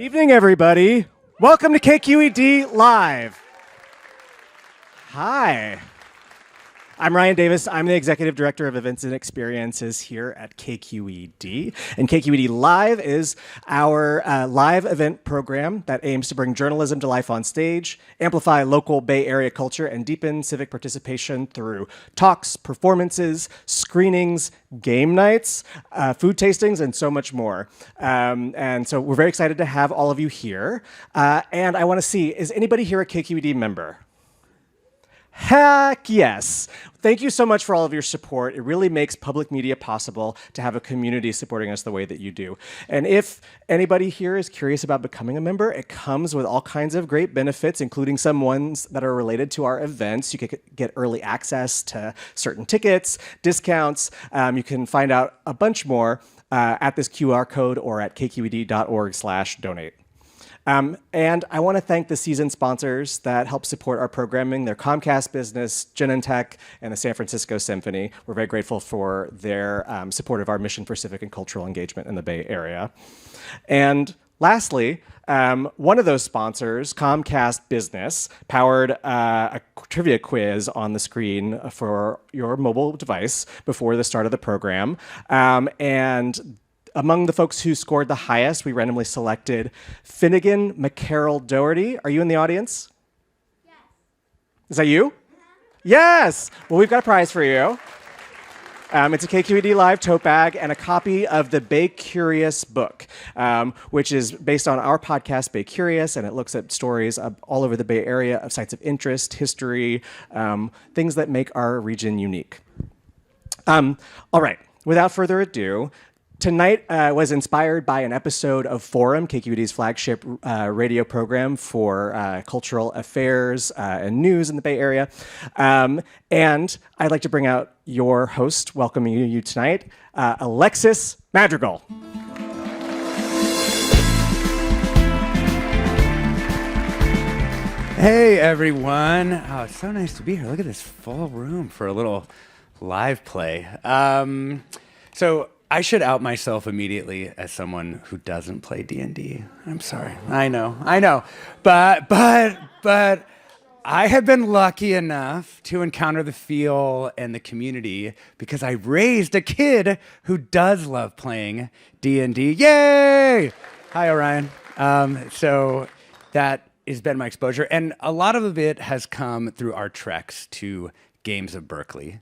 Evening, everybody. Welcome to KQED Live. Hi. I'm Ryan Davis. I'm the Executive Director of Events and Experiences here at KQED. And KQED Live is our live event program that aims to bring journalism to life on stage, amplify local Bay Area culture, and deepen civic participation through talks, performances, screenings, game nights, food tastings, and so much more. And so we're very excited to have all of you here. And I want to see, is anybody here a KQED member? Heck yes. Thank you so much for all of your support. It really makes public media possible to have a community supporting us the way that you do. And if anybody here is curious about becoming a member, it comes with all kinds of great benefits, including some ones that are related to our events. You can get early access to certain tickets, discounts. You can find out a bunch more at this QR code or at kqed.org/donate. And I want to thank the season sponsors that help support our programming. They're Comcast Business, Genentech, and the San Francisco Symphony. We're very grateful for their support of our mission for civic and cultural engagement in the Bay Area. And lastly, one of those sponsors, Comcast Business, powered a trivia quiz on the screen for your mobile device before the start of the program. And among the folks who scored the highest, we randomly selected Finnegan McCarroll Doherty. Are you in the audience? Yes. Is that you? Yes. Well, we've got a prize for you. It's a KQED Live tote bag and a copy of the Bay Curious book, which is based on our podcast, Bay Curious, and it looks at stories all over the Bay Area of sites of interest, history, things that make our region unique. All right. Without further ado, tonight was inspired by an episode of Forum, KQED's flagship radio program for cultural affairs and news in the Bay Area. And I'd like to bring out your host, welcoming you tonight, Alexis Madrigal. Hey, everyone. Oh, it's so nice to be here. Look at this full room for a little live play. So I should out myself immediately as someone who doesn't play D&D. I'm sorry. I know. But I have been lucky enough to encounter the feel and the community because I raised a kid who does love playing D&D. Yay! Hi, Orion. So that has been my exposure. And a lot of it has come through our treks to Games of Berkeley.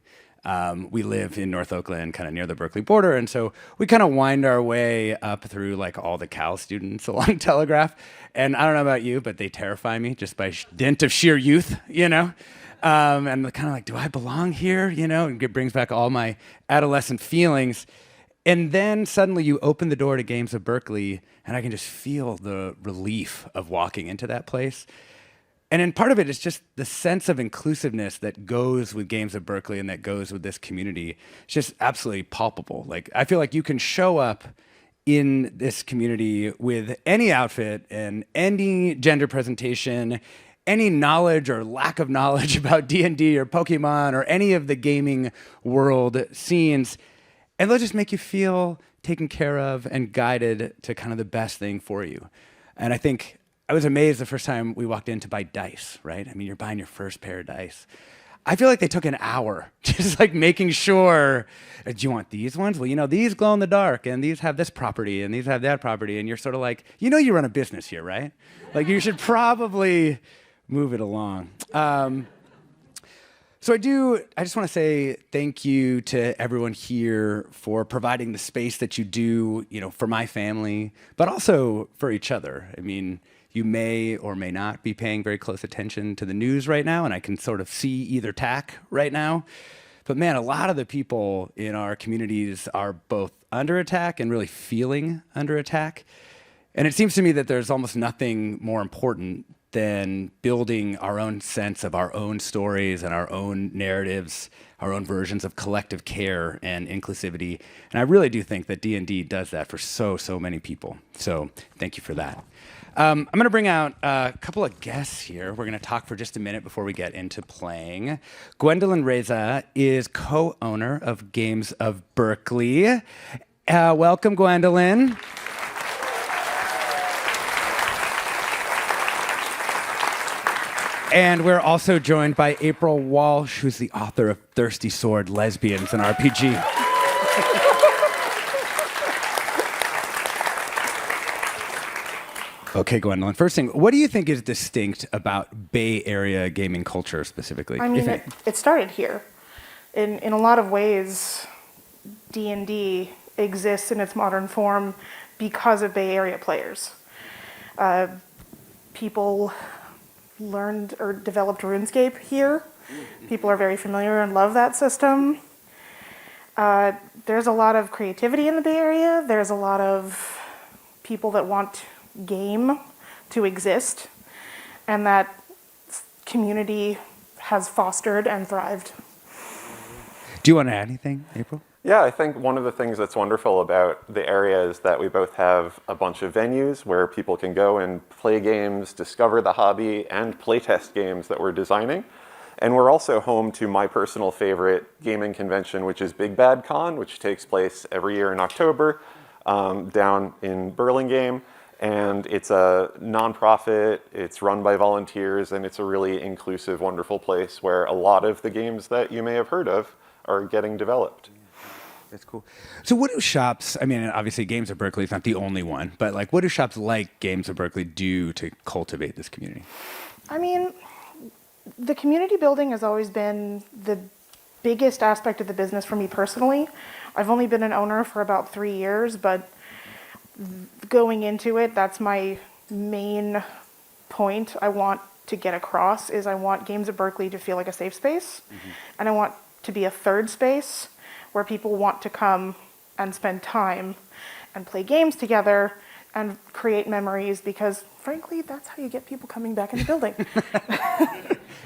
We live in North Oakland, kind of near the Berkeley border, and so we kind of wind our way up through like all the Cal students along Telegraph. And I don't know about you, but they terrify me just by dint of sheer youth, you know? And kind of like, do I belong here? You know, and it brings back all my adolescent feelings. And then suddenly you open the door to Games of Berkeley, and I can just feel the relief of walking into that place. And then part of it is just the sense of inclusiveness that goes with Games of Berkeley and that goes with this community. It's just absolutely palpable. Like, I feel like you can show up in this community with any outfit and any gender presentation, any knowledge or lack of knowledge about D&D or Pokemon or any of the gaming world scenes, and they'll just make you feel taken care of and guided to kind of the best thing for you. And I think I was amazed the first time we walked in to buy dice, right? I mean, you're buying your first pair of dice. I feel like they took an hour just like making sure, do you want these ones? Well, you know, these glow in the dark and these have this property and these have that property. And you're sort of like, you know, you run a business here, right? Like you should probably move it along. So I just want to say thank you to everyone here for providing the space that you do, you know, for my family, but also for each other. I mean, you may or may not be paying very close attention to the news right now, and I can sort of see either tack right now. But man, a lot of the people in our communities are both under attack and really feeling under attack. And it seems to me that there's almost nothing more important than building our own sense of our own stories and our own narratives, our own versions of collective care and inclusivity. And I really do think that D&D does that for so many people. So thank you for that. I'm going to bring out a couple of guests here. We're going to talk for just a minute before we get into playing. Gwendolyn Reza is co-owner of Games of Berkeley. Welcome, Gwendolyn. And we're also joined by April Walsh, who's the author of Thirsty Sword, Lesbians, an RPG. Okay, Gwendolyn. First thing, what do you think is distinct about Bay Area gaming culture specifically? I mean, it started here. In a lot of ways, D&D exists in its modern form because of Bay Area players. People learned or developed RuneScape here. People are very familiar and love that system. There's a lot of creativity in the Bay Area. There's a lot of people that want game to exist, and that community has fostered and thrived. Do you want to add anything, April? Yeah, I think one of the things that's wonderful about the area is that we both have a bunch of venues where people can go and play games, discover the hobby, and playtest games that we're designing. And we're also home to my personal favorite gaming convention, which is Big Bad Con, which takes place every year in October down in Burlingame. And it's a nonprofit, it's run by volunteers, and it's a really inclusive, wonderful place where a lot of the games that you may have heard of are getting developed. That's cool. So what do shops, I mean, obviously Games of Berkeley is not the only one, but like what do shops like Games of Berkeley do to cultivate this community? I mean, the community building has always been the biggest aspect of the business for me personally. I've only been an owner for about 3 years, but going into it, that's my main point I want to get across is I want Games of Berkeley to feel like a safe space, and I want to be a third space where people want to come and spend time and play games together and create memories, because frankly, that's how you get people coming back in the building.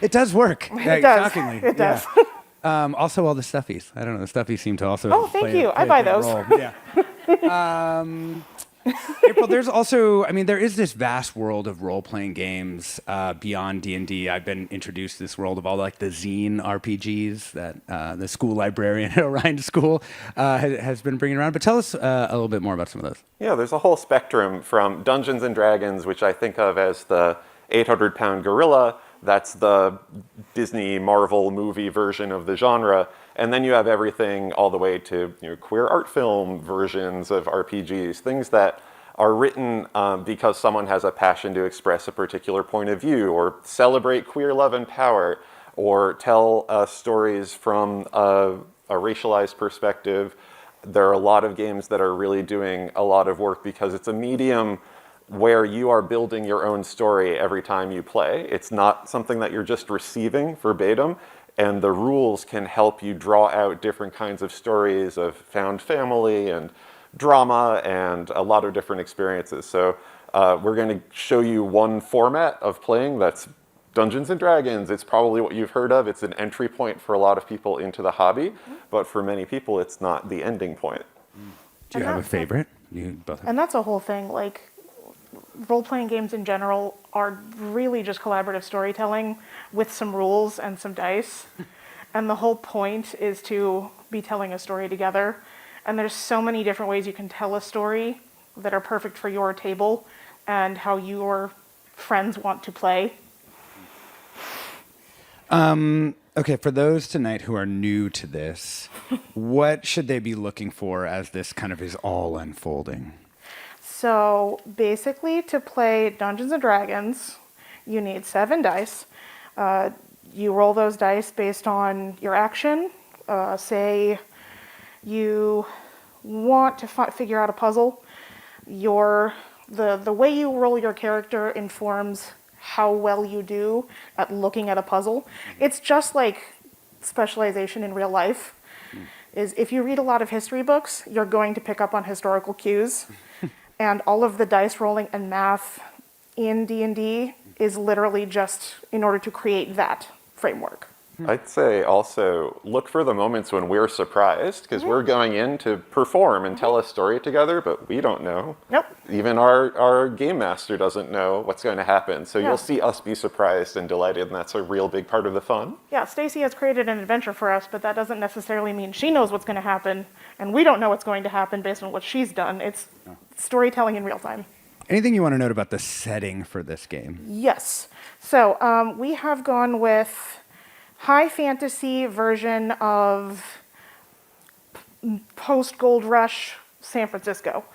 It does work. It does. Shockingly. It does. Yeah. Also, all the stuffies. I don't know. The stuffies seem to also. Oh, thank you. I buy those. Yeah. April, there's also, I mean, there is this vast world of role-playing games beyond D&D. I've been introduced to this world of all like the zine RPGs that the school librarian at Orion School has been bringing around. But tell us a little bit more about some of those. Yeah, there's a whole spectrum from Dungeons and Dragons, which I think of as the 800-pound gorilla. That's the Disney Marvel movie version of the genre. And then you have everything all the way to queer art film versions of RPGs, things that are written because someone has a passion to express a particular point of view, or celebrate queer love and power, or tell stories from a racialized perspective. There are a lot of games that are really doing a lot of work because it's a medium where you are building your own story every time you play. It's not something that you're just receiving verbatim, and the rules can help you draw out different kinds of stories of found family and drama and a lot of different experiences. So we're going to show you one format of playing that's Dungeons and Dragons. It's probably what you've heard of. It's an entry point for a lot of people into the hobby, but for many people, it's not the ending point. Do you have a favorite? You both have. And that's a whole thing. Like, role-playing games in general are really just collaborative storytelling with some rules and some dice. And the whole point is to be telling a story together. And there's so many different ways you can tell a story that are perfect for your table and how your friends want to play. Okay, for those tonight who are new to this, what should they be looking for as this kind of is all unfolding? So basically, to play Dungeons and Dragons, you need 7 dice. You roll those dice based on your action. Say you want to figure out a puzzle. The way you roll your character informs how well you do at looking at a puzzle. It's just like specialization in real life. Is if you read a lot of history books, you're going to pick up on historical cues. And all of the dice rolling and math in D&D is literally just in order to create that framework. I'd say also look for the moments when we're surprised, because we're going in to perform and tell a story together, but we don't know. Nope. Even our game master doesn't know what's going to happen. So Yeah. you'll see us be surprised and delighted, and that's a real big part of the fun. Yeah, Stacy has created an adventure for us, but that doesn't necessarily mean she knows what's going to happen, and we don't know what's going to happen based on what she's done. It's storytelling in real time. Anything you want to note about the setting for this game? Yes. So we have gone with high fantasy version of post Gold Rush San Francisco.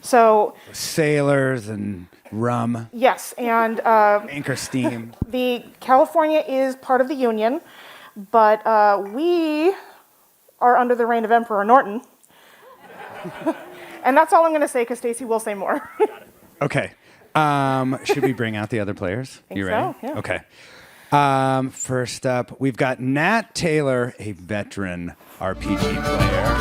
So Sailors and rum, yes, and anchor steam. the California is part of the Union, but we are under the reign of Emperor Norton. And that's all I'm going to say because Stacy will say more. Okay. Should we bring out the other players? Think You ready? so, yeah. Okay. First up, we've got Nat Taylor, a veteran RPG player.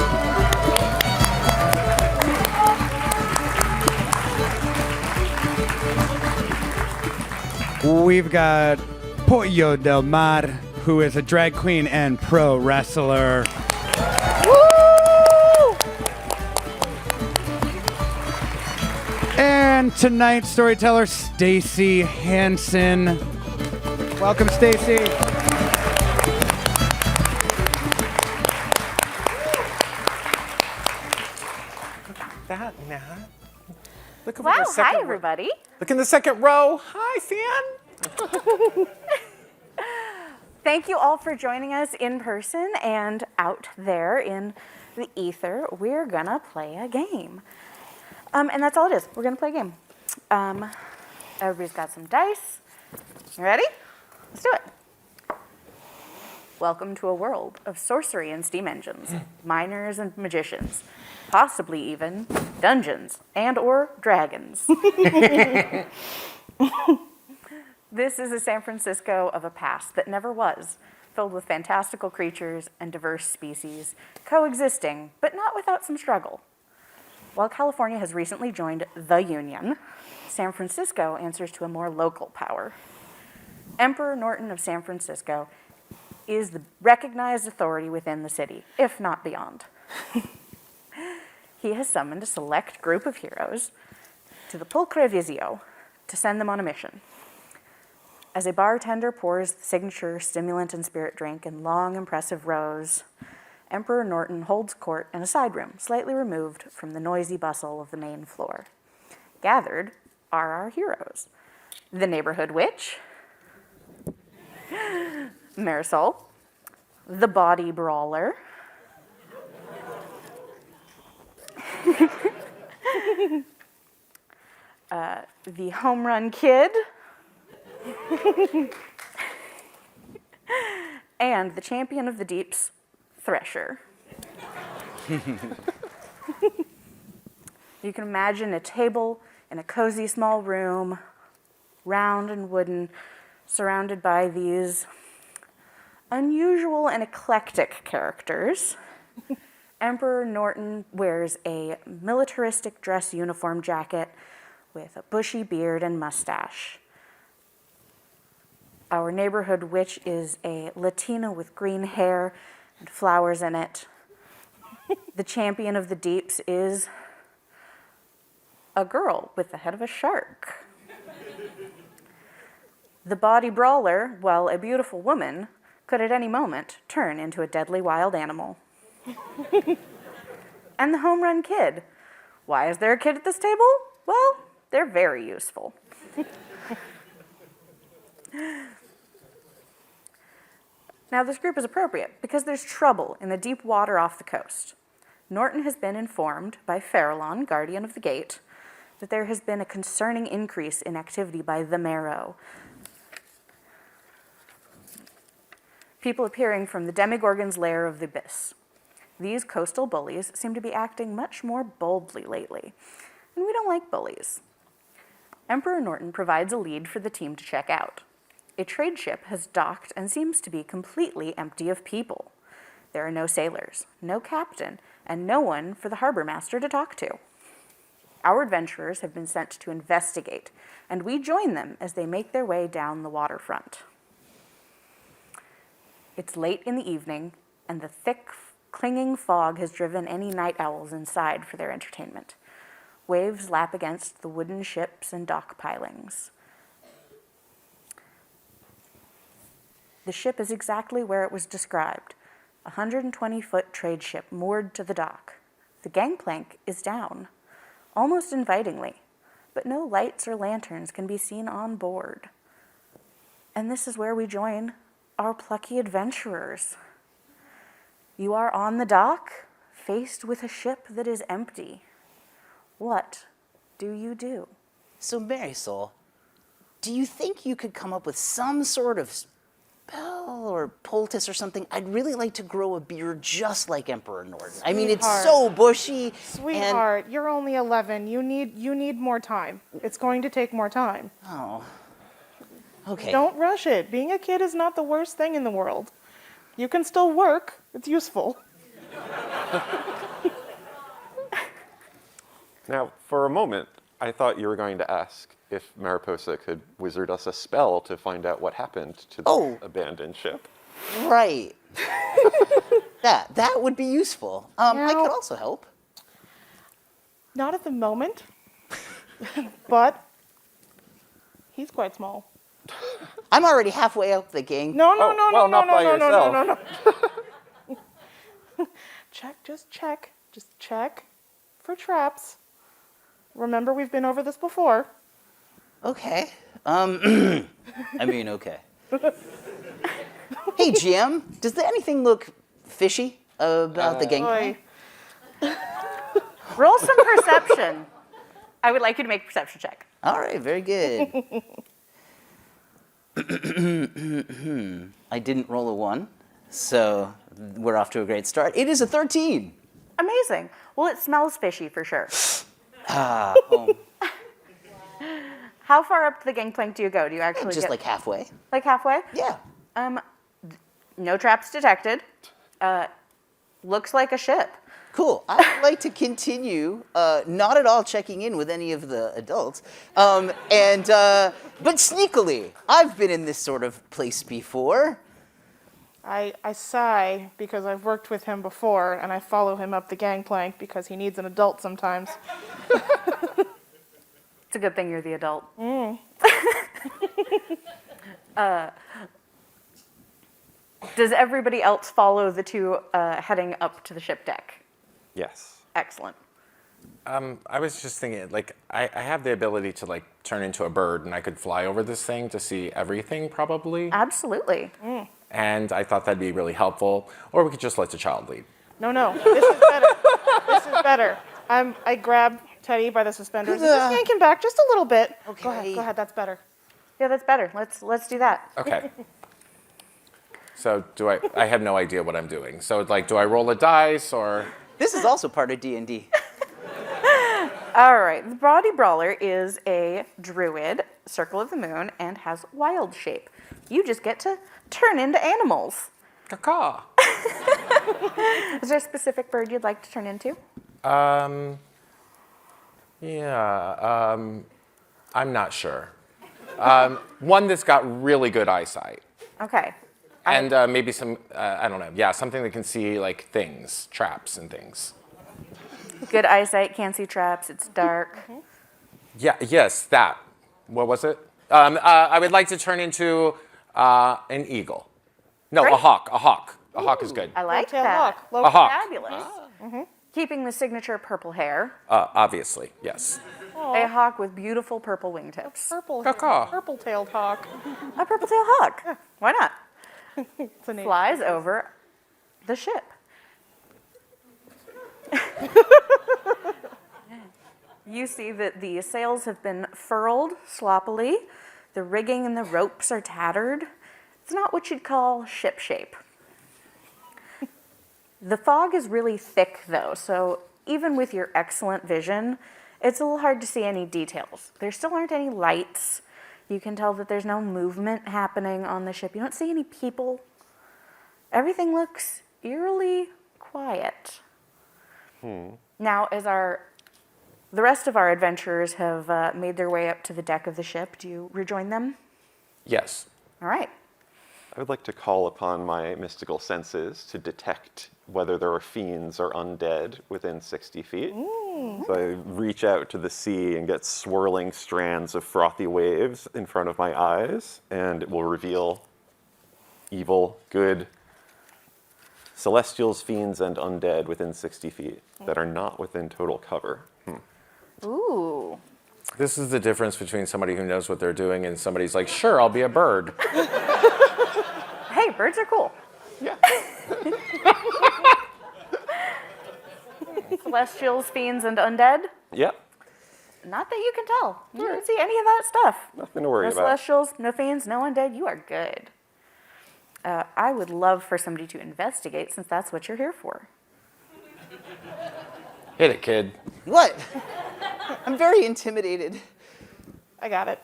We've got Pollo Del Mar, who is a drag queen and pro wrestler. Woo! And tonight's storyteller, Stacy Hansen. Welcome, Stacy. That, Nat. Look over Wow, the second hi row. everybody. Look in the second row. Hi, fan. Thank you all for joining us in person and out there in the ether. We're gonna play a game. And that's all it is. We're gonna play a game. Everybody's got some dice. You ready? Let's do it. Welcome to a world of sorcery and steam engines, miners and magicians, possibly even dungeons and or dragons. This is a San Francisco of a past that never was, filled with fantastical creatures and diverse species, coexisting, but not without some struggle. While California has recently joined the Union, San Francisco answers to a more local power. Emperor Norton of San Francisco is the recognized authority within the city, if not beyond. He has summoned a select group of heroes to the Pulcre Vizio to send them on a mission. As a bartender pours the signature stimulant and spirit drink in long, impressive rows, Emperor Norton holds court in a side room, slightly removed from the noisy bustle of the main floor. Gathered are our heroes: the neighborhood witch, Marisol, the body brawler, the home run kid, and the champion of the deeps, Thresher. You can imagine a table in a cozy small room, round and wooden, surrounded by these unusual and eclectic characters. Emperor Norton wears a militaristic dress uniform jacket with a bushy beard and mustache. Our neighborhood witch is a Latina with green hair and flowers in it. The champion of the deeps is a girl with the head of a shark. The body brawler, while a beautiful woman, could at any moment turn into a deadly wild animal. And the home run kid. Why is there a kid at this table? Well, they're very useful. Now, this group is appropriate because there's trouble in the deep water off the coast. Norton has been informed by Farallon, guardian of the gate, that there has been a concerning increase in activity by the Marrow. People appearing from the Demigorgon's lair of the abyss. These coastal bullies seem to be acting much more boldly lately, and we don't like bullies. Emperor Norton provides a lead for the team to check out. A trade ship has docked and seems to be completely empty of people. There are no sailors, no captain, and no one for the harbor master to talk to. Our adventurers have been sent to investigate, and we join them as they make their way down the waterfront. It's late in the evening, and the thick, clinging fog has driven any night owls inside for their entertainment. Waves lap against the wooden ships and dock pilings. The ship is exactly where it was described, a 120-foot trade ship moored to the dock. The gangplank is down, almost invitingly, but no lights or lanterns can be seen on board. And this is where we join our plucky adventurers. You are on the dock, faced with a ship that is empty. What do you do? So, Marisol, do you think you could come up with some sort of spell or poultice or something? I'd really like to grow a beard just like Emperor Norton. I mean, it's Sweetheart. so bushy. Sweetheart, you're only 11. You need more time. It's going to take more time. Oh. Okay. Don't rush it. Being a kid is not the worst thing in the world. You can still work. It's useful. Now, for a moment, I thought you were going to ask if Mariposa could wizard us a spell to find out what happened to the abandoned ship. Right. that would be useful. I Now- could also help. Not at the moment, but he's quite small. I'm already halfway up the gang. No, well, not by yourself. Check, just check for traps. Remember, we've been over this before. Okay. I mean, okay. Hey, GM, does anything look fishy about the gangplank? Boy, Roll some perception. I would like you to make a perception check. All right, very good. I didn't roll a 1, so we're off to a great start. It is a 13. Amazing. Well, it smells fishy for sure. Oh, How far up the gangplank do you go? Do you actually just get like halfway. like halfway? Yeah. No traps detected. Looks like a ship. Cool. I'd like to continue, not at all checking in with any of the adults, but sneakily. I've been in this sort of place before. I sigh because I've worked with him before, and I follow him up the gangplank because he needs an adult sometimes. It's a good thing you're the adult. Does everybody else follow the two heading up to the ship deck? Yes. Excellent. I was just thinking, like, I have the ability to, like, turn into a bird, and I could fly over this thing to see everything, probably. Absolutely. And I thought that'd be really helpful. Or we could just let the child lead. No, this is better. This is better. I grab Teddy by the suspenders and just yank him back just a little bit. Okay. Go ahead, that's better. Yeah, that's better. Let's do that. Okay. So I have no idea what I'm doing. So, like, do I roll a dice, or? This is also part of D&D. All right. The Body Brawler is a druid, Circle of the Moon, and has wild shape. You just get to turn into animals. Caw. Is there a specific bird you'd like to turn into? Yeah. I'm not sure. One that's got really good eyesight. Okay. And maybe some, I don't know, yeah, something that can see, like, things, traps and things. Good eyesight, can't see traps, it's dark. Yeah, yes, that. What was it? I would like to turn into an eagle. No, Great. a hawk. A hawk is good. I like Low-tailed that. hawk. A hawk. Fabulous. Keeping the signature purple hair, Obviously, yes. a hawk with beautiful purple wingtips. Purple-tailed hawk. A purple-tailed hawk. Why not? It's a name. Flies over the ship. You see that the sails have been furled sloppily. The rigging and the ropes are tattered. It's not what you'd call ship shape. The fog is really thick, though, so even with your excellent vision, it's a little hard to see any details. There still aren't any lights. You can tell that there's no movement happening on the ship. You don't see any people. Everything looks eerily quiet. Now, as the rest of our adventurers have made their way up to the deck of the ship, do you rejoin them? Yes. All right. I would like to call upon my mystical senses to detect whether there are fiends or undead within 60 feet. So I reach out to the sea and get swirling strands of frothy waves in front of my eyes, and it will reveal evil, good, celestials, fiends, and undead within 60 feet that are not within total cover. Ooh. This is the difference between somebody who knows what they're doing and somebody's like, sure, I'll be a bird. Hey, birds are cool. Yeah. Celestials, fiends, and undead. Yep. Not that you can tell. You don't see any of that stuff. Nothing to worry No about. celestials, no fiends, no undead. You are good. I would love for somebody to investigate, since that's what you're here for. Hit it, kid. What? I'm very intimidated. I got it.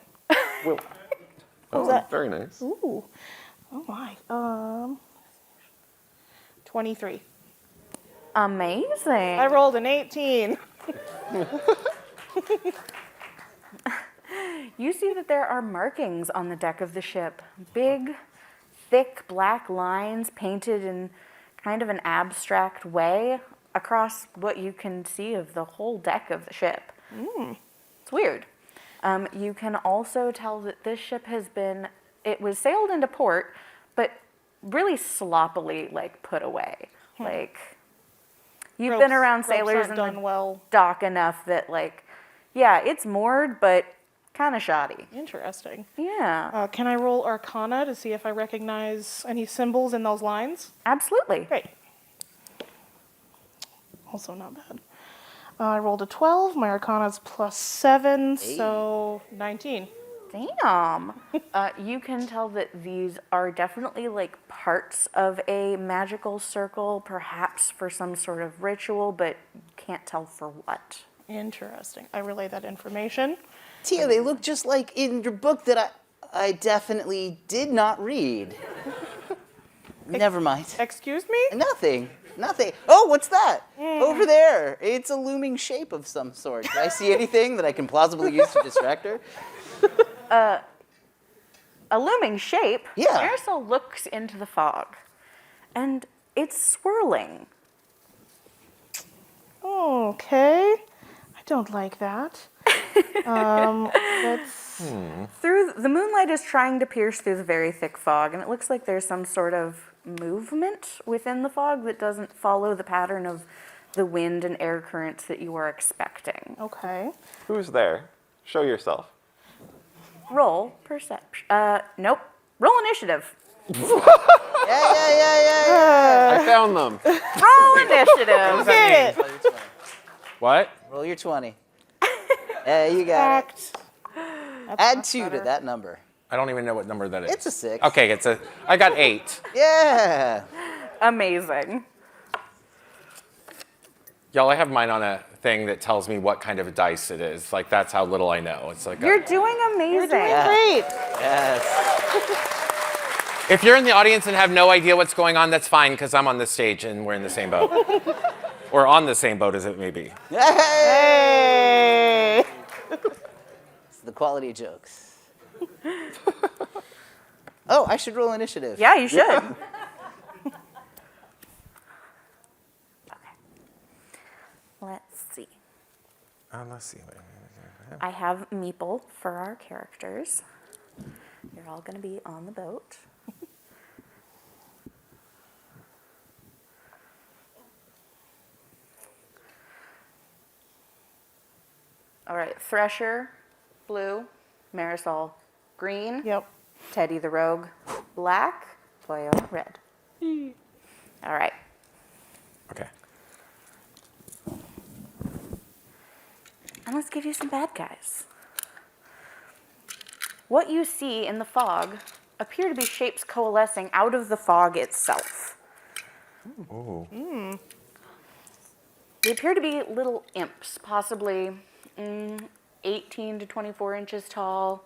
Well, oh, that? very nice. Ooh. Oh my. 23. Amazing. I rolled an 18. You see that there are markings on the deck of the ship. Big, thick black lines painted in kind of an abstract way across what you can see of the whole deck of the ship. It's weird. You can also tell that this ship it was sailed into port, but really sloppily, put away. You've been around sailors aren't in done the well. dock enough that, yeah, it's moored, but kind of shoddy. Interesting. Yeah, Can I roll Arcana to see if I recognize any symbols in those lines? absolutely. Great. Also not bad. I rolled a 12. My Arcana's +7, so 19. Damn. You can tell that these are definitely parts of a magical circle, perhaps for some sort of ritual, but can't tell for what. Interesting. I relay that information. Tia, they look just like in your book that I definitely did not read. Never mind. Excuse me? Nothing. Oh, what's that? Over there. It's a looming shape of some sort. Do I see anything that I can plausibly use to distract her? A looming shape. Yeah. Marisol looks into the fog, and it's swirling. Okay. I don't like that. Let's... The moonlight is trying to pierce through the very thick fog, and it looks like there's some sort of movement within the fog that doesn't follow the pattern of the wind and air currents that you are expecting. Okay. Who's there? Show yourself. Roll perception. Nope. Roll initiative. Yeah. I found them. Roll initiative. Get it! What? Roll your 20. Yeah, you got it. Act. Add 2 to that number. I don't even know what number that is. It's a 6. Okay, I got 8. Yeah. Amazing. Y'all, I have mine on a thing that tells me what kind of dice it is. That's how little I know. It's You're doing amazing. Great. Yes. if you're in the audience and have no idea what's going on, that's fine, because I'm on this stage and we're in the same boat. Or on the same boat as it may be. Hey! It's the quality of jokes. Oh, I should roll initiative. Yeah, you should. Let's see. Let's see. I have meeple for our characters. You're all going to be on the boat. All right, Thresher, blue, Marisol, green, Yep. Teddy the rogue, black, Toyo, red. All right. Okay. And let's give you some bad guys. What you see in the fog appear to be shapes coalescing out of the fog itself. Oh. They appear to be little imps, possibly 18 to 24 inches tall,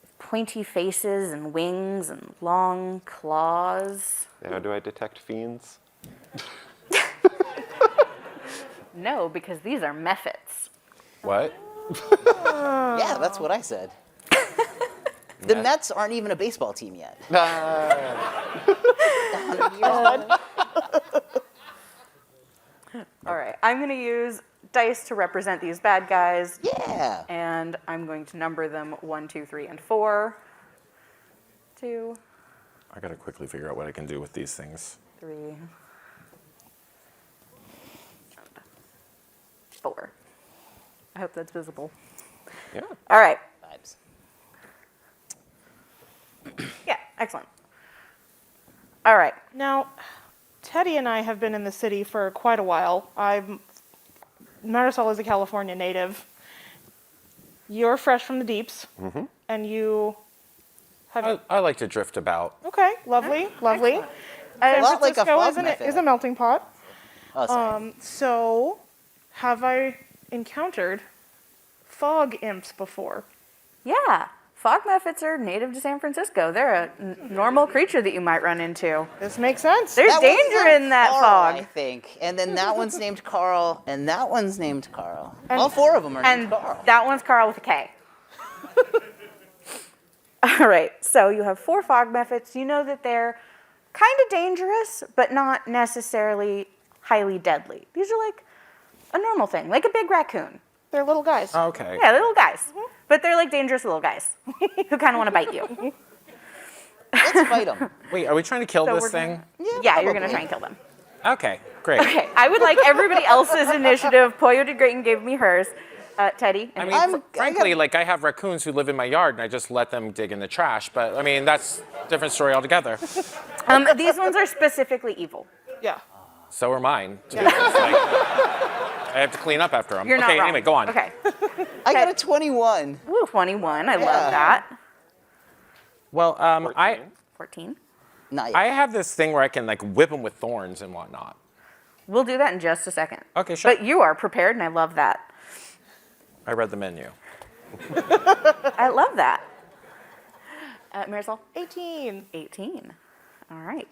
with pointy faces and wings and long claws. Now, do I detect fiends? No, because these are mephits. What? Yeah, that's what I said. The Mets aren't even a baseball team yet. 100 years old. All right, I'm going to use dice to represent these bad guys. Yeah. And I'm going to number them 1, 2, 3, and 4. 2, I gotta quickly figure out what I can do with these things. 3, 4. I hope that's visible. Yeah. All right. Vibes. Yeah, excellent. All right. Now, Teddy and I have been in the city for quite a while. Marisol is a California native. You're fresh from the deeps, and you have. I like to drift about. Okay, lovely, lovely. San lot like a Francisco fog is, method. is a melting pot. Oh, sorry. So, have I encountered fog imps before? Yeah. Fog mephits are native to San Francisco. They're a normal creature that you might run into. This makes sense. There's That one's danger named in that Carl, fog. I think. And then that one's named Carl, and that one's named Carl. All four of them are named And Carl. that one's Carl with a K. All right, so you have 4 fog mephits. You know that they're kind of dangerous, but not necessarily highly deadly. These are like a normal thing, like a big raccoon. They're little guys. Okay. Yeah, little guys. But they're like dangerous little guys who kind of want to bite you. Let's fight them. Wait, are we trying to kill So this we're thing? Yeah, you're going to try and kill them. Okay, great. Okay, I would like everybody else's initiative. Pollo did great and gave me hers. Teddy. I mean, I'm- frankly, like I have raccoons who live in my yard, and I just let them dig in the trash. But I mean, that's a different story altogether. These ones are specifically evil. Yeah. So are mine. To be honest. Like, I have to clean up after them. You're not okay, wrong. anyway, go on. Okay. I got a 21. Ooh, 21. I Yeah. love that. Well, 14. Nice. I have this thing where I can like whip them with thorns and whatnot. We'll do that in just a second. Okay, sure. But you are prepared, and I love that. I read the menu. I love that. Marisol? 18. 18. All right.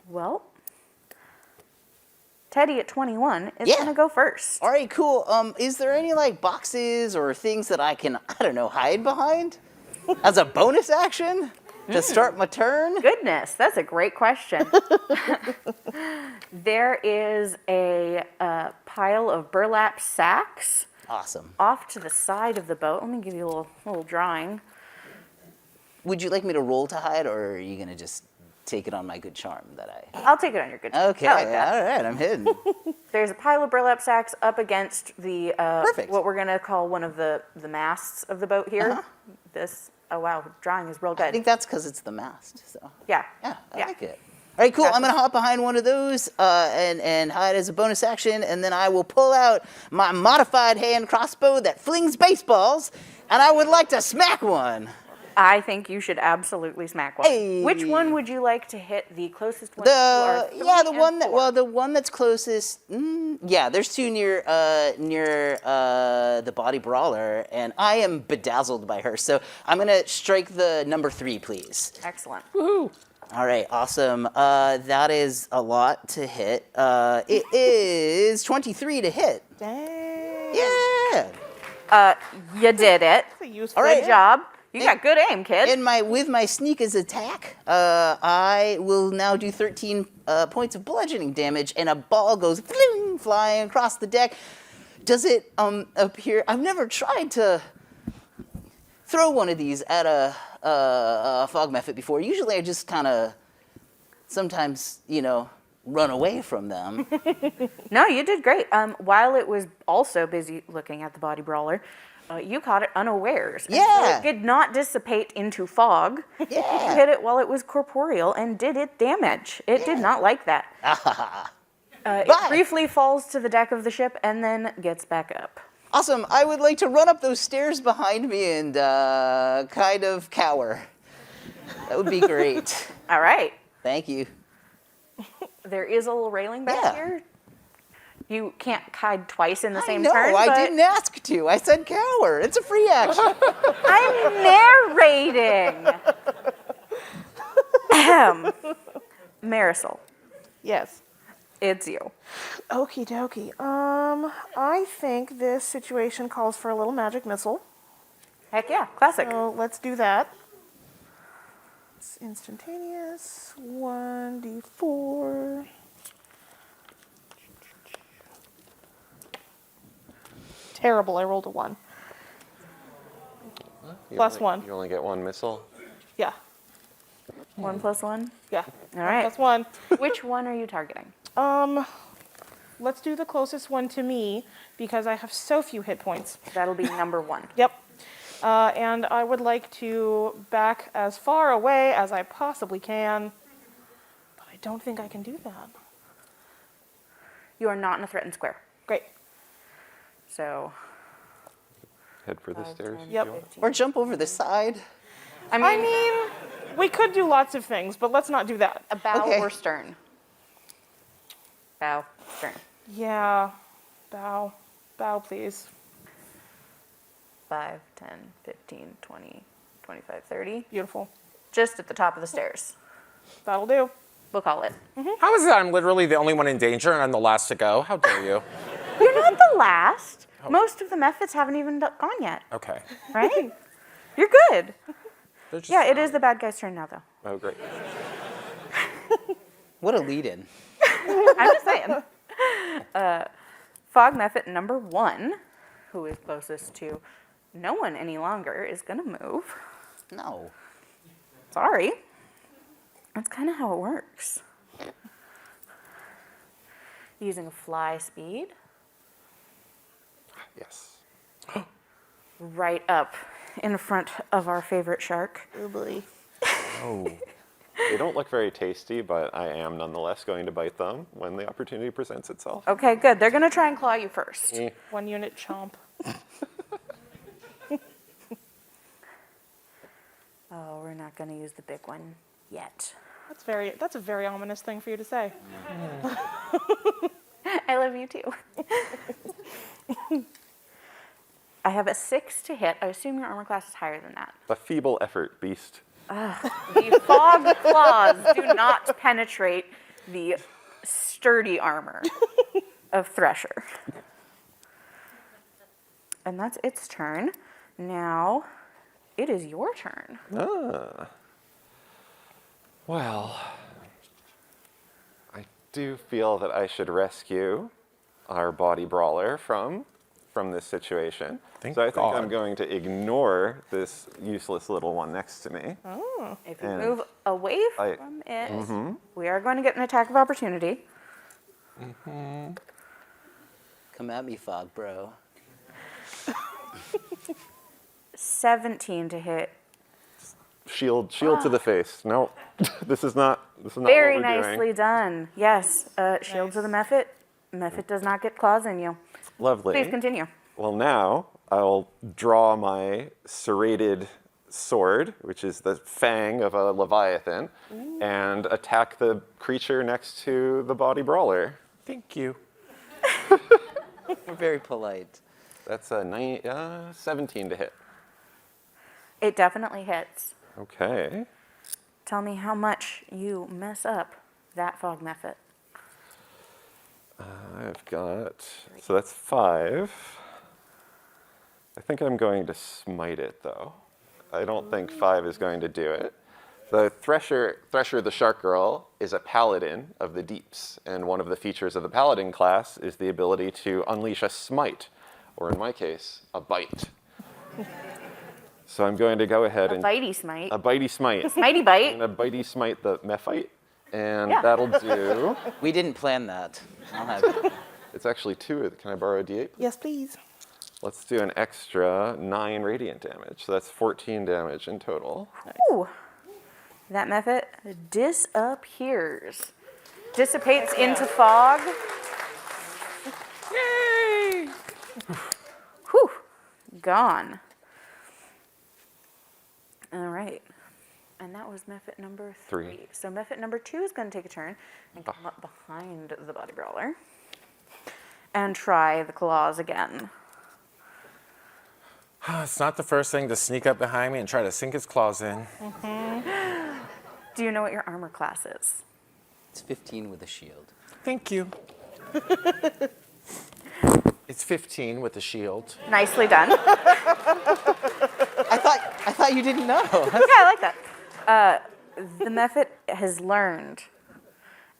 Well, Teddy at 21 is Yeah. going to go first. All right, cool. Is there any like boxes or things that I can, I don't know, hide behind as a bonus action to start my turn? Goodness, that's a great question. There is a pile of burlap sacks Awesome. off to the side of the boat. Let me give you a little drawing. Would you like me to roll to hide, or are you gonna just take it on my good charm that I? I'll take it on your good. Okay, I like that. all right, I'm hidden. There's a pile of burlap sacks up against the Perfect. what we're gonna call one of the masts of the boat here. This drawing is real good. I think that's because it's the mast. So yeah. yeah, I like it. All right, cool. I'm gonna hop behind one of those and hide as a bonus action, and then I will pull out my modified hand crossbow that flings baseballs, and I would like to smack one. I think you should absolutely smack one. Hey. Which one would you like to hit the closest one? to our three and four? The one that's closest. Yeah, there's two near the body brawler, and I am bedazzled by her. So I'm gonna strike the number 3, please. Excellent. All right, awesome. That is a lot to hit. It is 23 to hit. Dang. Yeah. You did it. That's a useful. All right. Good job. You got good aim, kid. With my sneak as attack, I will now do 13 points of bludgeoning damage, and a ball goes flying across the deck. Does it appear? I've never tried to throw one of these at a fog method before. Usually, I just kind of sometimes, run away from them. No, you did great. While it was also busy looking at the body brawler, you caught it unawares. And so Yeah. it did not dissipate into fog. Yeah. You hit it while it was corporeal and did it damage. It did not like that. It Bye. briefly falls to the deck of the ship and then gets back up. Awesome. I would like to run up those stairs behind me and kind of cower. That would be great. All right. Thank you. There is a little railing back Yeah. here. You can't hide twice in the same No, turn. I but didn't ask to. I said cower. It's a free action. I'm narrating. Marisol, Yes. it's you. Okie dokie. I think this situation calls for a little magic missile. Heck yeah, classic. So let's do that. It's instantaneous. 1d4. Terrible. I rolled a 1. Plus 1. You only get one missile. Yeah. 1 plus 1. Yeah. All right. Plus 1. Which one are you targeting? let's do the closest one to me because I have so few hit points. That'll be number 1. Yep. And I would like to back as far away as I possibly can, but I don't think I can do that. You are not in a threatened square. Great. So, Head for the stairs. if Yep. you want. Or jump over the side. I I mean, we could do lots of things, but let's not do that. a bow Okay. or stern? Bow, stern. Yeah. Bow. Bow, please. 5, 10, 15, 20, 25, 30. Beautiful. Just at the top of the stairs. That'll do. We'll call it. How is it I'm literally the only one in danger and I'm the last to go? How dare you? You're not the last. Most of the methods haven't even gone yet, Okay. right? You're good. They're just- Yeah, it is the bad guy's turn now, though. Oh, great. What a lead-in. I'm just saying. Fog method number 1, who is closest to no one any longer, is going to move. No. Sorry. That's kind of how it works. Using a fly speed, Yes. right up in front of our favorite shark. Oh boy. Oh. They don't look very tasty, but I am nonetheless going to bite them when the opportunity presents itself. Okay, good. They're going to try and claw you first. 1 unit chomp. Oh, we're not going to use the big one yet. That's a very ominous thing for you to say. I love you too. I have a 6 to hit. I assume your armor class is higher than that. A feeble effort, beast. The fog claws do not penetrate the sturdy armor of Thresher. And that's its turn. Now, it is your turn. Well, I do feel that I should rescue our body brawler from this situation. Thank so I think God. I'm going to ignore this useless little one next to me. If you And move away I- from it, we are going to get an attack of opportunity. Come at me, Fog Bro. 17 to hit. Shield to the face. No, this is not Very what we're nicely doing. done. Yes, shield to the Mephit. Mephit does not get claws in you. Lovely. Please continue. Well, now I'll draw my serrated sword, which is the fang of a leviathan, and attack the creature next to the body brawler. Thank you. We're very polite. That's a 17 to hit. It definitely hits. Okay. Tell me how much you mess up that fog Mephit. I've got, so that's 5. I think I'm going to smite it, though. I don't think 5 is going to do it. The Thresher the Shark Girl is a paladin of the deeps, and one of the features of the paladin class is the ability to unleash a smite, or in my case, a bite. So I'm going to go ahead and Bitey smite. a bitey smite. Smitey I'm bite. going to bitey smite the mephite, and Yeah. that'll do. We didn't plan that. I'll have It's actually 2. Can I borrow a d8? Yes, please. Let's do an extra 9 radiant damage. So that's 14 damage in total. Ooh. That Mephit disappears. Dissipates into fog. Yay! Whew. Gone. All right. And that was Mephit number 3. 3. So Mephit number 2 is going to take a turn and come up behind the body brawler and try the claws again. It's not the first thing to sneak up behind me and try to sink his claws in. Do you know what your armor class is? It's 15 with a shield. Thank you. It's 15 with the shield. Nicely done. I thought you didn't know. Yeah, I like that. The Mephit has learned,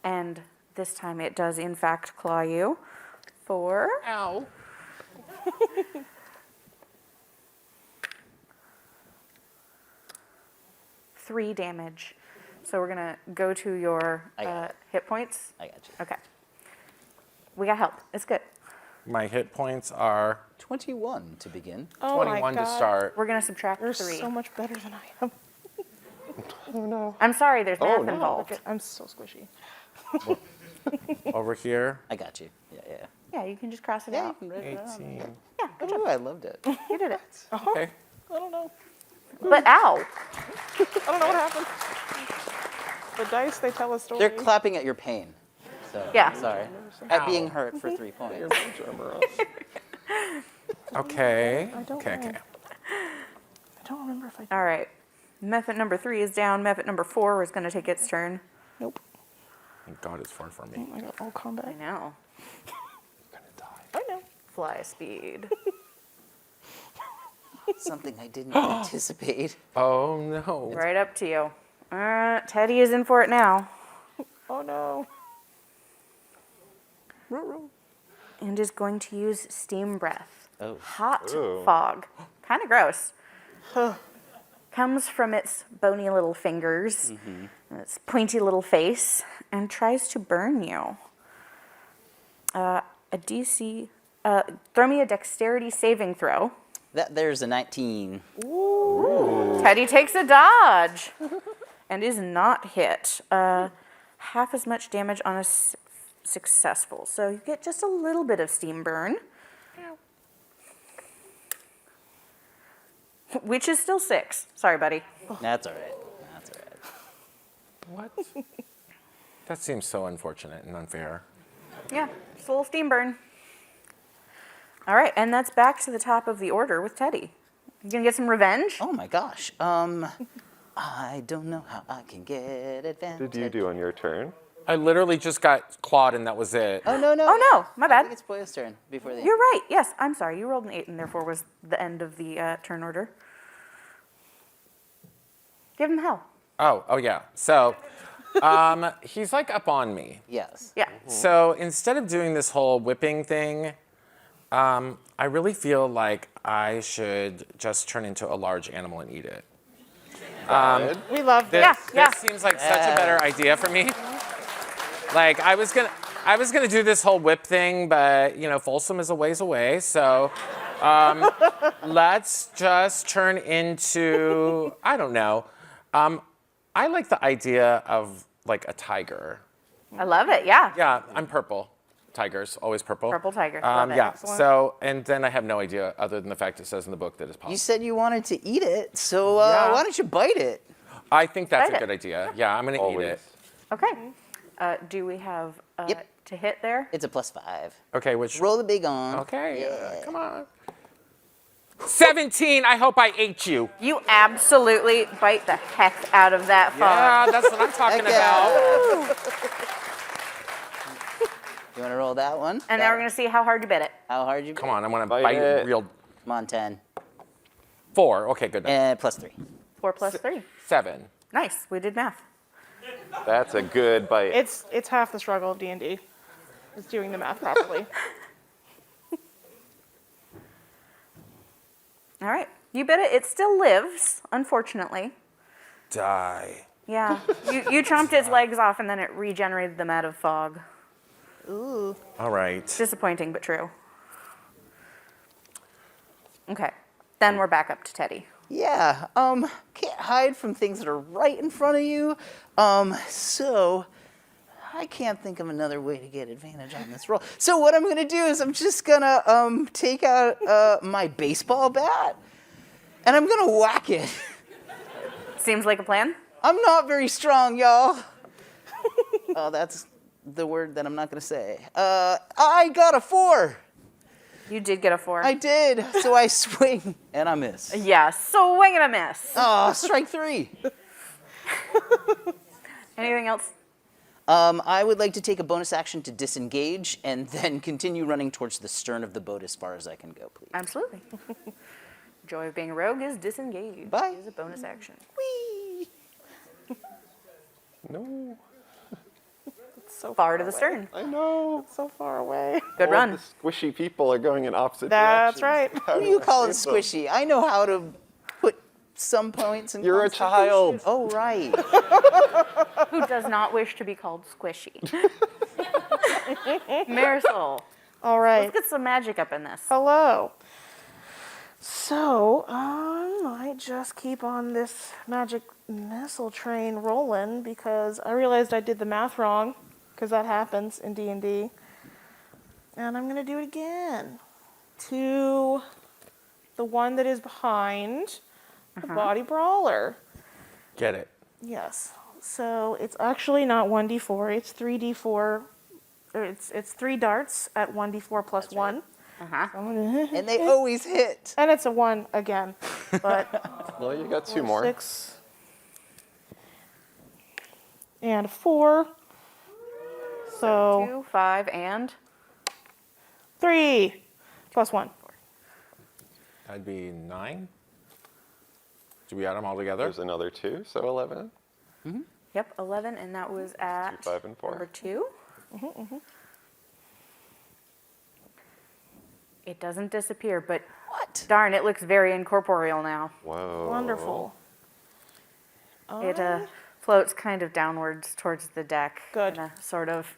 and this time it does in fact claw you for Ow. 3 damage. So we're gonna go to your I got it. hit points. I got you. Okay. We got help. It's good. My hit points are 21 to begin. Oh my 21 to God. start. We're going to subtract You're 3. so much better than I am. Oh no. I'm sorry, there's math no. involved. I'm so squishy. Over here, I got you. Yeah. Yeah, you can just cross it Yeah, you out. can write it down. 18. Yeah, good job. Ooh, I loved it. You did it. Okay. I don't know. But ow. I don't know what happened. The dice, they tell a story. They're clapping at your pain. So, Yeah. Sorry. At being hurt for 3 points. Okay. I don't Okay. know. Okay. I don't remember if I. All right. Method number 3 is down. Method number 4 is going to take its turn. Nope. Thank God it's far from me. I got all I combat. know. I know. Fly speed. Something I didn't anticipate. Oh no. Right up to you. Teddy is in for it now. Oh no. And is going to use steam breath. Oh. Hot fog. Kind of gross. Comes from its bony little fingers, and its pointy little face, and tries to burn you. A DC. Throw me a dexterity saving throw. There's a 19. Teddy takes a dodge and is not hit. Half as much damage on a successful. So you get just a little bit of steam burn. Which is still 6. Sorry, buddy. That's all right. That's all right. What? That seems so unfortunate and unfair. Yeah, just a little steam burn. All right, and that's back to the top of the order with Teddy. You gonna get some revenge? Oh my gosh. I don't know how I can get advantage. Did you do on your turn? I literally just got clawed and that was it. Oh no. Oh no, my I bad. think it's Boya's turn before the. You're right. Yes, I'm sorry. You rolled an 8 and therefore was the end of the turn order. Give him hell. Oh yeah. So, he's like up on me. Yes. Yeah. So instead of doing this whole whipping thing, I really feel like I should just turn into a large animal and eat it. We love This, this. Yeah. this seems like such a better idea for me. Like I was gonna do this whole whip thing, but you know, Folsom is a ways away, so let's just turn into I don't know. I like the idea of like a tiger. I love it. Yeah. Yeah, I'm purple. Tigers, always purple. Purple tiger. Love it. Yeah. Excellent. So, and then I have no idea other than the fact it says in the book that it's possible. You said you wanted to eat it, so Yeah. why don't you bite it? I think that's Bite a it. good idea. Yeah, I'm gonna eat Always. it. Okay. Do we have Yep. to hit there? It's a +5. Okay, which? Roll the big on. Okay, Yeah. come on. 17. I hope I ate you. You absolutely bite the heck out of that fog. Yeah, that's what I'm talking Heck yeah. about. You want to roll that one? And now we're going to see how hard you bit it. How hard you Come on, I want to Bite bite it it. real. Come on, 10. 4. Okay, good. And +3. 4 plus 3. 7. Nice. We did math. That's a good bite. It's half the struggle of D&D. Is doing the math properly. All right. You bit it. It still lives, unfortunately. Die. Yeah. You chomped its legs off and then it regenerated them out of fog. Ooh. All right. Disappointing, but true. Okay. Then we're back up to Teddy. Yeah. Can't hide from things that are right in front of you. So I can't think of another way to get advantage on this roll. So what I'm gonna do is I'm just gonna take out my baseball bat and I'm gonna whack it. Seems like a plan. I'm not very strong, y'all. Oh, that's the word that I'm not gonna say. I got a 4. You did get a 4. I did. So I swing and I miss. Yeah, swing and a miss. Oh, strike 3. Anything else? I would like to take a bonus action to disengage and then continue running towards the stern of the boat as far as I can go, please. Absolutely. Joy of being a rogue is disengage. Bye. Is a bonus action. Whee! No, So Far to the away. stern. I know. So far away. Good All run. of the squishy people are going in opposite That's directions. right. Who do you call it squishy? I know how to put some points in You're a Constitution. child. Oh, right. Who does not wish to be called squishy? Marisol, All right. let's get some magic up in this. Hello. So, I might just keep on this magic missile train rolling because I realized I did the math wrong, because that happens in D&D. And I'm going to do it again to the one that is behind the body brawler. Get it. Yes. So it's actually not 1d4, it's 3d4. Or it's 3 darts at 1d4 plus 1. And they always hit. And it's a 1 again. But Well, you got 2 more. 6 and 4. So 2, 5, and 3 plus 1. That'd be 9. Do we add them all together? There's another 2, so 11. yep, 11, and that was at 2, 5, and 4. number 2. It doesn't disappear, but What? darn, it looks very incorporeal now. Whoa. Wonderful. It floats kind of downwards towards the deck. Good. In a sort of,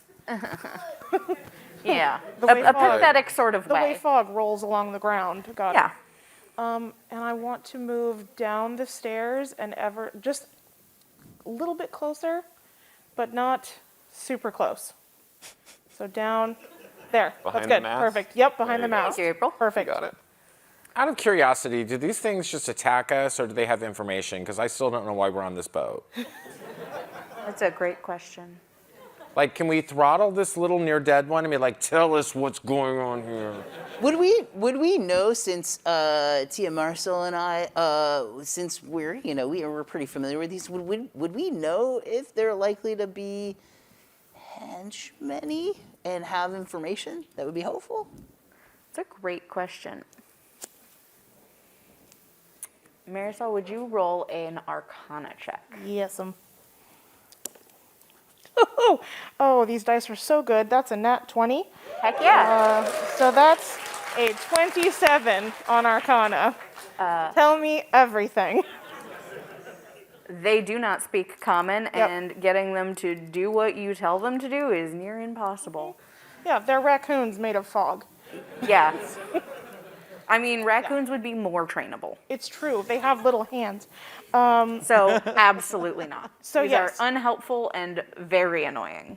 yeah, The way a fog- pathetic sort of The way way. fog rolls along the ground. Got Yeah. it. And I want to move down the stairs and just a little bit closer, but not super close. So down there. Behind That's the good. mast? Perfect. Yep, behind There the you go. mast. Thank you, April. Perfect. Got it. Out of curiosity, do these things just attack us or do they have information? Because I still don't know why we're on this boat. That's a great question. Like, can we throttle this little near-dead one and be like, tell us what's going on here? Would we know, since Tia Marcel and I, since we're pretty familiar with these, would we know if they're likely to be henchmen and have information that would be helpful? It's a great question. Marisol, would you roll an Arcana check? Yes. Oh, these dice are so good. That's a nat 20. Heck yeah. So that's a 27 on Arcana. Tell me everything. They do not speak common, and getting them to do what you tell them to do is near impossible. Yeah, they're raccoons made of fog. Yeah. I mean, raccoons would be more trainable. It's true. They have little hands. So, absolutely not. So, These yes. are unhelpful and very annoying.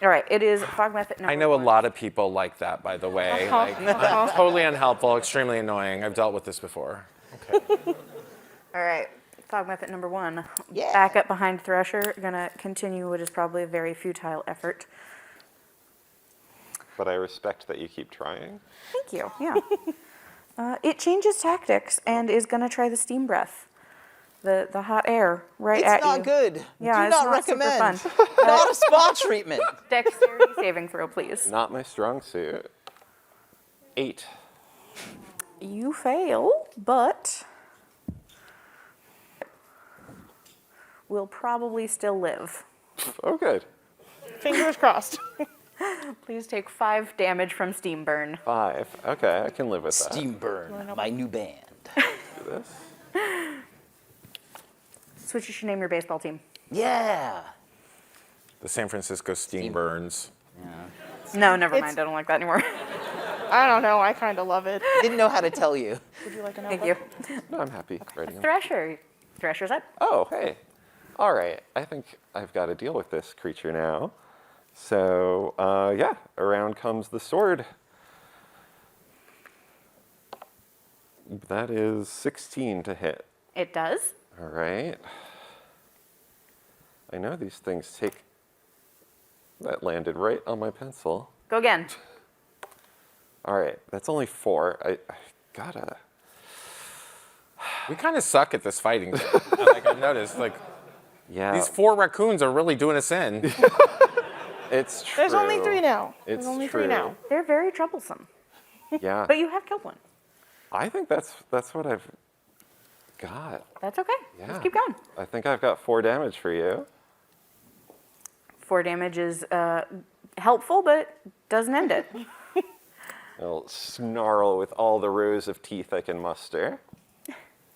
All right, it is fog method number I know a 1. lot of people like that, by the way. Like, totally unhelpful, extremely annoying. I've dealt with this before. Okay. All right, fog method number 1. Yeah. Back up behind Thresher. Gonna continue what is probably a very futile effort. But I respect that you keep trying. Thank you. Yeah. It changes tactics and is gonna try the steam breath, the hot air right at It's not you. good. Yeah, Do it's not not super recommend. fun. Not a spa treatment. Dexterity saving throw, please. Not my strong suit. 8. You fail, but will probably still live. Oh, good. Fingers crossed. Please take 5 damage from steam burn. 5. Okay, I can live with that. Steam Burn, my new band. Do this. Switch, you should name your baseball team. Yeah. The San Francisco Steam Burns. No, never mind. I don't like that anymore. I don't know. I kind of love it. Didn't know how to tell you. Would you like a Thank notebook? you. No, I'm happy writing them. Thresher. Thresher's up. Oh, hey. All right. I think I've got to deal with this creature now. So, yeah, around comes the sword. That is 16 to hit. It does. All right. I know these things take... That landed right on my pencil. Go again. All right, that's only 4. I gotta... We kind of suck at this fighting. Like I've noticed, like Yeah, these 4 raccoons are really doing us in. it's true. There's only 3 now. It's There's only true. 3 now. They're very troublesome, Yeah, but you have killed one. I think that's what I've got. That's okay. Yeah. Let's keep going. I think I've got 4 damage for you. 4 damage is helpful, but doesn't end it. I'll snarl with all the rows of teeth I can muster.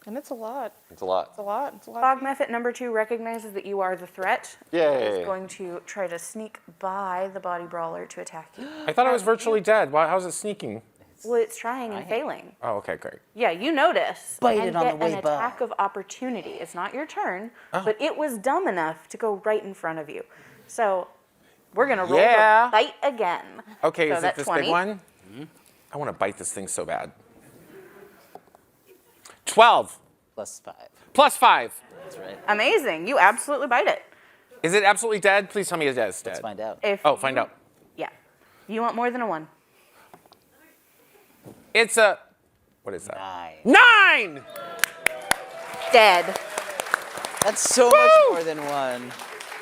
And it's a lot. It's a lot. It's a lot. It's a lot. Fog method number 2 recognizes that you are the threat. Yay. It's going to try to sneak by the body brawler to attack you. I thought I was virtually dead. Why? How's it sneaking? Well, it's trying and failing. Oh, okay, great. Yeah, you notice. Bite and it on get the way an by. attack of opportunity. It's not your turn, but it was dumb enough to go right in front of you. So we're gonna roll Yeah. the bite again. Okay, So is it that's this 20. big one? I want to bite this thing so bad. 12 +5. plus 5. That's right. Amazing. You absolutely bite it. Is it absolutely dead? Please tell me it is dead. Let's find out. If Oh, find out. Yeah. You want more than a 1. It's a. What is that? 9. 9! Dead. That's so much more than 1.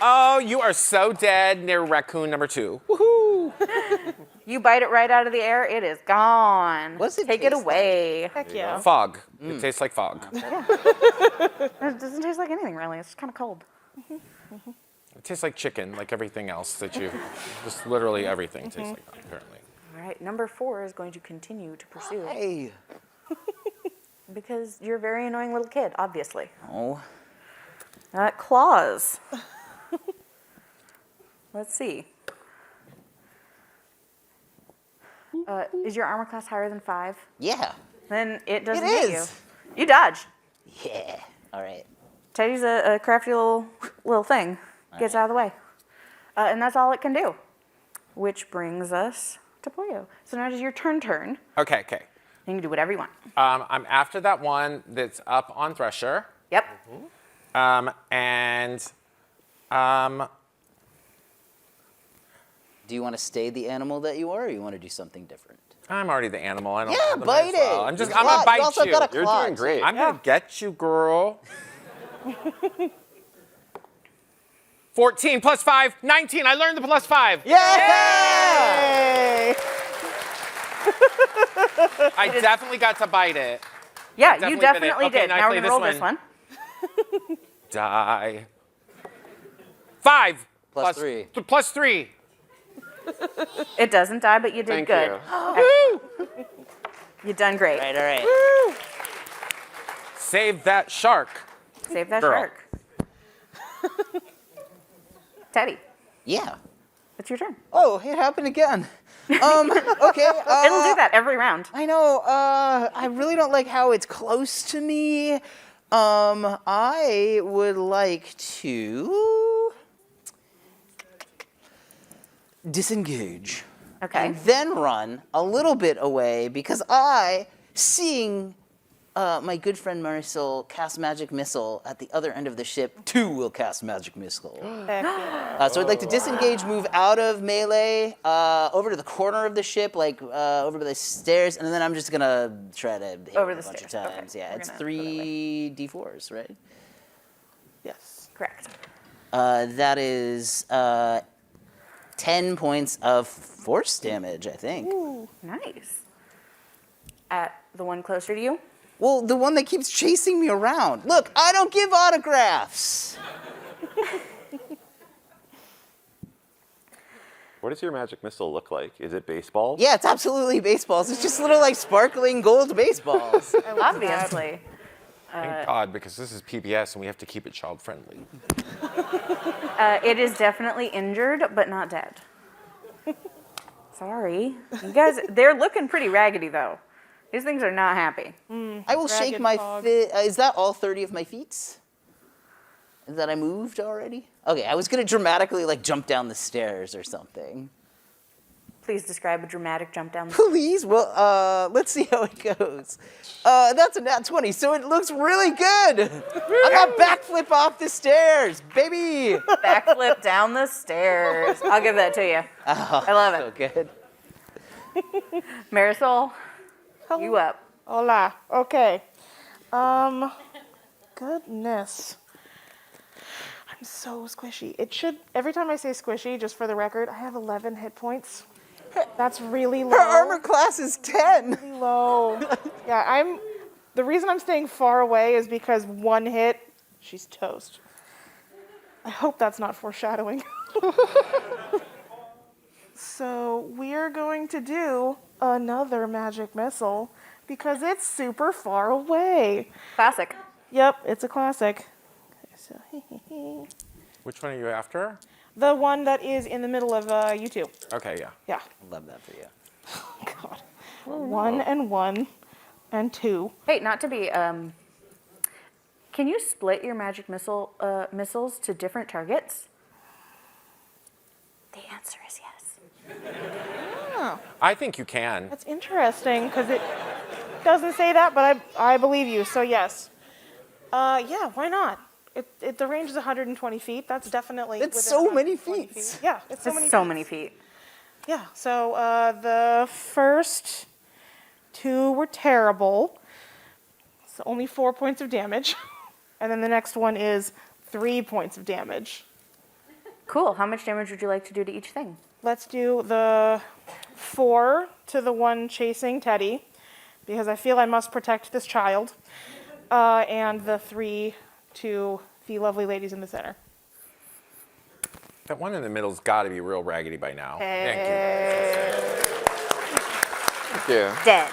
Oh, you are so dead near raccoon number 2. Woohoo! You bite it right out of the air, it is gone. What's it Take it taste away. Heck yeah. Fog. It tastes like fog. It doesn't taste like anything really. It's kind of cold. It tastes like chicken, like everything else that you. Just literally everything tastes like that, apparently. All right, number 4 is going to continue to pursue Hey. because you're a very annoying little kid, obviously. Oh. Claws. Let's see. Is your armor class higher than 5? Yeah. Then it doesn't It hit is. you. You dodge. Yeah. All right. Teddy's a crafty little thing. Gets out of the way. And that's all it can do. Which brings us to Pollo. So now it is your turn. Okay. You can do whatever you want. I'm after that one that's up on Thresher. Yep. Do you want to stay the animal that you are, or you want to do something different? I'm already the animal. I don't. Yeah, I might bite as well. it. I'm just. You I'm gonna got- bite you also got a You're claw. doing great. I'm gonna get you, girl. 14 plus 5, 19. I learned the plus 5. Yay! I definitely got to bite it. Yeah, definitely you bit it. definitely Okay, did. now I Now play we're going to roll this this one. Die. 5 Plus 3. Plus 3. It doesn't die, but you did Thank good. you. You've done great. All right. Save that shark. Save that Girl. shark. Teddy, Yeah. it's your turn. Oh, it happened again. Okay. It'll do that every round. I know. I really don't like how it's close to me. I would like to disengage. Okay. And then run a little bit away because seeing my good friend Marisol cast magic missile at the other end of the ship, too will cast magic missile. Heck yeah. So I'd like to disengage, move out of melee, over to the corner of the ship, like over by the stairs, and then I'm just gonna try to hit Over it a the bunch of stairs. Okay, times. Yeah, we're it's gonna go that way. 3 d4s, right? Yes. Correct. That is 10 points of force damage, I think. Nice. At the one closer to you? Well, the one that keeps chasing me around. Look, I don't give autographs. What does your magic missile look like? Is it baseballs? Yeah, it's absolutely baseballs. It's just little like sparkling gold baseballs. Obviously. Thank God, because this is PBS and we have to keep it child friendly. It is definitely injured, but not dead. Sorry. You guys, they're looking pretty raggedy, though. These things are not happy. I will shake Ragged my fog. feet. Is that all 30 of my feet? That I moved already? Okay, I was gonna dramatically like jump down the stairs or something. Please describe a dramatic jump down the Please? Well, let's see how it goes. That's a nat 20, so it looks really good. I got backflip off the stairs, baby. backflip down the stairs. I'll give that to you. I love So it. good. Marisol, you up. Hola. Okay. Goodness. I'm so squishy. It should, every time I say squishy, just for the record, I have 11 hit points. That's really low. Her armor class is 10. Really low. Yeah, the reason I'm staying far away is because one hit, she's toast. I hope that's not foreshadowing. So we're going to do another magic missile because it's super far away. Classic. Yep, it's a classic. So, Which one are you after? the one that is in the middle of YouTube. Okay, yeah. Yeah. Love that for you. God. 1 and 1 and 2. Hey, not to be. Can you split your magic missiles to different targets? The answer is yes. Oh, I think you can. that's interesting because it doesn't say that, but I believe you. So yes. Yeah, why not? The range is 120 feet. That's definitely. It's within so many 120 feet. Yeah, it's so It's many. so feet. many feet. Yeah. So the first 2 were terrible. It's only 4 points of damage, and then the next one is 3 points of damage. Cool. How much damage would you like to do to each thing? Let's do the 4 to the one chasing Teddy, because I feel I must protect this child, and the 3 to the lovely ladies in the center. That one in the middle's got to be real raggedy by now. Thank Yeah. Dead.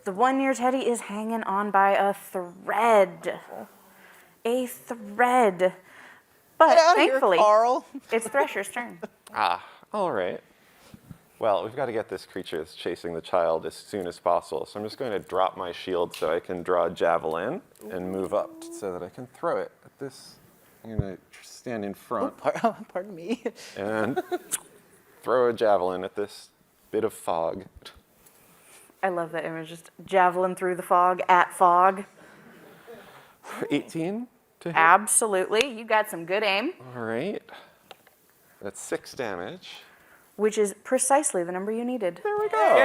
The one near Teddy is hanging on by a thread. A thread. But Get out of here, thankfully, Carl. it's Thresher's turn. All right. Well, we've got to get this creature that's chasing the child as soon as possible. So I'm just going to drop my shield so I can draw a javelin and move up so that I can throw it at this. I'm going to stand in front Pardon me. and throw a javelin at this bit of fog. I love that image. Just javelin through the fog at fog. 18 to hit. Absolutely. You got some good aim, All right. That's 6 damage. which is precisely the number you needed. There we go.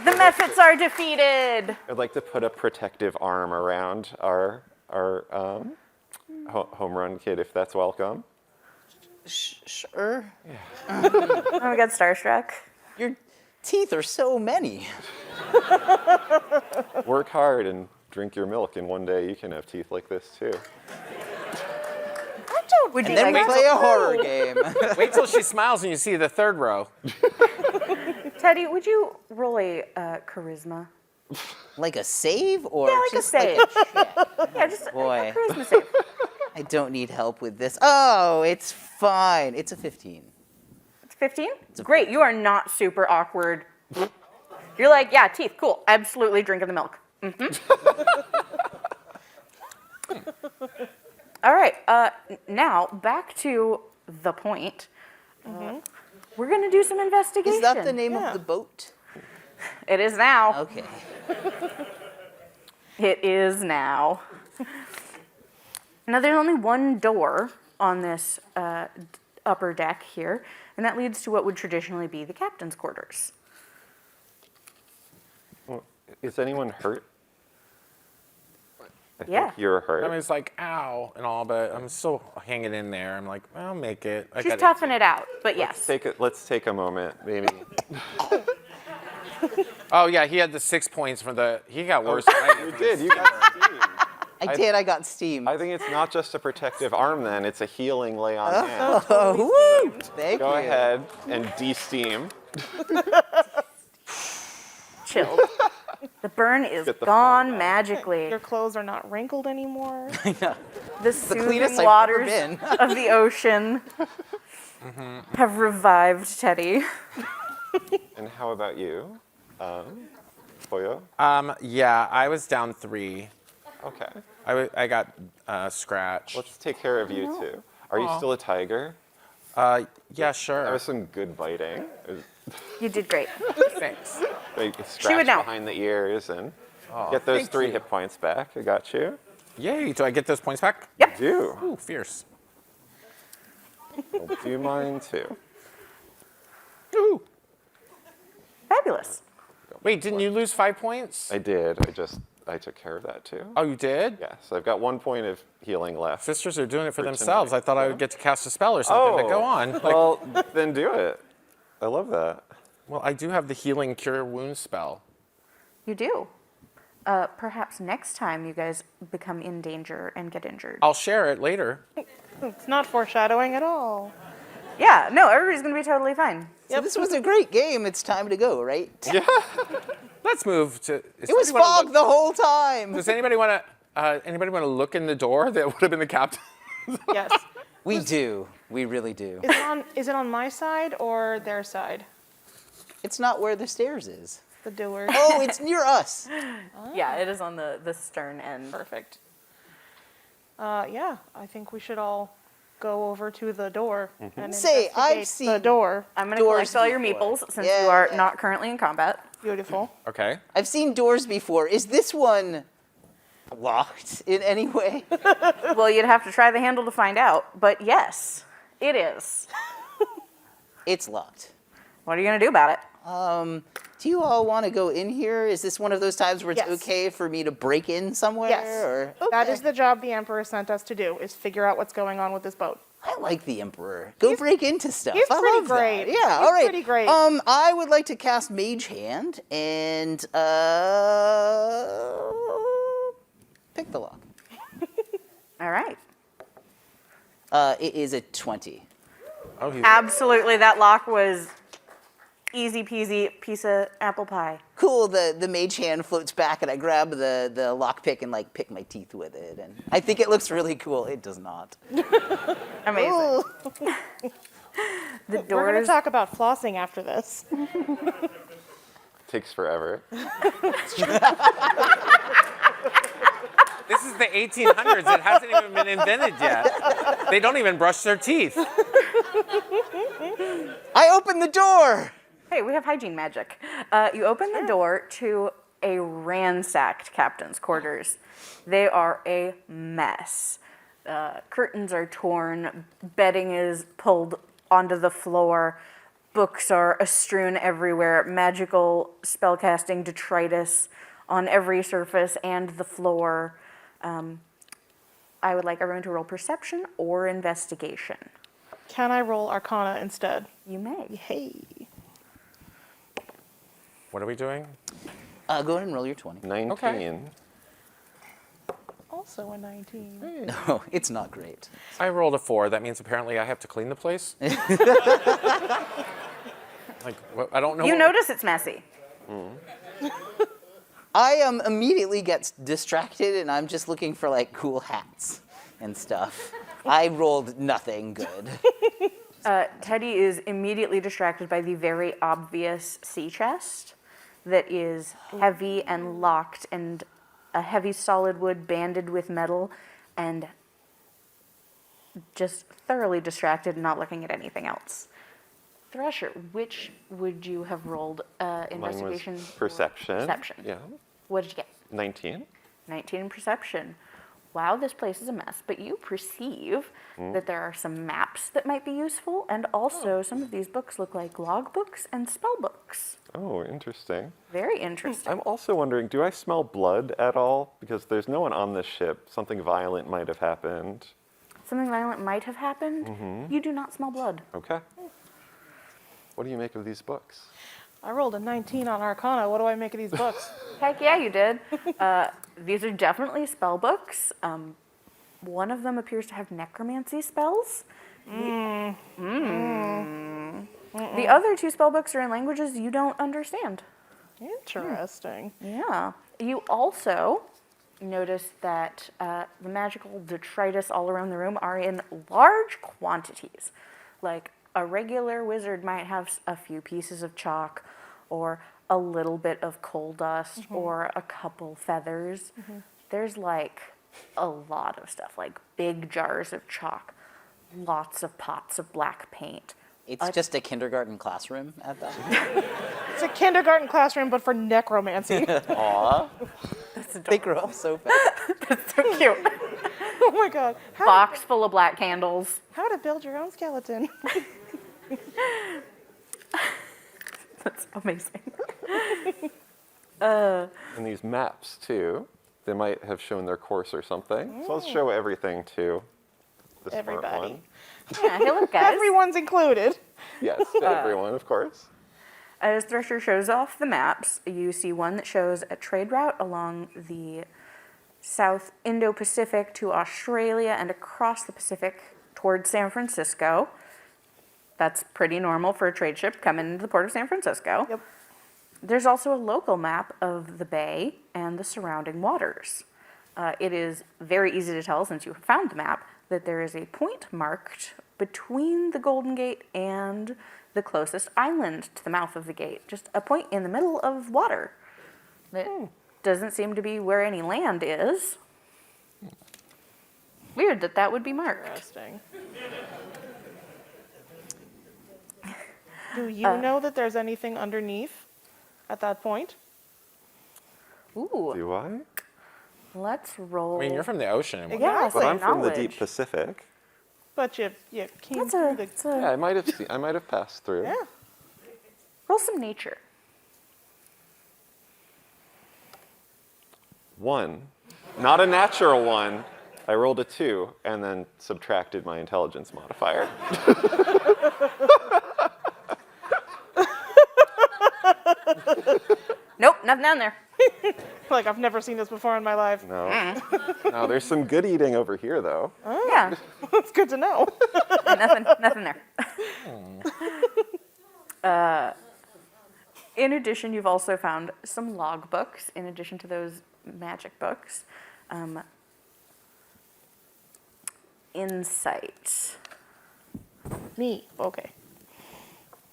The Mephits are defeated. I'd like to put a protective arm around our home run kid, if that's welcome. Sure. Oh my god, starstruck. Your teeth are so many. Work hard and drink your milk, and one day you can have teeth like this too. Would you And then we like play a horror game. Wait till she smiles and you see the third row. Teddy, would you roll a charisma? Like a save or Yeah, like a just save. like Yeah, just Boy. a charisma save. I don't need help with this. Oh, it's fine. It's a 15. It's 15? Great, you are not super awkward. You're like, yeah, teeth, cool. Absolutely drinking the milk. All right, now back to the point. We're gonna do some investigation. Is that the name Yeah. of the boat? It is now. Okay. It is now. Now, there's only one door on this upper deck here, and that leads to what would traditionally be the captain's quarters. Well, is anyone hurt? I Yeah. think you're hurt. I mean, it's like, ow, and all, but I'm still hanging in there. I'm like, I'll make it. I She's got toughing it out, but yes. Let's take a moment, maybe. Oh, yeah, he had the 6 points for the. He got worse. than I You did. You got steam. I got steam. I think it's not just a protective arm. Then it's a healing lay on hand. Oh, woo! Thank Go you. ahead and de-steam. Chilled. The burn is Get the gone fog out. magically. Your clothes are not wrinkled anymore. The soothing cleanest I've waters ever been. of the ocean have revived Teddy. And how about you, Pollo? Yeah, I was down 3. Okay. I got scratch. Let's take care of you too. Are you still a tiger? Yeah, That sure. was some good biting. You did great. Thanks. Like scratch know. behind the ears and get those 3 hit points back. I got you. Yay, do I get those points back? Yep. Do. Ooh, fierce. I'll do mine too. Ooh. Fabulous. Wait, didn't you lose 5 points? I did. I took care of that too. Oh, you did? Yes, I've got 1 point of healing left. Sisters are doing it for For themselves. tonight, I thought I would get to cast a spell or something to go on. Like, Well, then do it. I love that. well, I do have the healing cure wounds spell. You do. Perhaps next time you guys become in danger and get injured. I'll share it later. It's not foreshadowing at all. Yeah, no, everybody's gonna be totally fine. So this was a great game. It's time to go, right? Let's move to. It was fog the whole time. Does anybody want to look in the door that would have been the captain? Yes. We do. We really do. Is it on my side or their side? It's not where the stairs is. The door. Oh, it's near us. Yeah, it is on the stern end. Perfect. Yeah, I think we should all go over to the door and Say, I've investigate seen the door. I'm gonna Doors collect all your before. meeples since Yeah, you are yeah. not currently in combat. Beautiful. Okay. I've seen doors before. Is this one locked in any way? Well, you'd have to try the handle to find out, but yes, it is. It's locked. What are you gonna do about it? Do you all want to go in here? Is this one of those times where it's Yes. okay for me to break in somewhere? Yes. Or, That okay. is the job the Emperor sent us to do, is figure out what's going on with this boat. I like the Emperor. Go break into stuff. he's I pretty love that. great. Yeah, He's all right. pretty great. I would like to cast Mage Hand and pick the lock. All right. It is a 20. Oh, he's Absolutely, that lock was easy peasy piece of apple pie. Cool. The Mage Hand floats back, and I grab the lock pick and like pick my teeth with it. And I think it looks really cool. It does not. Amazing. The We're going to doors. talk about flossing after this. Takes forever. This is the 1800s. It hasn't even been invented yet. They don't even brush their teeth. I open the door. Hey, we have hygiene magic. You open the door to a ransacked captain's quarters. They are a mess. Curtains are torn, bedding is pulled onto the floor, books are astrewn everywhere, magical spellcasting detritus on every surface and the floor. I would like everyone to roll perception or investigation. Can I roll Arcana instead? You may. Hey. What are we doing? Go ahead and roll your 20. 19. Okay. Also a 19. No, it's not great. I rolled a 4. That means apparently I have to clean the place. Like, I don't know. You notice it's messy. I immediately gets distracted, and I'm just looking for like cool hats and stuff. I rolled nothing good. Teddy is immediately distracted by the very obvious sea chest that is heavy and locked and a heavy solid wood banded with metal and just thoroughly distracted and not looking at anything else. Thrasher, which would you have rolled investigation? Mine was perception. Perception. Yeah. What did you get? 19. 19 in perception. Wow, this place is a mess, but you perceive that there are some maps that might be useful, and also some of these books look like log books and spell books. Oh, interesting. Very interesting. I'm also wondering, do I smell blood at all? Because there's no one on this ship. Something violent might have happened. Something violent might have happened. You do not smell blood. Okay. What do you make of these books? I rolled a 19 on Arcana. What do I make of these books? Heck yeah, you did. These are definitely spell books. One of them appears to have necromancy spells. The other two spell books are in languages you don't understand. Interesting. Yeah. You also notice that the magical detritus all around the room are in large quantities. Like a regular wizard might have a few pieces of chalk or a little bit of coal dust or a couple feathers. There's like a lot of stuff, like big jars of chalk, lots of pots of black paint. It's just a kindergarten classroom at that. It's a kindergarten classroom, but for necromancy. Aw. They grow up so fast. So cute. Oh my god. Box full of black candles. How to build your own skeleton. That's amazing. And these maps, too. They might have shown their course or something. So let's show everything to the smart Everybody. one. Yeah, hey look guys. Everyone's included. Yes, everyone, of course. As Thresher shows off the maps, you see one that shows a trade route along the South Indo-Pacific to Australia and across the Pacific towards San Francisco. That's pretty normal for a trade ship coming into the port of San Francisco. Yep. There's also a local map of the bay and the surrounding waters. It is very easy to tell, since you have found the map, that there is a point marked between the Golden Gate and the closest island to the mouth of the gate. Just a point in the middle of water that doesn't seem to be where any land is. Weird that that would be marked. Interesting. Do you know that there's anything underneath at that point? Ooh, Do I? let's roll. I mean, you're from the ocean. Yeah, But I'm from the knowledge. deep Pacific. But you came That's through a, the... it's a Yeah, I might have passed through. Yeah. roll some nature. 1. Not a natural 1. I rolled a 2 and then subtracted my intelligence modifier. Nope, nothing down there. Like, I've never seen this before in my life. No. No, there's some good eating over here, though. Yeah, That's good to know. nothing there. In addition, you've also found some log books, in addition to those magic books. Insight. Me. Okay.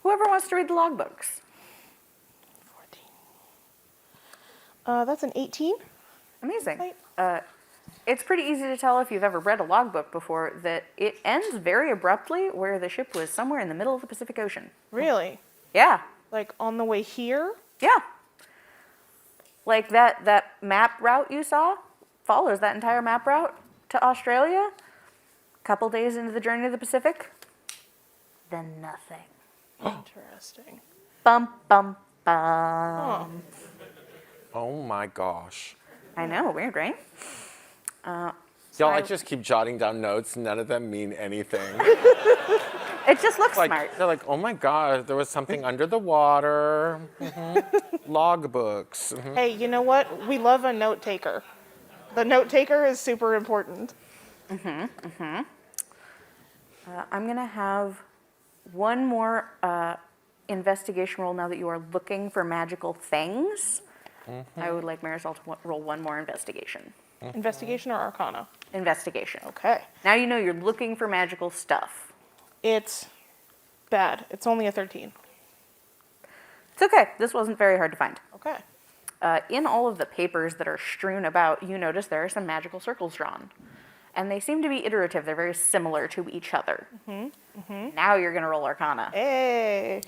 Whoever wants to read the log books. 14. That's an 18. Amazing. Right. It's pretty easy to tell if you've ever read a logbook before that it ends very abruptly where the ship was somewhere in the middle of the Pacific Ocean. Really? Yeah, Like, on the way here? yeah. Like that map route you saw follows that entire map route to Australia. Couple days into the journey to the Pacific, then nothing. Interesting. Bum, bum, bum. Oh. Oh my gosh. I know, weird, right? Y'all, I just keep jotting down notes. None of them mean anything. It just looks Like, smart. they're like, oh my God, there was something under the water. Log books. Hey, you know what? We love a note taker. The note taker is super important. I'm going to have one more investigation roll now that you are looking for magical things. I would like Marisol to roll one more investigation. Investigation or arcana? Investigation. Okay. Now you know you're looking for magical stuff. It's bad. It's only a 13. It's okay. This wasn't very hard to find. Okay. In all of the papers that are strewn about, you notice there are some magical circles drawn. And they seem to be iterative. They're very similar to each other. Now you're going to roll Arcana. Hey.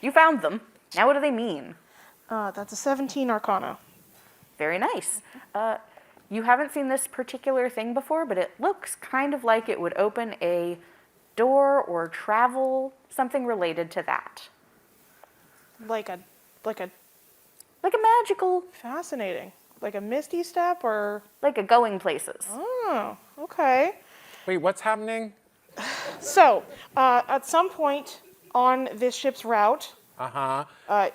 You found them. Now what do they mean? That's a 17 arcana. Very nice. You haven't seen this particular thing before, but it looks kind of like it would open a door or travel, something related to that. Like a Like a magical, fascinating. Like a misty step or... like a going places. Oh, okay. Wait, what's happening? So, at some point on this ship's route,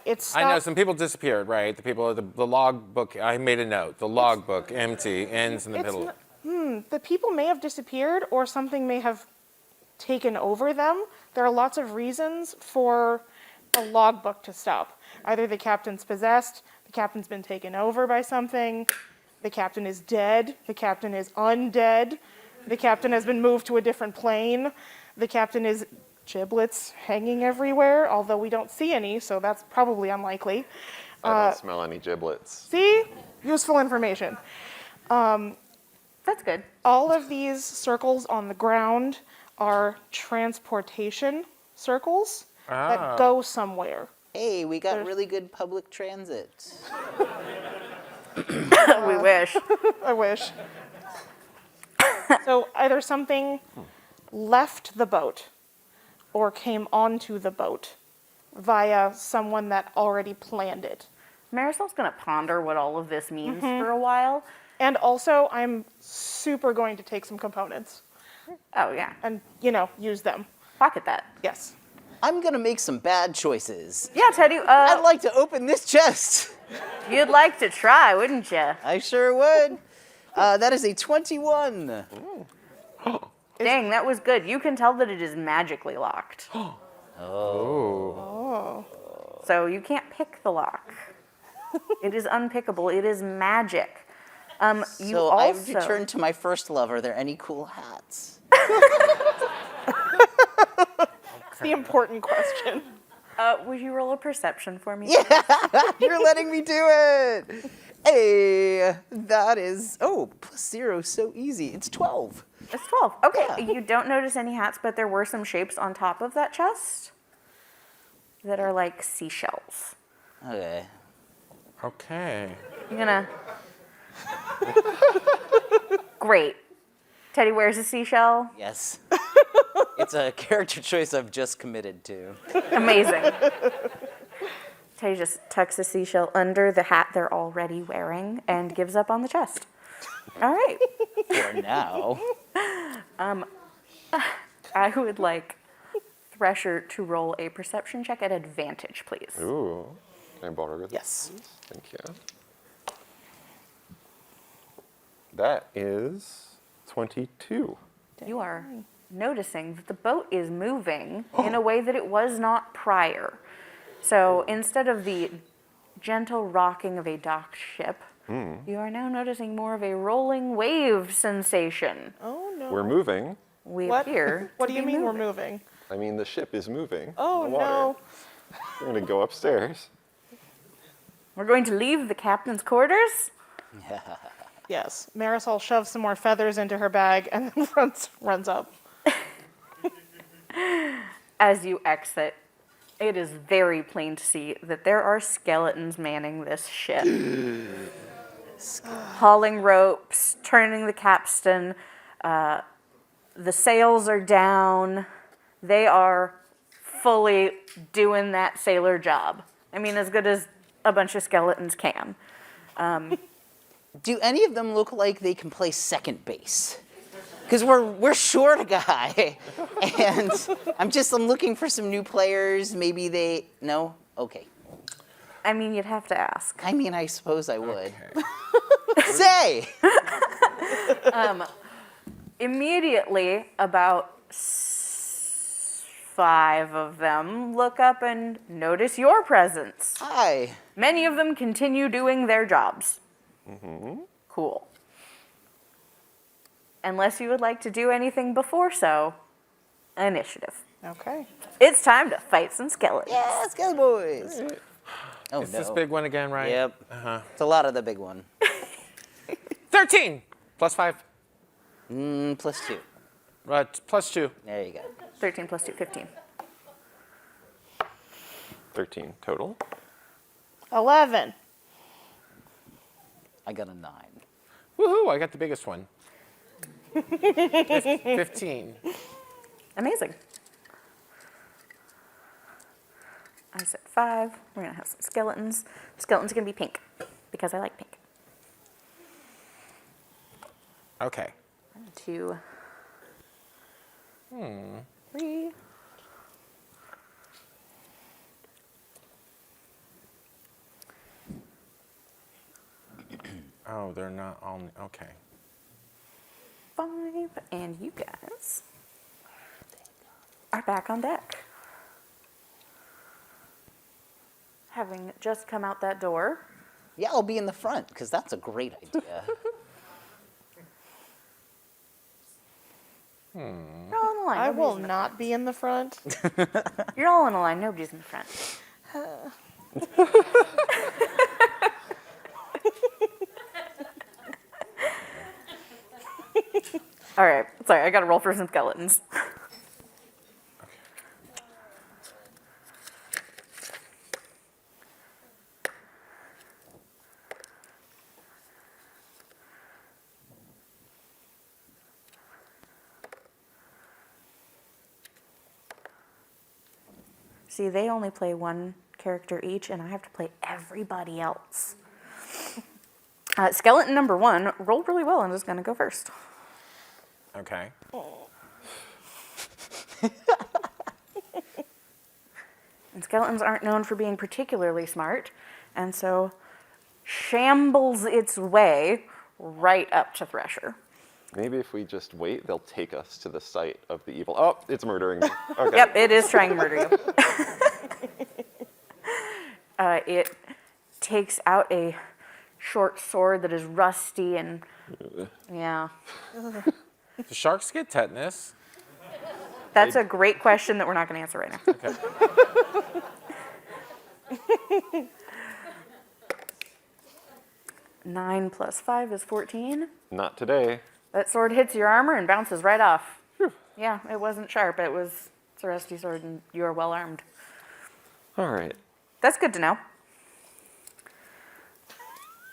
it's I know some people disappeared, right? The people, the log book, I made a note. The log book, empty, ends in the middle. the people may have disappeared or something may have taken over them. There are lots of reasons for a logbook to stop. Either the captain's possessed, the captain's been taken over by something, the captain is dead, the captain is undead, the captain has been moved to a different plane, the captain is giblets hanging everywhere, although we don't see any, so that's probably unlikely. I don't smell any giblets. See? Useful information. That's good. All of these circles on the ground are transportation circles that go somewhere. Hey, we got really good public transit. We wish. I wish. So either something left the boat or came onto the boat via someone that already planned it. Marisol's going to ponder what all of this means for a while. And also, I'm super going to take some components Oh, yeah. and, use them. Pocket that. Yes. I'm gonna make some bad choices. Yeah, Teddy, I'd like to open this chest. you'd like to try, wouldn't you? I sure would. That is a 21. Dang, that was good. You can tell that it is magically locked. Oh. So you can't pick the lock. It is unpickable. It is magic. You So I also return to my first love. Are there any cool hats? It's the important question. would you roll a perception for me? Yeah, you're letting me do it. Hey, that is +0, so easy. It's 12. It's 12. Okay, Yeah. you don't notice any hats, but there were some shapes on top of that chest that are like seashells. Okay. Okay. You're gonna. Great. Teddy wears a seashell. Yes. It's a character choice I've just committed to. Amazing. Teddy just tucks a seashell under the hat they're already wearing and gives up on the chest. All right. For now. I would like Thresher to roll a perception check at advantage, please. Ooh. Can I borrow this? Yes. Thank you. That is 22. You are noticing that the boat is moving in a way that it was not prior. So instead of the gentle rocking of a docked ship, you are now noticing more of a rolling wave sensation. Oh no. We're moving. We What? appear. What to do you be mean moving. we're moving? I mean, the ship is moving. Oh in the water. no. We're going to go upstairs. We're going to leave the captain's quarters. Yes. Marisol shoves some more feathers into her bag and then runs up. As you exit, it is very plain to see that there are skeletons manning this ship. Hauling ropes, turning the capstan, the sails are down. They are fully doing that sailor job. I mean, as good as a bunch of skeletons can. Do any of them look like they can play second base? Because we're short a guy, and I'm looking for some new players. Maybe they no. Okay. I mean, you'd have to ask. I mean, I suppose I would. Say. Immediately, about 5 of them look up and notice your presence. Hi. Many of them continue doing their jobs. Cool. Unless you would like to do anything before so, initiative. Okay. It's time to fight some skeletons. Yeah, Skelly Boys. Oh It's no. this big one again, right? Yep. It's a lot of the big one. 13 plus 5. +2. Plus 2. There you go. 13 plus 2, 15. 13 total. 11. I got a 9. Woohoo! I got the biggest one. 15. Amazing. I said 5. We're going to have some skeletons. The skeletons are going to be pink because I like pink. Okay. 1, 2, 3. Oh, they're not all. Okay. 5, and you guys are back on deck. Having just come out that door, Yeah, I'll be in the front because that's a great idea. you're all in a line. I Nobody's will in the not be in the front. You're all in a line. Nobody's in the front. All right. Sorry, I got to roll for some skeletons. See, they only play one character each, and I have to play everybody else. Skeleton number 1 rolled really well and is going to go first. Okay. And skeletons aren't known for being particularly smart, and so shambles its way right up to Thresher. Maybe if we just wait, they'll take us to the site of the evil. Oh, it's murdering me. Okay. Yep, it is trying to murder you. It takes out a short sword that is rusty and, yeah. Do sharks get tetanus? That's a great question that we're not going to answer right now. Okay. 9 plus 5 is 14. Not today. That sword hits your armor and bounces right off. Yeah, it wasn't sharp. It's a rusty sword, and you are well armed. All right. That's good to know.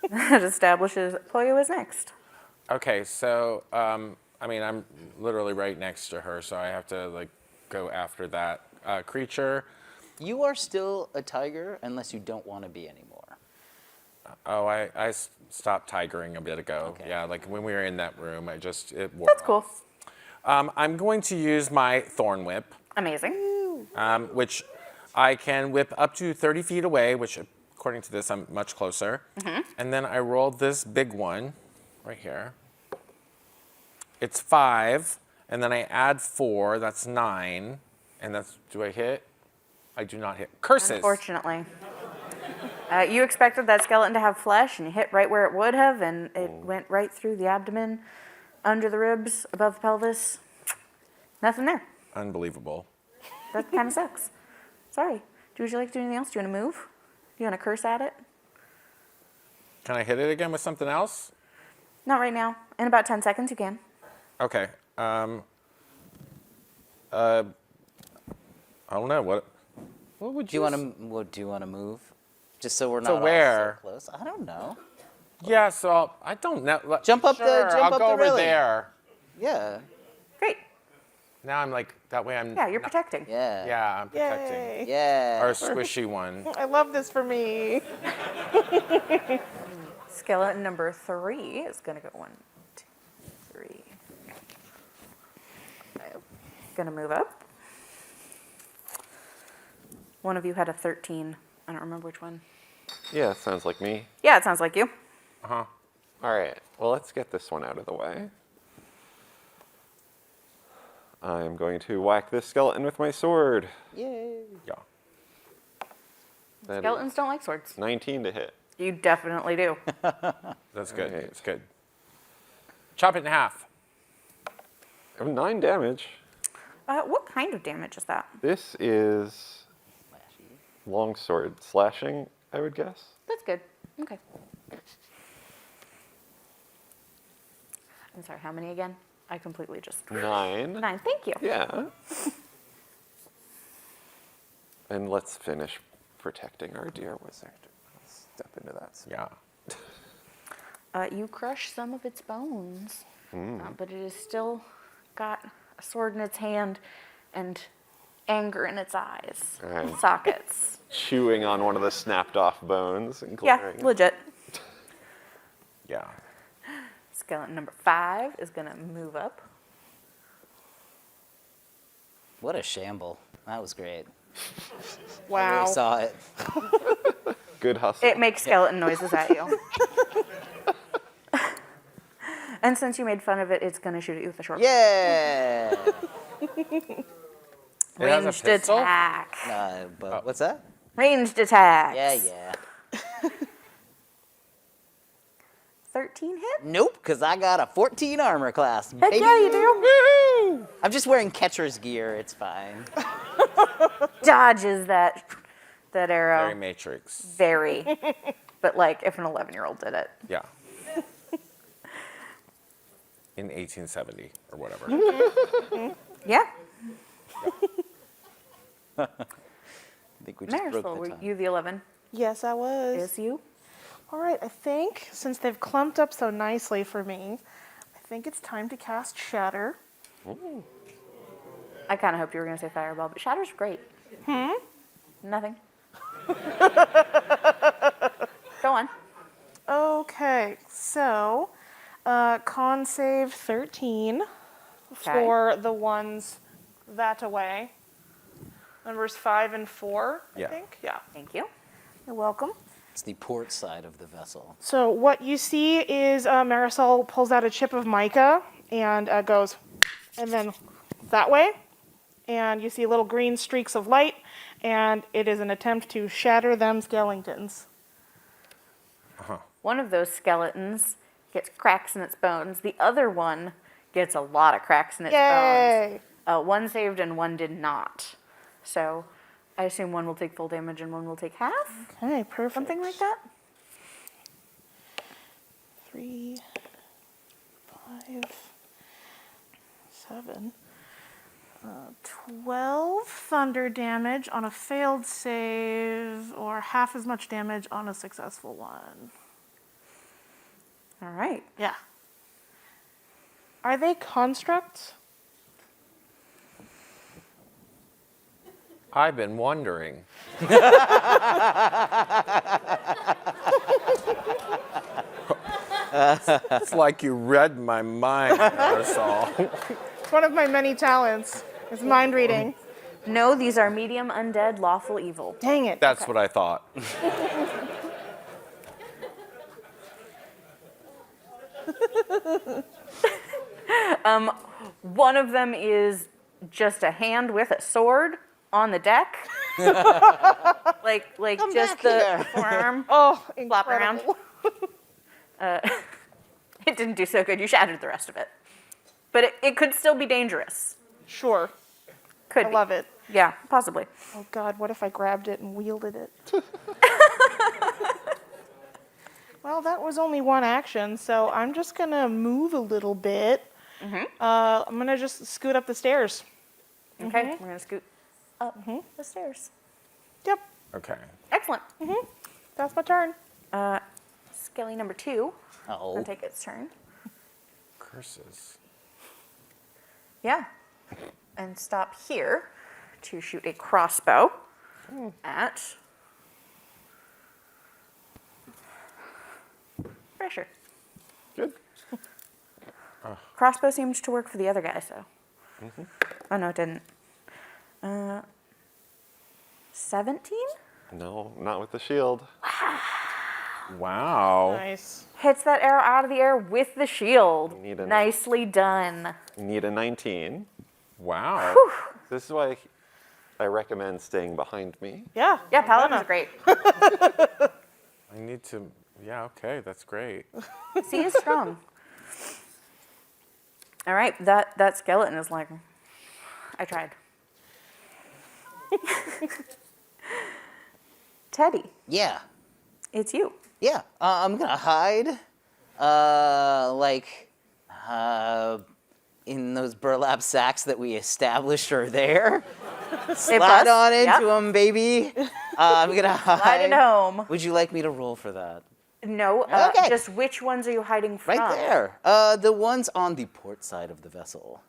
That establishes Poyo is next. Okay, so I mean, I'm literally right next to her, so I have to like go after that creature. You are still a tiger unless you don't want to be anymore. Oh, I stopped tigering a bit ago. Okay. Yeah, like when we were in that room, it wore That's cool. off. I'm going to use my thorn whip, Amazing. which I can whip up to 30 feet away, which according to this, I'm much closer. And then I rolled this big one right here. It's 5, and then I add 4, that's 9. And that's, do I hit? I do not hit. Curses! Unfortunately. You expected that skeleton to have flesh, and you hit right where it would have, and it went right through the abdomen, under the ribs, above the pelvis. Nothing there. Unbelievable. That kind of sucks. Sorry. Would you like to do anything else? Do you want to move? Do you want to curse at it? Can I hit it again with something else? Not right now. In about 10 seconds, you can. Okay. I don't know. What would Do you want to? Do you want to move? Just so we're To not all where? so close. I don't know. Yeah, so I don't know. Jump up the- Sure, jump I'll up go the over railing. there. Yeah. Great. Now I'm like, that way I'm... Yeah, you're protecting. Yeah. Yeah, I'm protecting. Yay. Yeah. Our squishy one. I love this for me. Skeleton number 3 is going to go 1, 2, 3. Going to move up. One of you had a 13. I don't remember which one. Yeah, sounds like me. Yeah, it sounds like you. Uh-huh. All right. Well, let's get this one out of the way. I'm going to whack this skeleton with my sword. Yay. Yeah. That is Skeletons don't like swords. 19 to hit. You definitely do. That's good. Alright. It's good. Chop it in half. 9 damage. What kind of damage is that? This is longsword slashing, I would guess. That's good. Okay. I'm sorry, how many again? I completely just... 9. 9, thank you. Yeah. And let's finish protecting our dear wizard. Let's step into that. Yeah. You crush some of its bones, but it has still got a sword in its hand and anger in its eyes, Right. sockets. Chewing on one of the snapped off bones and Yeah, glaring. legit. Yeah. Skeleton number 5 is going to move up. What a shamble. That was great. I Wow. really saw it. Good hustle. It makes skeleton noises at you. And since you made fun of it, it's going to shoot at you with a short Yeah. It has a ranged pistol? attack. But what's that? Ranged attacks. Yeah. 13 hit? Nope, because I got a 14 armor class. Heck baby. yeah, you do. I'm just wearing catcher's gear. It's fine. Dodges that arrow. Very Matrix. Very. But like if an 11-year-old did it. Yeah. In 1870 or whatever. Yeah. I think we just broke Marisol, the were time. you the 11? Yes, I was. Is you? All right, I think since they've clumped up so nicely for me, I think it's time to cast Shatter. I kind of hoped you were going to say fireball, but Shatter's great. Nothing. Go on. Okay, so con save 13 for the ones that away. Numbers 5 and 4, I Yeah. think. Yeah, Thank you. you're welcome. It's the port side of the vessel. So what you see is Marisol pulls out a chip of mica and goes, and then that way. And you see little green streaks of light, and it is an attempt to shatter them skeletons. One of those skeletons gets cracks in its bones. The other one gets a lot of cracks in its Yay! bones. One saved and one did not. So I assume one will take full damage and one will take half? Okay, perfect. Something like that? 3, 5, 7. 12 thunder damage on a failed save, or half as much damage on a successful one. All right. Yeah. Are they constructs? I've been wondering. It's like you read my mind, Marisol. It's one of my many talents. It's mind reading. No, these are medium undead lawful evil. Dang it. That's what I thought. One of them is just a hand with a sword on the deck. like Come just back the here. forearm. Oh, Flop around. incredible. It didn't do so good. You shattered the rest of it. But it could still be dangerous. Sure. Could I be. love it. Yeah, possibly. Oh God, what if I grabbed it and wielded it? Well, that was only one action, so I'm just gonna move a little bit. I'm gonna just scoot up the stairs. Okay, we're gonna scoot up the stairs. Yep, Okay. Excellent. that's my turn. Skelly number 2 Oh. will take its turn. Curses. Yeah. And stop here to shoot a crossbow at Pressure. Good. Crossbow seemed to work for the other guy, so. Oh, no, it didn't. 17? No, not with the shield. Wow. Nice. Hits that arrow out of the air with the shield. Need a- Nicely done. Need a 19. Wow. This is why I recommend staying behind me. Yeah. Yeah, Paladin's great. I need to. Yeah, okay, that's great. C is strong. All right, that skeleton is like, I tried. Teddy, Yeah. it's you. Yeah. I'm gonna hide, in those burlap sacks that we established are there. Slide bus, on into yep. them, baby. I'm gonna hide. Slide it home. Would you like me to roll for that? No, Okay. just which ones are you hiding from? Right there. The ones on the port side of the vessel.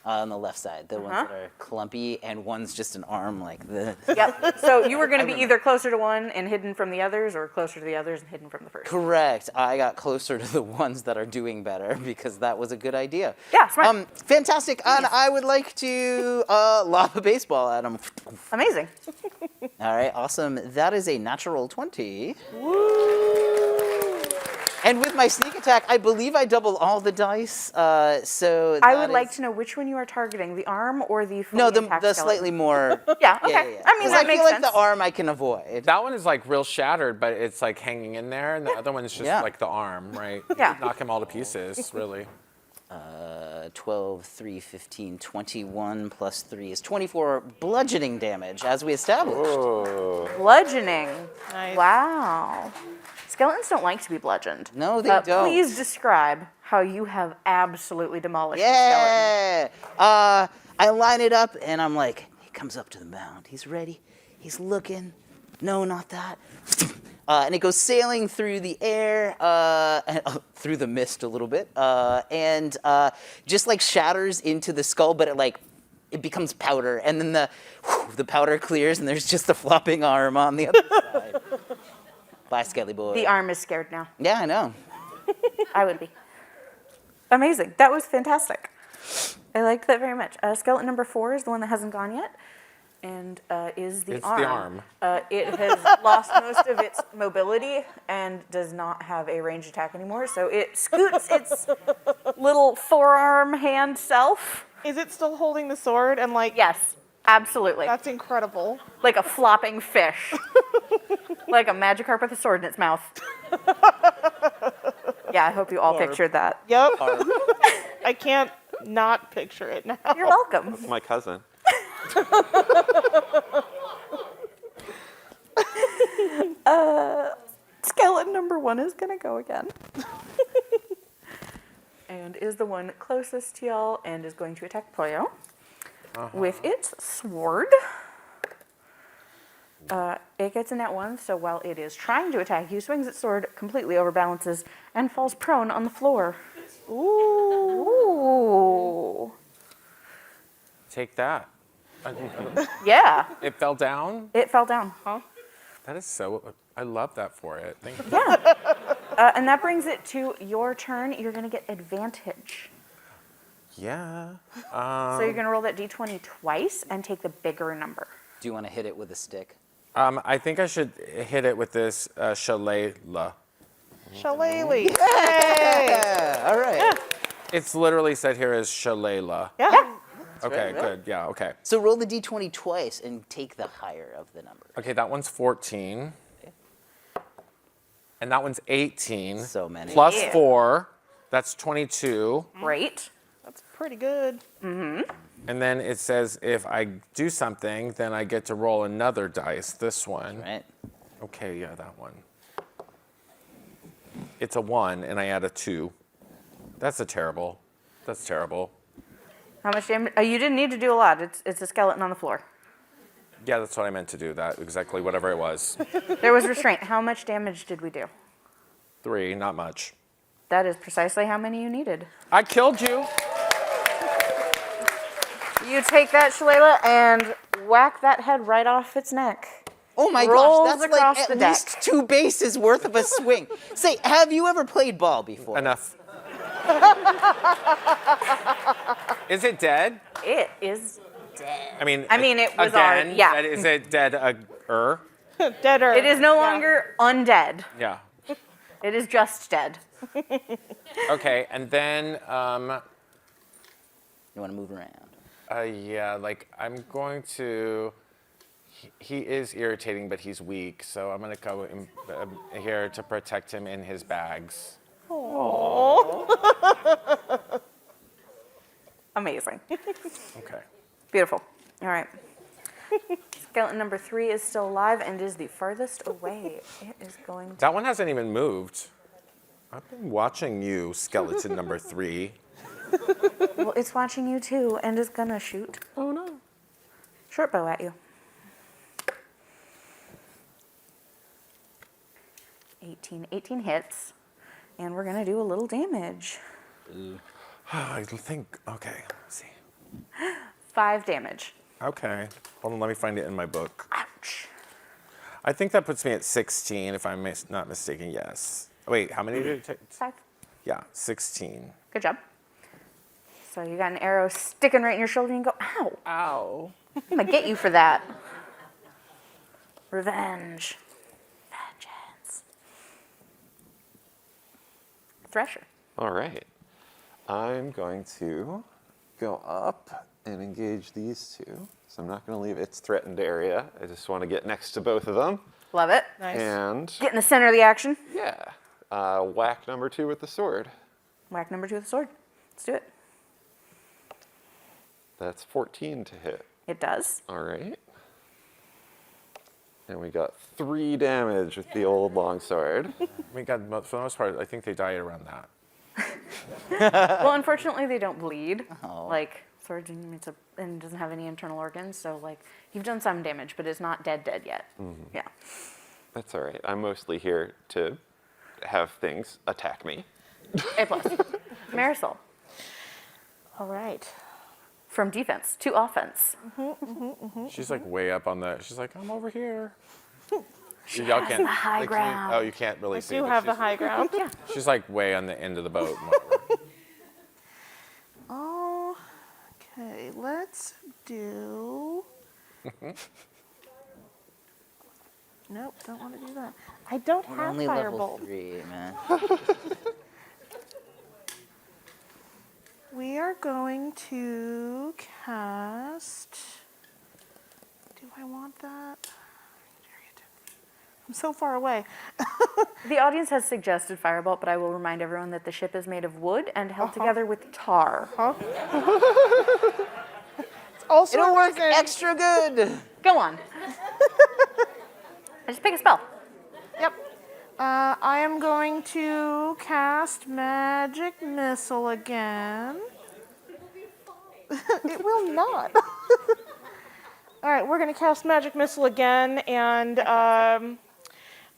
On the left side. The ones that are clumpy, and one's just an arm like this. Yep. So you were going to be either closer to one and hidden from the others, or closer to the others and hidden from the first. Correct. I got closer to the ones that are doing better because that was a good idea. Yeah, smart. Fantastic. And I would like to lob a baseball at him. Amazing. All right, awesome. That is a natural 20. And with my sneak attack, I believe I double all the dice. So I would like to know which one you are targeting, the arm or the fully No, intact the skeleton? slightly more. Yeah, okay. I mean, 'Cause that I makes feel like sense. the arm I can avoid. That one is like real shattered, but it's like hanging in there, and the other one is just Yeah. like the arm, right? You Yeah. could knock him all to pieces, really. 12, 3, 15, 21 plus 3 is 24 bludgeoning damage, as we established. Bludgeoning. Nice. Wow. Skeletons don't like to be bludgeoned. No, they don't. Please describe how you have absolutely demolished the skeleton. Yeah. I line it up, and I'm like, he comes up to the mound. He's ready. He's looking. No, not that. And it goes sailing through the air, through the mist a little bit, and just like shatters into the skull, but it becomes powder, and then the powder clears, and there's just a flopping arm on the other side. Bye, Skelly boy. The arm is scared now. Yeah, I know. I would be. Amazing. That was fantastic. I liked that very much. Skeleton number 4 is the one that hasn't gone yet. and is the It's arm. the arm. It has lost most of its mobility and does not have a ranged attack anymore, so it scoots its little forearm hand self. Is it still holding the sword and like? Yes, absolutely. That's incredible. Like a flopping fish. Like a Magikarp with a sword in its mouth. Yeah, I hope you all pictured that. Yep. I can't not picture it now. You're welcome. That's my cousin. Skeleton number 1 is gonna go again. And is the one closest to y'all and is going to attack Pollo with its sword. It gets a net 1, so while it is trying to attack you, swings its sword, completely overbalances, and falls prone on the floor. Ooh. Take that. Yeah, It fell down? it fell down. That is so, I love that for it. Thank you. And that brings it to your turn. You're going to get advantage. Yeah. So you're going to roll that d20 twice and take the bigger number. Do you want to hit it with a stick? I think I should hit it with this shillelagh. Shillelagh. Hey. Yeah. All right. It's literally said here as shillelagh. Yeah. Okay, good. Yeah, okay. So roll the d20 twice and take the higher of the number. Okay, that one's 14. And that one's 18. So many. Plus Yeah. 4. That's 22. Great. That's pretty good. And then it says if I do something, then I get to roll another dice. This one. Right. Okay, yeah, that one. It's a 1, and I add a 2. That's terrible. That's terrible. How much damage? You didn't need to do a lot. It's a skeleton on the floor. Yeah, that's what I meant to do. That exactly whatever it was. There was restraint. How much damage did we do? 3, not much. That is precisely how many you needed. I killed you. You take that shillelagh and whack that head right off its neck. Oh my Rolls gosh, that's across like the at deck. least 2 bases worth of a swing. Say, have you ever played ball before? Enough. Is it dead? It is. I mean, it was again, already- yeah. Is it dead? Deader. It is no longer undead. Yeah. It is just dead. Okay, and then You want to move around. yeah, like I'm going to. He is irritating, but he's weak, so I'm gonna go here to protect him in his bags. Amazing. Okay. Beautiful. All right. Skeleton number 3 is still alive and is the farthest away. It is going to. That one hasn't even moved. I've been watching you, skeleton number 3. Well, it's watching you too and is gonna shoot. Oh no. Short bow at you. 18 hits. And we're gonna do a little damage. I think. Okay. Let's see. 5 damage. Okay. Hold on. Let me find it in my book. Ouch. I think that puts me at 16, if I'm not mistaken. Yes. Wait. How many did it take? 5. Yeah, 16. Good job. So you got an arrow sticking right in your shoulder and you go, ow. Ow. I'm gonna get you for that. Revenge. Vengeance. Thresher. All right. I'm going to go up and engage these two. So I'm not going to leave its threatened area. I just want to get next to both of them. Love it. Nice. And Get in the center of the action. yeah, whack number 2 with the sword. Whack number 2 with the sword. Let's do it. That's 14 to hit. It does. All right. And we got 3 damage with the old longsword. We got, for the most part, I think they died around that. Well, unfortunately, they don't bleed. Like, sword and it doesn't have any internal organs, so like you've done some damage, but it's not dead yet. Yeah. That's all right. I'm mostly here to have things attack me. A+. Marisol. All right. From defense to offense. She's like way up on the. She's like, I'm over here. Y'all can't. the high ground. You can't really I see. do but have the she's- high ground. She's like way on the end of the boat. Oh, okay. Let's do Nope, don't want to do that. I don't We're have only level firebolt. 3, man. We are going to cast. Do I want that? I'm so far away. The audience has suggested firebolt, but I will remind everyone that the ship is made of wood and held together with tar. Also, It'll work reason- extra good. Go on. I just pick a spell. Yep. I am going to cast Magic Missile again. It will not. All right, we're going to cast Magic Missile again, and I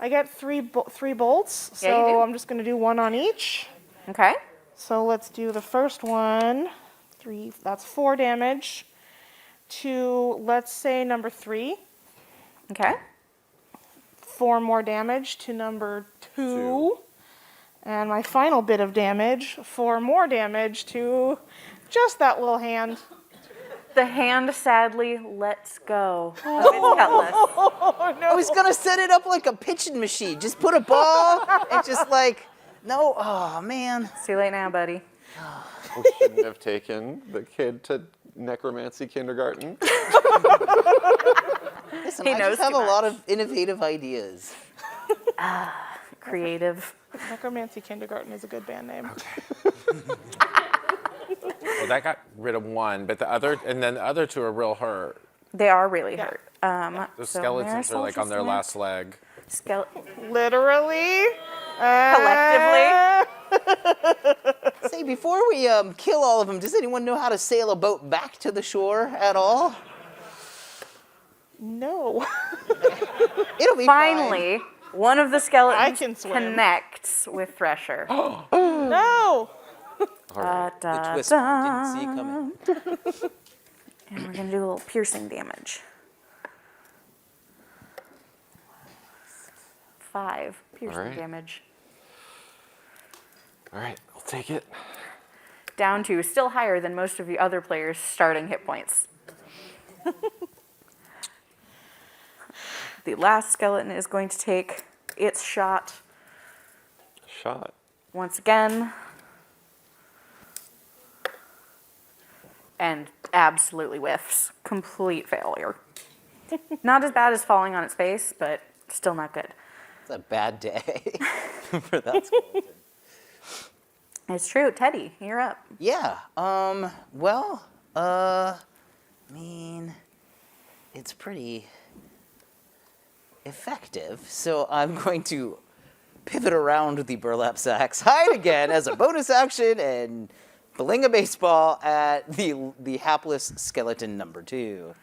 get three bolts, so Yeah, you do. I'm just going to do one on each. Okay. So let's do the first one. 3, that's 4 damage to, let's say, number 3. Okay. 4 more damage to number 2. And my final bit of damage, 4 more damage to just that little hand. The hand sadly lets go of its cutlass. I was gonna set it up like a pitching machine. Just put a ball and just like, no, oh man. See you late now, buddy. We shouldn't have taken the kid to necromancy kindergarten. Listen, He I knows just have too a lot much. of innovative ideas. Creative. Necromancy Kindergarten is a good band name. Well, that got rid of one, but the other 2 are real hurt. They are really Yeah. hurt. The So skeletons are like on their Marisol last leg. Literally. Collectively. Say, before we kill all of them, does anyone know how to sail a boat back to the shore at all? No. It'll be Finally, one of the skeletons can swim. connects with Thresher. No. fine. The twist we didn't see coming. And we're going to do a little piercing damage. 5 piercing Alright. damage. All right, I'll take it. Down to still higher than most of the other players' starting hit points. The last skeleton is going to take its shot Shot. once again. And absolutely whiffs. Complete failure. Not as bad as falling on its face, but still not good. It's a bad day for that skeleton. It's true. Teddy, you're up. Yeah. Well, I mean, it's pretty effective. So I'm going to pivot around the burlap sacks, hide again as a bonus action, and fling a baseball at the hapless skeleton number 2.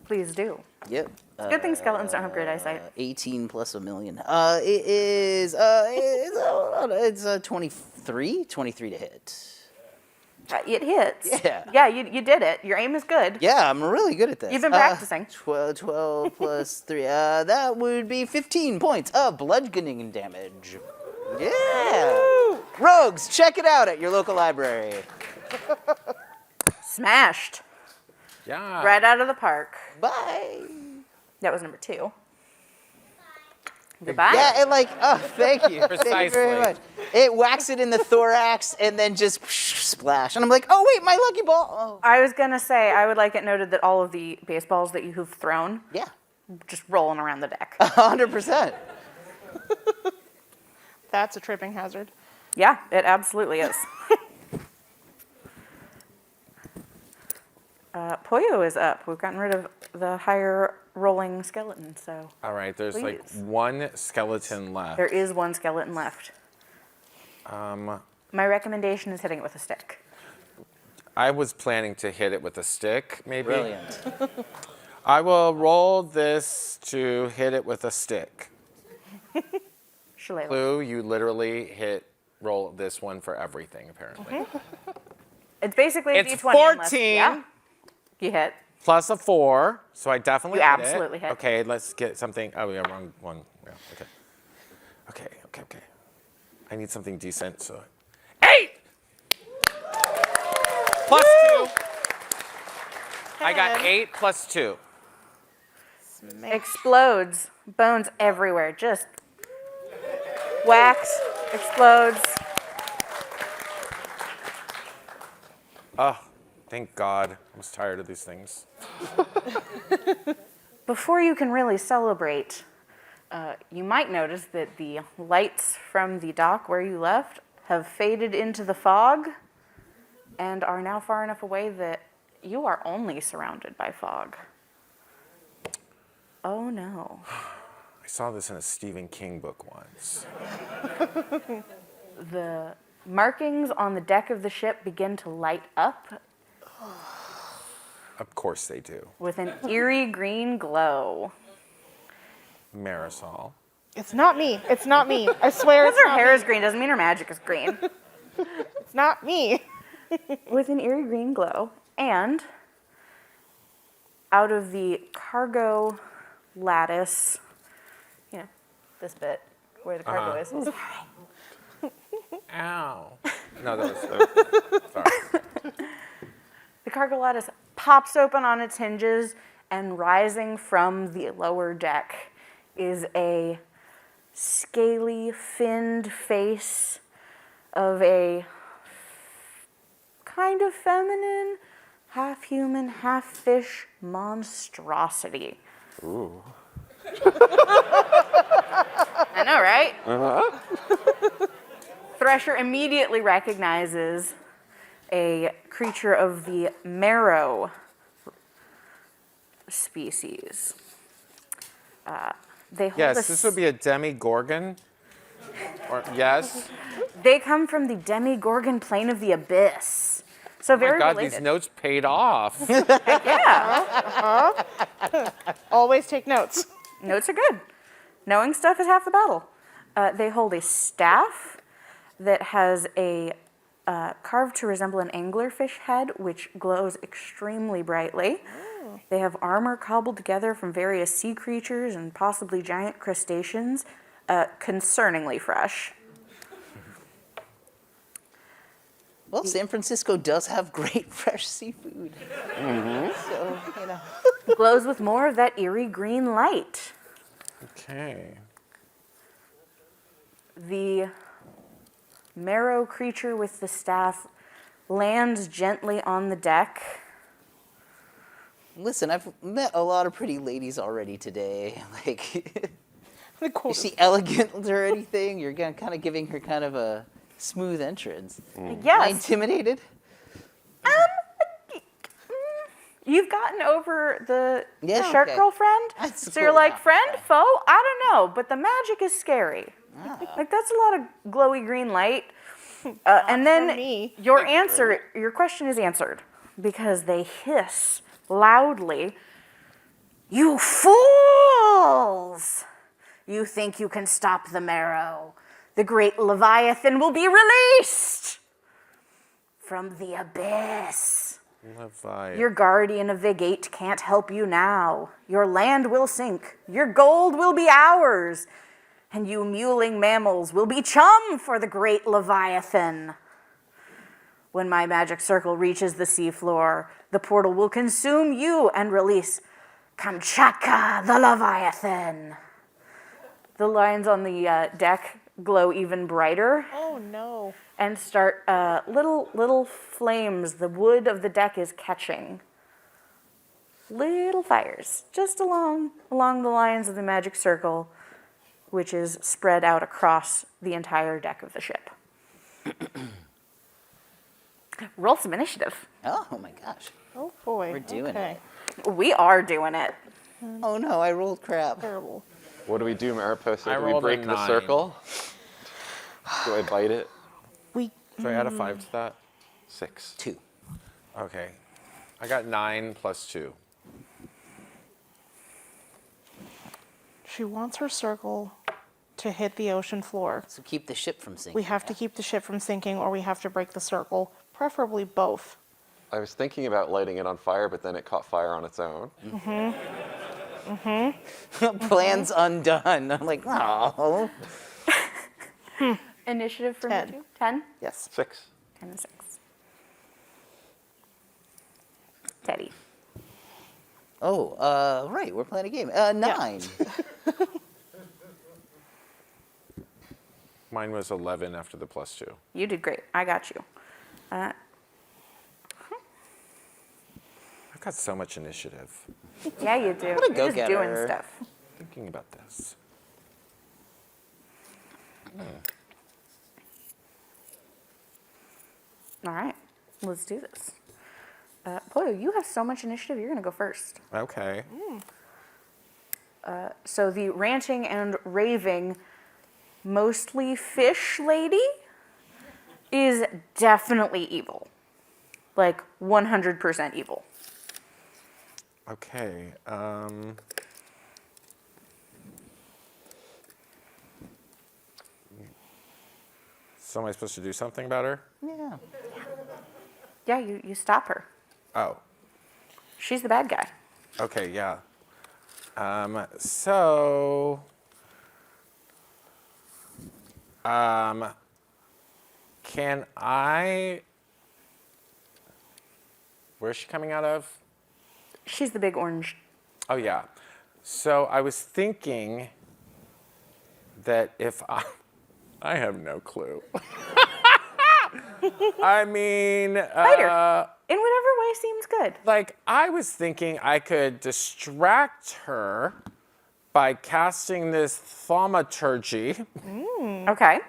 Please do. Yep. It's a good thing skeletons don't have great eyesight. 18 plus a million. It is. It's 23 to hit. It hits. Yeah. Yeah, you did it. Your aim is good. Yeah, I'm really good at this. You've been practicing. 12 plus 3. That would be 15 points of bludgeoning damage. Yeah. Rogues, check it out at your local library. Smashed. Yeah. Right out of the park. Bye. That was number 2. Goodbye. Yeah, it like, oh, thank you. Thank you very Precisely. much. It whacks it in the thorax and then just splash. And I'm like, oh, wait, my lucky ball. Oh. I was going to say, I would like it noted that all of the baseballs that you've thrown, Yeah, just rolling around the deck. 100%. That's a tripping hazard. Yeah, it absolutely is. Pollo is up. We've gotten rid of the higher rolling skeleton, so All right, there's like Please. one skeleton left. there is one skeleton left. My recommendation is hitting it with a stick. I was planning to hit it with a stick, maybe. Brilliant. I will roll this to hit it with a stick. Shillelagh. Lou, you literally roll this one for everything, apparently. It's basically a It's D20 unless- 14. Yeah. You hit. Plus a 4, so I definitely You hit absolutely it. hit. Okay, let's get something. Oh, yeah, wrong one. Yeah, okay. Okay. I need something decent, so. 8! Plus 2. I got 10. 8 plus 2. Explodes. Bones everywhere. Just wax, explodes. Oh, thank God. I was tired of these things. Before you can really celebrate, you might notice that the lights from the dock where you left have faded into the fog and are now far enough away that you are only surrounded by fog. Oh no. I saw this in a Stephen King book once. The markings on the deck of the ship begin to light up Of course they do. with an eerie green glow. Marisol. It's not me. It's not me. I swear it's Because her not hair me. is green doesn't mean her magic is green. It's not me. With an eerie green glow, and out of the cargo lattice, you know, this bit where the cargo is. Ow. No, that was sorry. The cargo lattice pops open on its hinges, and rising from the lower deck is a scaly, finned face of a kind of feminine, half human, half fish monstrosity. Ooh. I know, right? Thresher immediately recognizes a creature of the marrow species. They hold Yes, this would be a demigorgon. Or yes. They come from the demigorgon plane of the abyss. So Oh my very God, related. these notes paid off. Yeah, Always take notes. notes are good. Knowing stuff is half the battle. They hold a staff that has a carved to resemble an anglerfish head, which glows extremely brightly. They have armor cobbled together from various sea creatures and possibly giant crustaceans, concerningly fresh. Well, San Francisco does have great fresh seafood. So, you know. Glows with more of that eerie green light. Okay. The marrow creature with the staff lands gently on the deck. Listen, I've met a lot of pretty ladies already today. Like, The is quote she elegant or anything? You're kind of giving her kind of a smooth entrance. Am I Yes, intimidated? you've gotten over the Yeah, shark okay. girlfriend. That's So you're cool, like, yeah, friend, okay. foe? I don't know, but the magic is scary. Like, that's a lot of glowy green light. And then for me. your answer, your question is answered because they hiss loudly. You fools! You think you can stop the marrow? The great Leviathan will be released from the abyss. Leviathan. Your guardian of the gate can't help you now. Your land will sink. Your gold will be ours. And you mewling mammals will be chum for the great Leviathan. When my magic circle reaches the seafloor, the portal will consume you and release Kamchatka, the Leviathan. The lines on the deck glow even brighter Oh no. and start little flames. The wood of the deck is catching. Little fires just along the lines of the magic circle, which is spread out across the entire deck of the ship. Roll some initiative. Oh my gosh. Oh boy. We're doing okay. We are doing it. Oh no, I rolled crap. Terrible. What do we do, Mariposa? I Do we rolled a break the 9. circle? Do I bite it? We So I add a 5 to that? 6. 2. Okay. I got 9 plus 2. She wants her circle to hit the ocean floor. So keep the ship from sinking. We have to keep the ship from sinking, or we have to break the circle. Preferably both. I was thinking about lighting it on fire, but then it caught fire on its own. Plans undone. I'm like, oh. Initiative for 10. me too? 10? Yes. 6. 10 and 6. Teddy. Oh, right, we're playing a game. 9. Mine was 11 after the +2. You did great. I got you. I've got so much initiative. Yeah, you do. What a You're just doing go-getter. stuff. Thinking about this. All right, let's do this. Pollo, you have so much initiative. You're going to go first. Okay. So the ranting and raving, mostly fish lady is definitely evil. Like 100% evil. Okay. So am I supposed to do something about her? Yeah. Yeah, you stop her. Oh. She's the bad guy. Okay, yeah. So, can I, where's she coming out of? She's the big orange. Oh, yeah. So I was thinking that if I have no clue. I mean, Fight her. In whatever way seems good. like, I was thinking I could distract her by casting this thaumaturgy, Okay.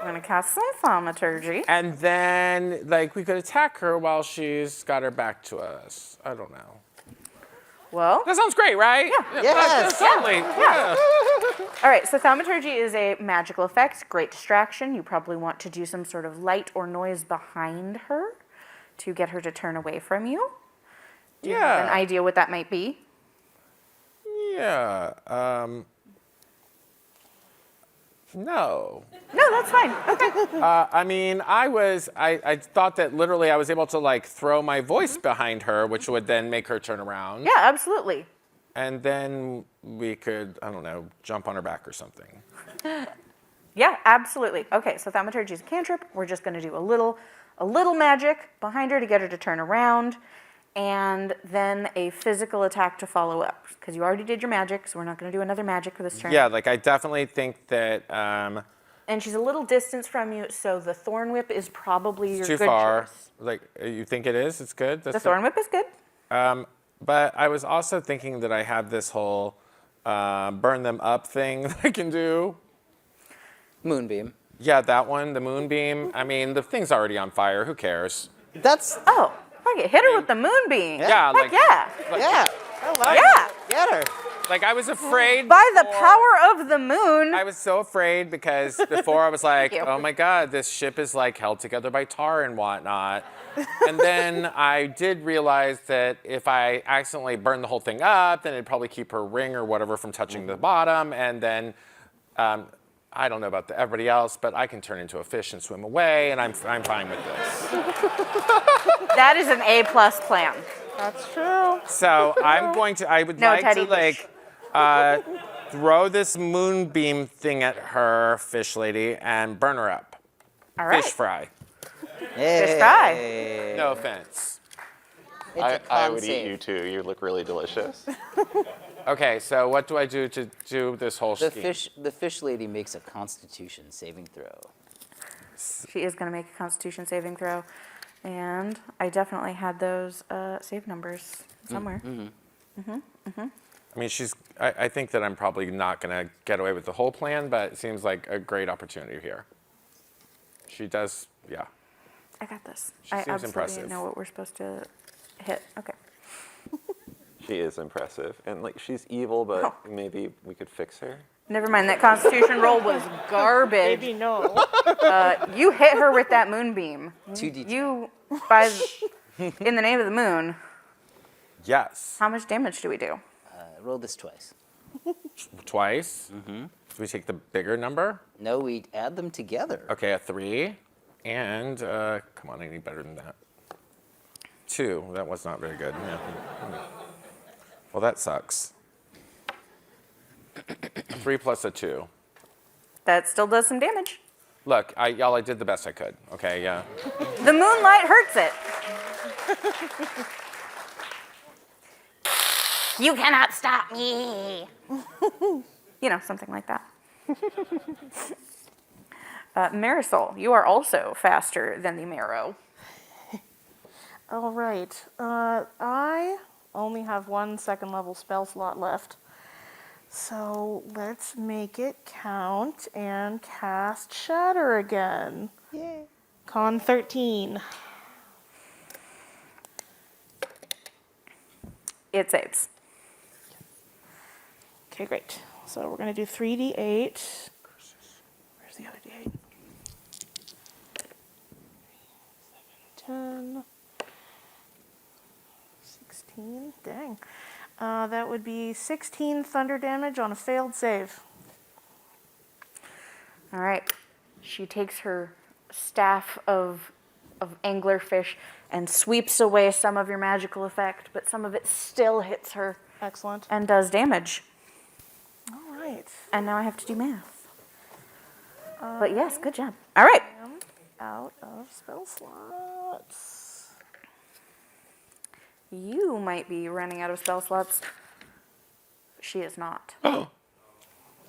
I'm going to cast some thaumaturgy. and then, like, we could attack her while she's got her back to us. I don't know. Well, That sounds great, right? Yeah. Yes. Totally. Yeah. all right, so thaumaturgy is a magical effect, great distraction. You probably want to do some sort of light or noise behind her to get her to turn away from you. Do you have an Yeah. idea what that might be? Yeah. No. No, that's fine. Okay. I mean, I thought that literally I was able to like throw my voice behind her, which would then make her turn around. Yeah, absolutely. And then we could, I don't know, jump on her back or something. Yeah, absolutely. Okay, so thaumaturgy is a cantrip. We're just going to do a little magic behind her to get her to turn around, and then a physical attack to follow up. Because you already did your magic, so we're not going to do another magic for this turn. Yeah, like I definitely think that And she's a little distance from you, so the thorn whip is probably your too good far. choice. Like, you think it is? It's good? The thorn whip is good. But I was also thinking that I have this whole burn them up thing that I can do. Moonbeam. Yeah, that one, the moonbeam. I mean, the thing's already on fire. Who cares? That's, Oh, fuck it. Hit her with the moonbeam. Yeah, Heck like- yeah. yeah. Yeah. Get her. Like, I was afraid. By the before- power of the moon. I was so afraid because before I was like, you. oh my God, this ship is like held together by tar and whatnot. And then I did realize that if I accidentally burned the whole thing up, then it'd probably keep her ring or whatever from touching the bottom. And then I don't know about everybody else, but I can turn into a fish and swim away, and I'm fine with this. That is an A+ plan. That's true. So I would No, like Teddy to like throw this moonbeam thing at her, fish lady, and burn her up. All right. Fish fry. Fish fry. No offense. It's a I con would save. eat you too. You look really delicious. Okay, so what do I do to do this whole The scheme? fish lady makes a Constitution saving throw. She is going to make a Constitution saving throw. And I definitely had those save numbers somewhere. I mean, I think that I'm probably not going to get away with the whole plan, but it seems like a great opportunity here. She does, yeah. I got this. She I seems absolutely impressive. know what we're supposed to hit. Okay. She is impressive, and like she's evil, but Oh. maybe we could fix her. Never mind, that Constitution roll was garbage. Maybe no. You hit her with that moonbeam. 2d10. You, in the name of the moon, Yes. how much damage do we do? Roll this twice. Twice. Do we take the bigger number? No, we add them together. Okay, a 3. And, come on, I need better than that. 2. That was not very good. Yeah. Well, that sucks. 3 plus a 2. That still does some damage. Look, y'all, I did the best I could. Okay, yeah. The moonlight hurts it. You cannot stop me. You know, something like that. Marisol, you are also faster than the Marrow. All right. I only have one second level spell slot left. So let's make it count and cast Shatter again. Yay. Con 13. It saves. Okay, great. So we're going to do 3d8. Where's the other d8? 10. 16. Dang. That would be 16 thunder damage on a failed save. All right. She takes her staff of anglerfish and sweeps away some of your magical effect, but some of it still hits her Excellent. and does damage. All right. And now I have to do math. But yes, good job. All right. I'm out of spell slots. You might be running out of spell slots. She is not.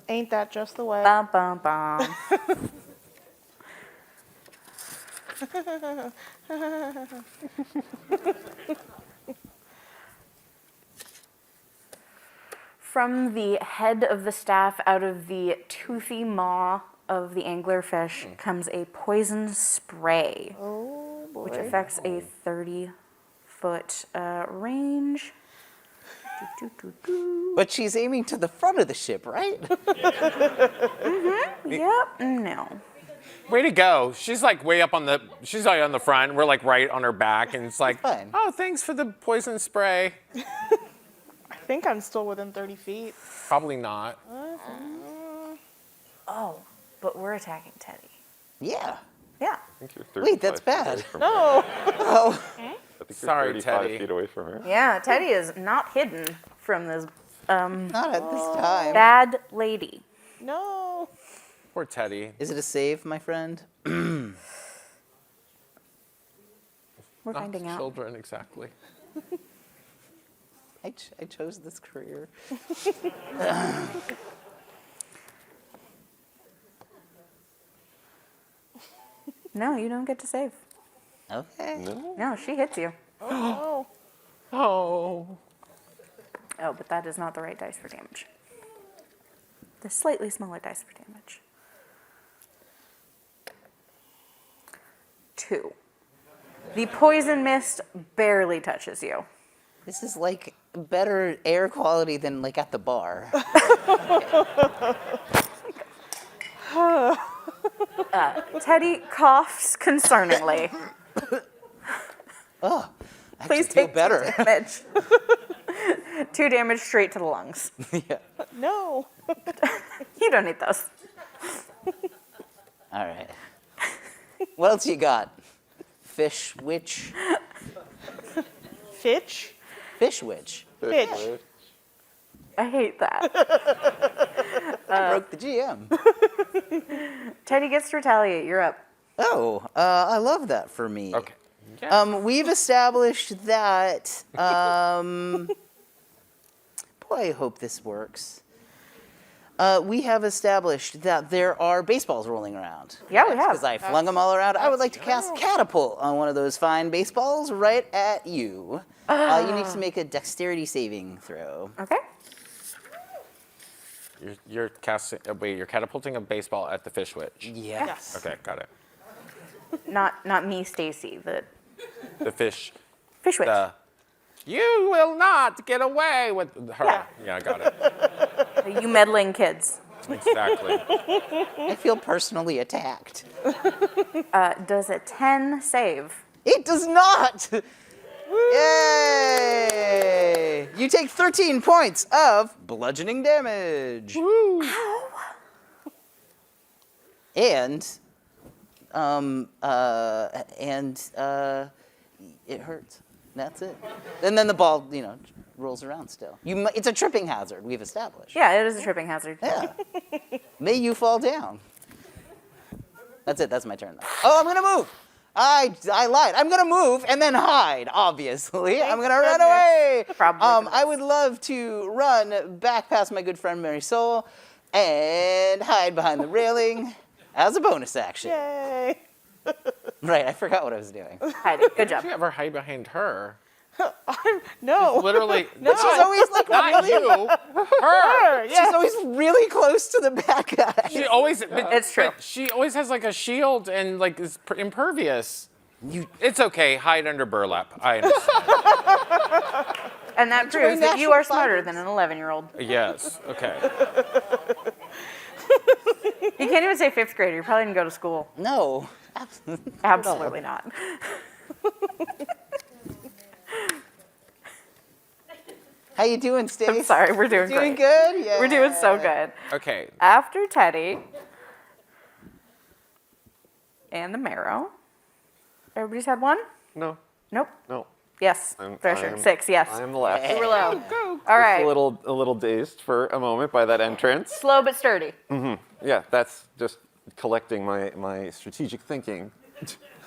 Ain't that just the way? Bum, bum, bum. From the head of the staff, out of the toothy maw of the anglerfish, comes a poison spray, Oh boy. which affects a 30-foot range. But she's aiming to the front of the ship, right? Yep, no. Way to go. She's like way up on the, she's like on the front. We're like right on her back. And it's like, Fine. oh, thanks for the poison spray. I think I'm still within 30 feet. Probably not. Oh, but we're attacking Teddy. Yeah. Yeah. I think you're Wait, that's 35 feet bad. away from her. No. Oh. I think you're Sorry, 35 Teddy. feet away from her. Yeah, Teddy is not hidden from this Not at this time. bad lady. No. Poor Teddy. Is it a save, my friend? We're Not finding out. children, exactly. I chose this career. No, you don't get to save. Okay. No, she hits you. Oh. Oh. Oh, but that is not the right dice for damage. The slightly smaller dice for damage. 2. The poison mist barely touches you. This is like better air quality than like at the bar. Teddy coughs concerningly. I Please actually feel take better. 2 damage. 2 damage straight to the lungs. Yeah. No. You don't need those. All right. What else you got? Fish witch. Fitch? Fish witch. Fitch. I hate that. I broke the GM. Teddy gets to retaliate. You're up. Oh, I love that for me. Okay. Yeah. We've established that. Boy, I hope this works. We have established that there are baseballs rolling around. Yeah, we have. Because I flung them all around. I would like to cast Catapult on one of those fine baseballs right at you. You need to make a dexterity saving throw. Okay. You're casting, wait, you're catapulting a baseball at the fish witch. Yes. Okay, got it. Not me, Stacy. The fish. Fish witch. You will not get away with her. Yeah, I got it. You meddling kids. Exactly. I feel personally attacked. Does a 10 save? It does not! Yay! You take 13 points of bludgeoning damage. Ow. And it hurts. That's it. And then the ball, rolls around still. It's a tripping hazard, we've established. Yeah, it is a tripping hazard. Yeah. May you fall down. That's it, that's my turn. Oh, I'm gonna move. I lied. I'm gonna move and then hide. Obviously, I'm gonna run away. Probably I would love to run back past my good friend Marisol and hide behind the railing as a bonus action. Yay. Right, I forgot what I was doing. Hiding. Good job. Did you ever hide behind her? No. Literally, She's always like not really, you, her. she's always really close to the bad guy. She always. It's true. But she always has like a shield and like is impervious. It's okay. Hide under burlap. I understand. And that proves that you are smarter than an 11-year-old. Yes. Okay. You can't even say 5th grader. You probably didn't go to school. No. Absolutely not. How you doing, Stace? I'm sorry, we're doing Doing great. good? Yeah. We're doing so good. Okay. After Teddy and the marrow, everybody's had one? No, Nope. no. Yes. Thresher. 6. Yes. I am the last. You were low. All right. A little dazed for a moment by that entrance. Slow but sturdy. Yeah, that's just collecting my strategic thinking.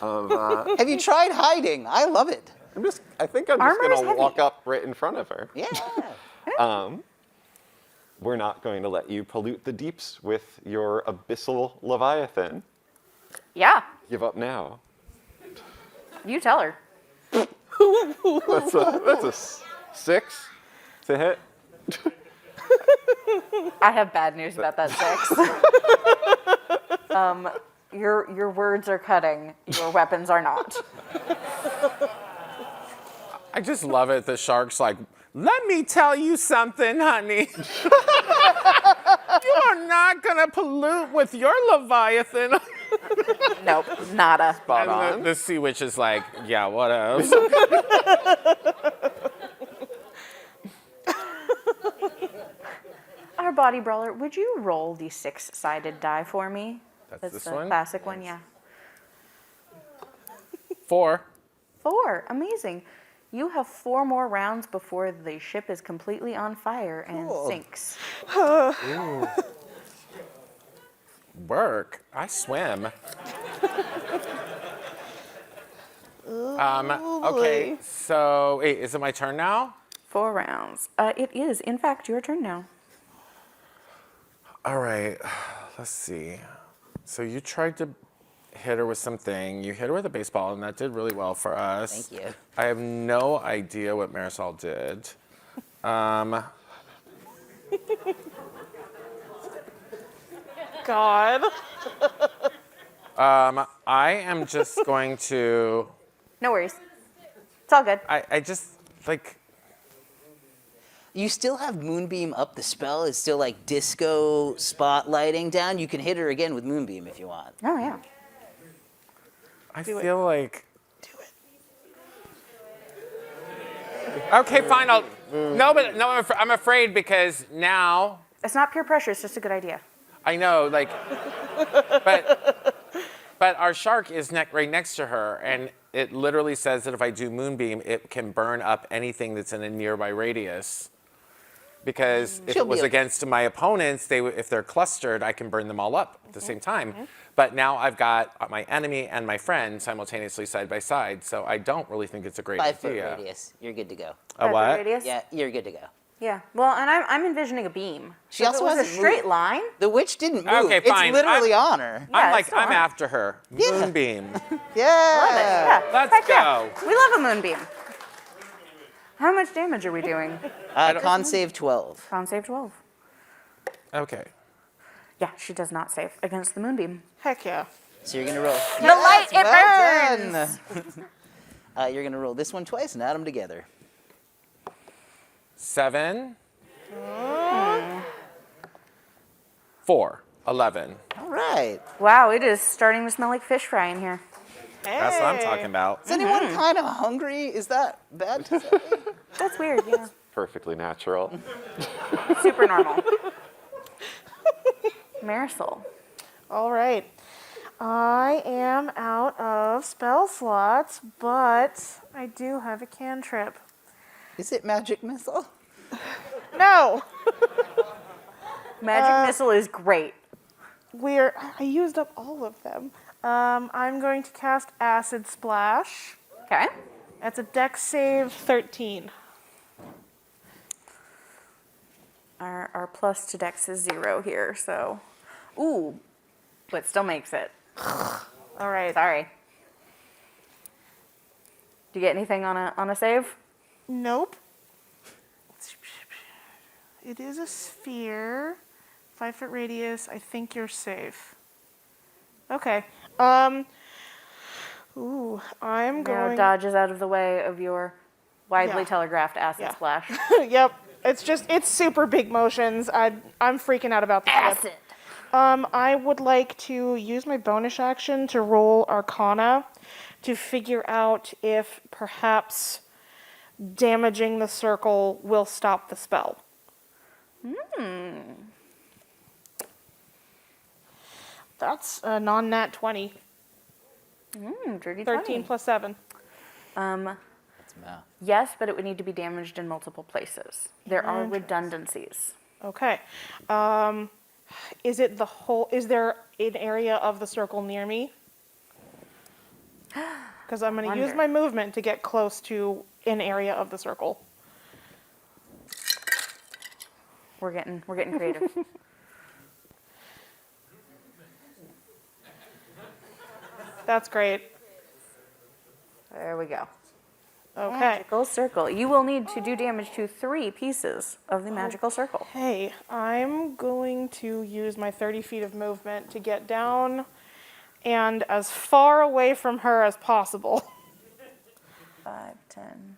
Have you tried hiding? I love it. I think I'm just Armor is gonna heavy. walk up right in front of her. Yeah. We're not going to let you pollute the deeps with your abyssal leviathan. Yeah. Give up now. You tell her. That's a 6 to hit. I have bad news about that 6. Your words are cutting. Your weapons are not. I just love it. The shark's like, let me tell you something, honey. You are not gonna pollute with your leviathan. Nope. Nada. And the sea witch is like, yeah, what else? Our body brawler, would you roll the 6-sided die for me? That's this the one? classic one, yeah. 4. 4. Amazing. You have 4 more rounds before the ship is completely on fire and sinks. Work. I swim. Okay, so wait, is it my turn now? 4 rounds. It is, in fact, your turn now. All right, let's see. So you tried to hit her with something. You hit her with a baseball, and that did really well for us. Thank you. I have no idea what Marisol did. God. I am just going to. No worries. It's all good. I just like. You still have Moonbeam up. The spell is still like disco spotlighting down. You can hit her again with Moonbeam if you want. Oh, yeah. I feel like. Okay, fine. I'm afraid because now It's not peer pressure. It's just a good idea. I know, like, but our shark is right next to her, and it literally says that if I do Moonbeam, it can burn up anything that's in a nearby radius. Because if She'll it was be okay. against my opponents, if they're clustered, I can burn them all up at the same time. But now I've got my enemy and my friend simultaneously side by side, so I don't really think it's a great 5 foot idea. radius. You're good to go. A 5 foot what? Radius? Yeah, you're good to go. Yeah. Well, and I'm envisioning a beam. She So if also it was a hasn't straight moved. line. The witch didn't move. Okay, fine. It's literally on her. Yeah, I'm it's like, still I'm on. after her. Moonbeam. Yeah. Love it. Yeah. Let's Heck yeah. go. We love a moonbeam. How much damage are we doing? Con save 12. Con save 12. Okay. Yeah, she does not save against the moonbeam. Heck yeah. So you're gonna roll. The light, it burns. You're gonna roll this one twice and add them together. 7. 4. 11. All right. Wow, it is starting to smell like fish fry in here. That's what I'm talking about. Is anyone kind of hungry? Is that bad to say? That's weird, yeah. Perfectly natural. Super normal. Marisol. All right. I am out of spell slots, but I do have a cantrip. Is it magic missile? No! Magic missile is great. I used up all of them. I'm going to cast Acid Splash. Okay. That's a dex save 13. Our plus to dex is 0 here, so. Ooh, but still makes it. All right. Sorry. Do you get anything on a save? Nope. It is a sphere. 5-foot radius. I think you're safe. Okay. Ooh, I'm Narrow going. dodges out of the way of your widely Yeah. telegraphed acid Yeah. splash. Yep. It's super big motions. I'm freaking out about the Acid. I would like to use my bonus action to roll Arcana to figure out if perhaps damaging the circle will stop the spell. That's a non-nat 20. Dirty 13 20. plus 7. That's math. Yes, but it would need to be damaged in multiple places. There are redundancies. Okay. Is there an area of the circle near me? Because I'm going to use Wonder. my movement to get close to an area of the circle. We're getting creative. That's great. There we go. Okay. Magical circle. You will need to do damage to 3 pieces of the magical circle. Hey, I'm going to use my 30 feet of movement to get down and as far away from her as possible. 5, 10,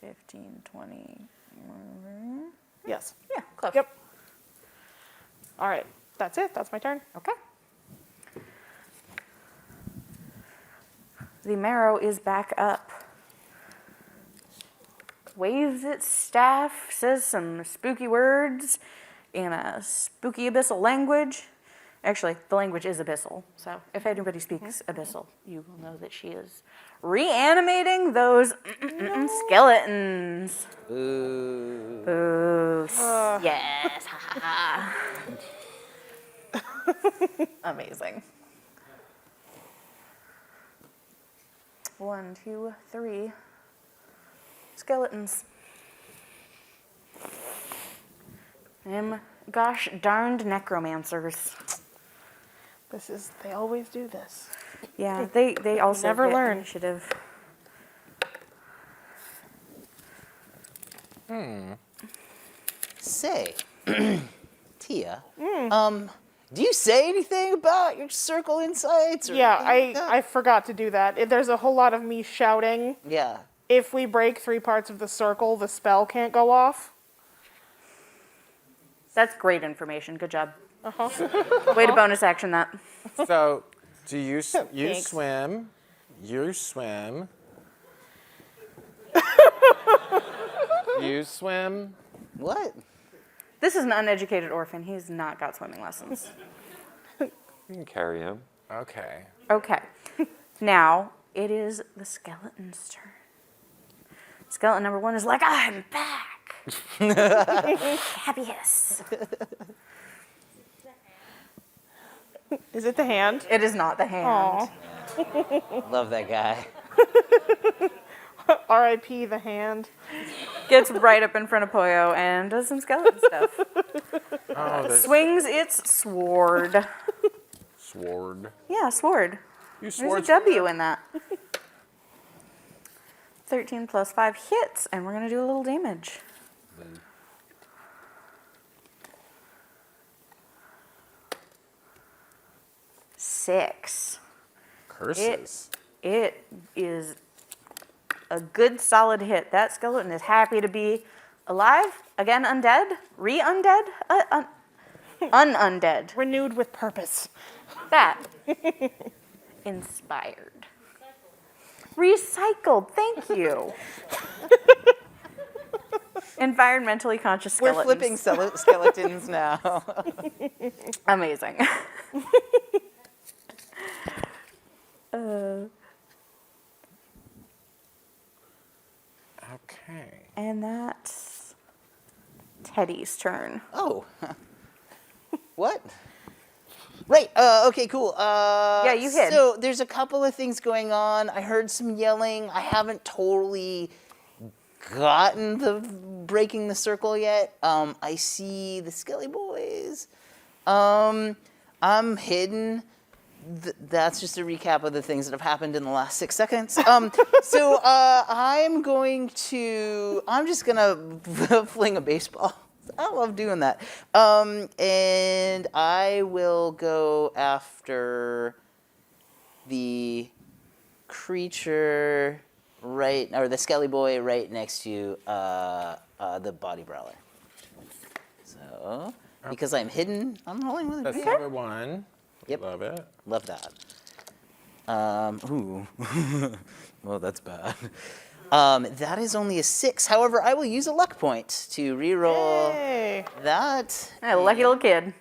15, 20. Yes. Yeah, close. Yep. All right. That's it. That's my turn. Okay. The marrow is back up. Waves its staff, says some spooky words in a spooky abyssal language. Actually, the language is abyssal, so if anybody speaks abyssal, you will know that she is reanimating those skeletons. Ooh. Ooh, yes. Amazing. 1, 2, 3 skeletons. Gosh darned necromancers. They always do this. Yeah, they also Never get learn. initiative. Say, Tia, do you say anything about your circle insights? Or Yeah, anything like I forgot to do that. There's a whole lot of me shouting. that? Yeah. If we break 3 parts of the circle, the spell can't go off. That's great information. Good job. Uh-huh. Way to bonus action that. So, do you Thanks. swim? You swim. You swim. What? This is an uneducated orphan. He's not got swimming lessons. You can carry him. Okay. Okay. Now it is the skeleton's turn. Skeleton number 1 is like, I'm back. Happy hiss. Is it the hand? It is not the hand. Aw. Love that guy. R.I.P. the hand. Gets right up in front of Poyo and does some skeleton stuff. Oh, this Swings its sword. sword. Yeah, sword. You There's sword. a W in that. 13 plus 5 hits, and we're going to do a little damage. Six. Curses. It is a good solid hit. That skeleton is happy to be alive, again undead, re-undead, un-undead. Renewed with purpose. That. Inspired. Recycled, thank you. Environmentally conscious We're skeletons. flipping skeletons now. Amazing. Okay. And that's Teddy's turn. Oh. What? Right. Okay, cool. Yeah, you hid. So there's a couple of things going on. I heard some yelling. I haven't totally gotten the breaking the circle yet. I see the Skelly boys. I'm hidden. That's just a recap of the things that have happened in the last 6 seconds. I'm just gonna fling a baseball. I love doing that. And I will go after the creature or the Skelly boy right next to the body brawler. So, because I'm hidden, I'm rolling with That's it. number 1. Yep. Love it. Love that. Ooh. Well, that's bad. That is only a 6. However, I will use a luck point to reroll Hey. that. A lucky little kid.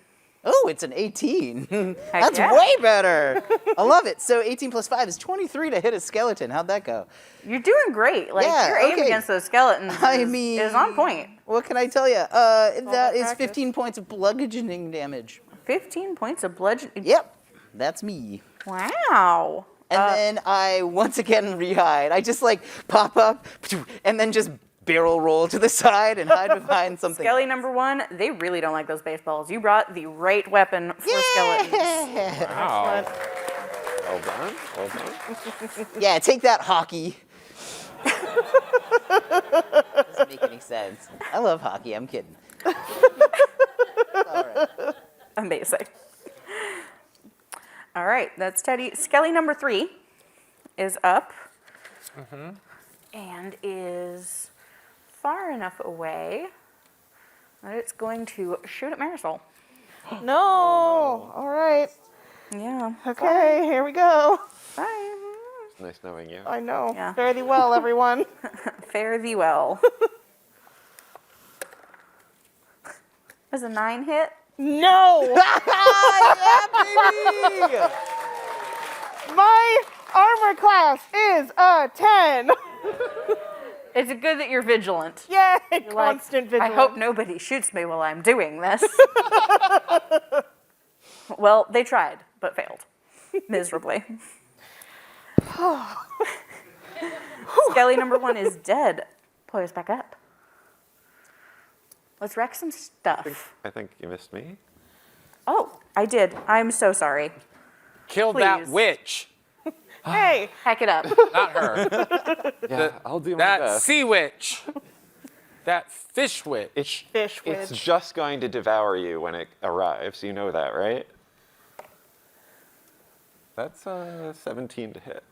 Oh, it's an 18. That's yeah. way better. I love it. So 18 plus 5 is 23 to hit a skeleton. How'd that go? You're doing great. Like, Yeah, your aim okay. against those skeletons is on point. What can I tell you? That that is practice. 15 points of bludgeoning damage. 15 points of bludgeoning. Yep, that's me. Wow. And then I once again re-hide. I just like pop up and then just barrel roll to the side and hide behind something. Skelly number 1, they really don't like those baseballs. You brought the right weapon for skeletons. Wow. Well done. Well done. Yeah, take that, hockey. Doesn't make any sense. I love hockey. I'm kidding. All right. Amazing. All right, that's Teddy. Skelly number 3 is up and is far enough away that it's going to shoot at Marisol. No. All right. Yeah. Okay, here we go. Bye. Nice knowing you. I know. Yeah. Fare thee well, everyone. Fare thee well. Does a 9 hit? No. Yeah, baby! My armor class is a 10. It's good that you're vigilant. Yay, Like, constant vigilance. I hope nobody shoots me while I'm doing this. Well, they tried, but failed miserably. Skelly number 1 is dead. Pull us back up. Let's wreck some stuff. I think you missed me. Oh, I did. I'm so sorry. Kill that Please. witch. Hey, Hack it up. Not her. Yeah, I'll do my That best. sea witch. That fish witch. fish It's witch. just going to devour you when it arrives. You know that, right? That's 17 to hit.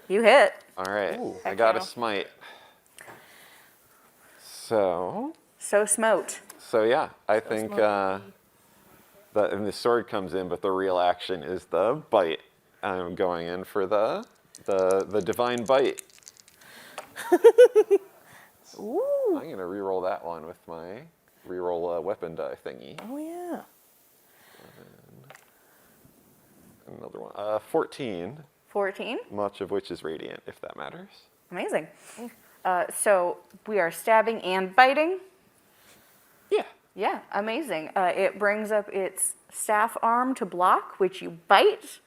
You hit. All right, I Heck got yeah. a smite. So So smote. yeah, I think and the sword comes in, but the real action is the bite. I'm going in for the divine bite. Ooh. I'm gonna re-roll that one with my re-roll weapon die thingy. Oh yeah. Another one. 14, 14. much of which is radiant, if that matters. Amazing. So we are stabbing and biting. Yeah. Yeah, amazing. It brings up its staff arm to block, which you bite,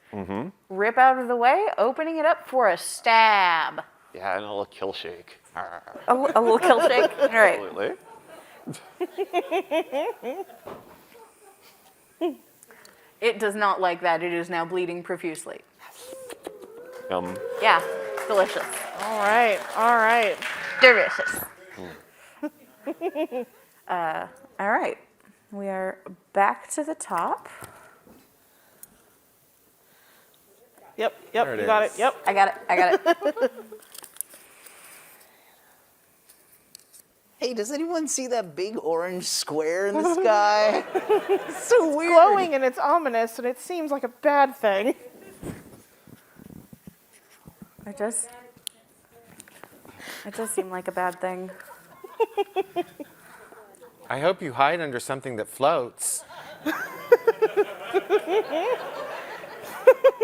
rip out of the way, opening it up for a stab. Yeah, and a little kill shake. A little kill shake. All right. Absolutely. It does not like that. It is now bleeding profusely. Yeah, delicious. All right. All right. Delicious. All right. We are back to the top. Yep. There Yep. it You got it. is. Yep. I got it. Hey, does anyone see that big orange square in the sky? It's so weird. Glowing and it's ominous and it seems like a bad thing. It does seem like a bad thing. I hope you hide under something that floats. You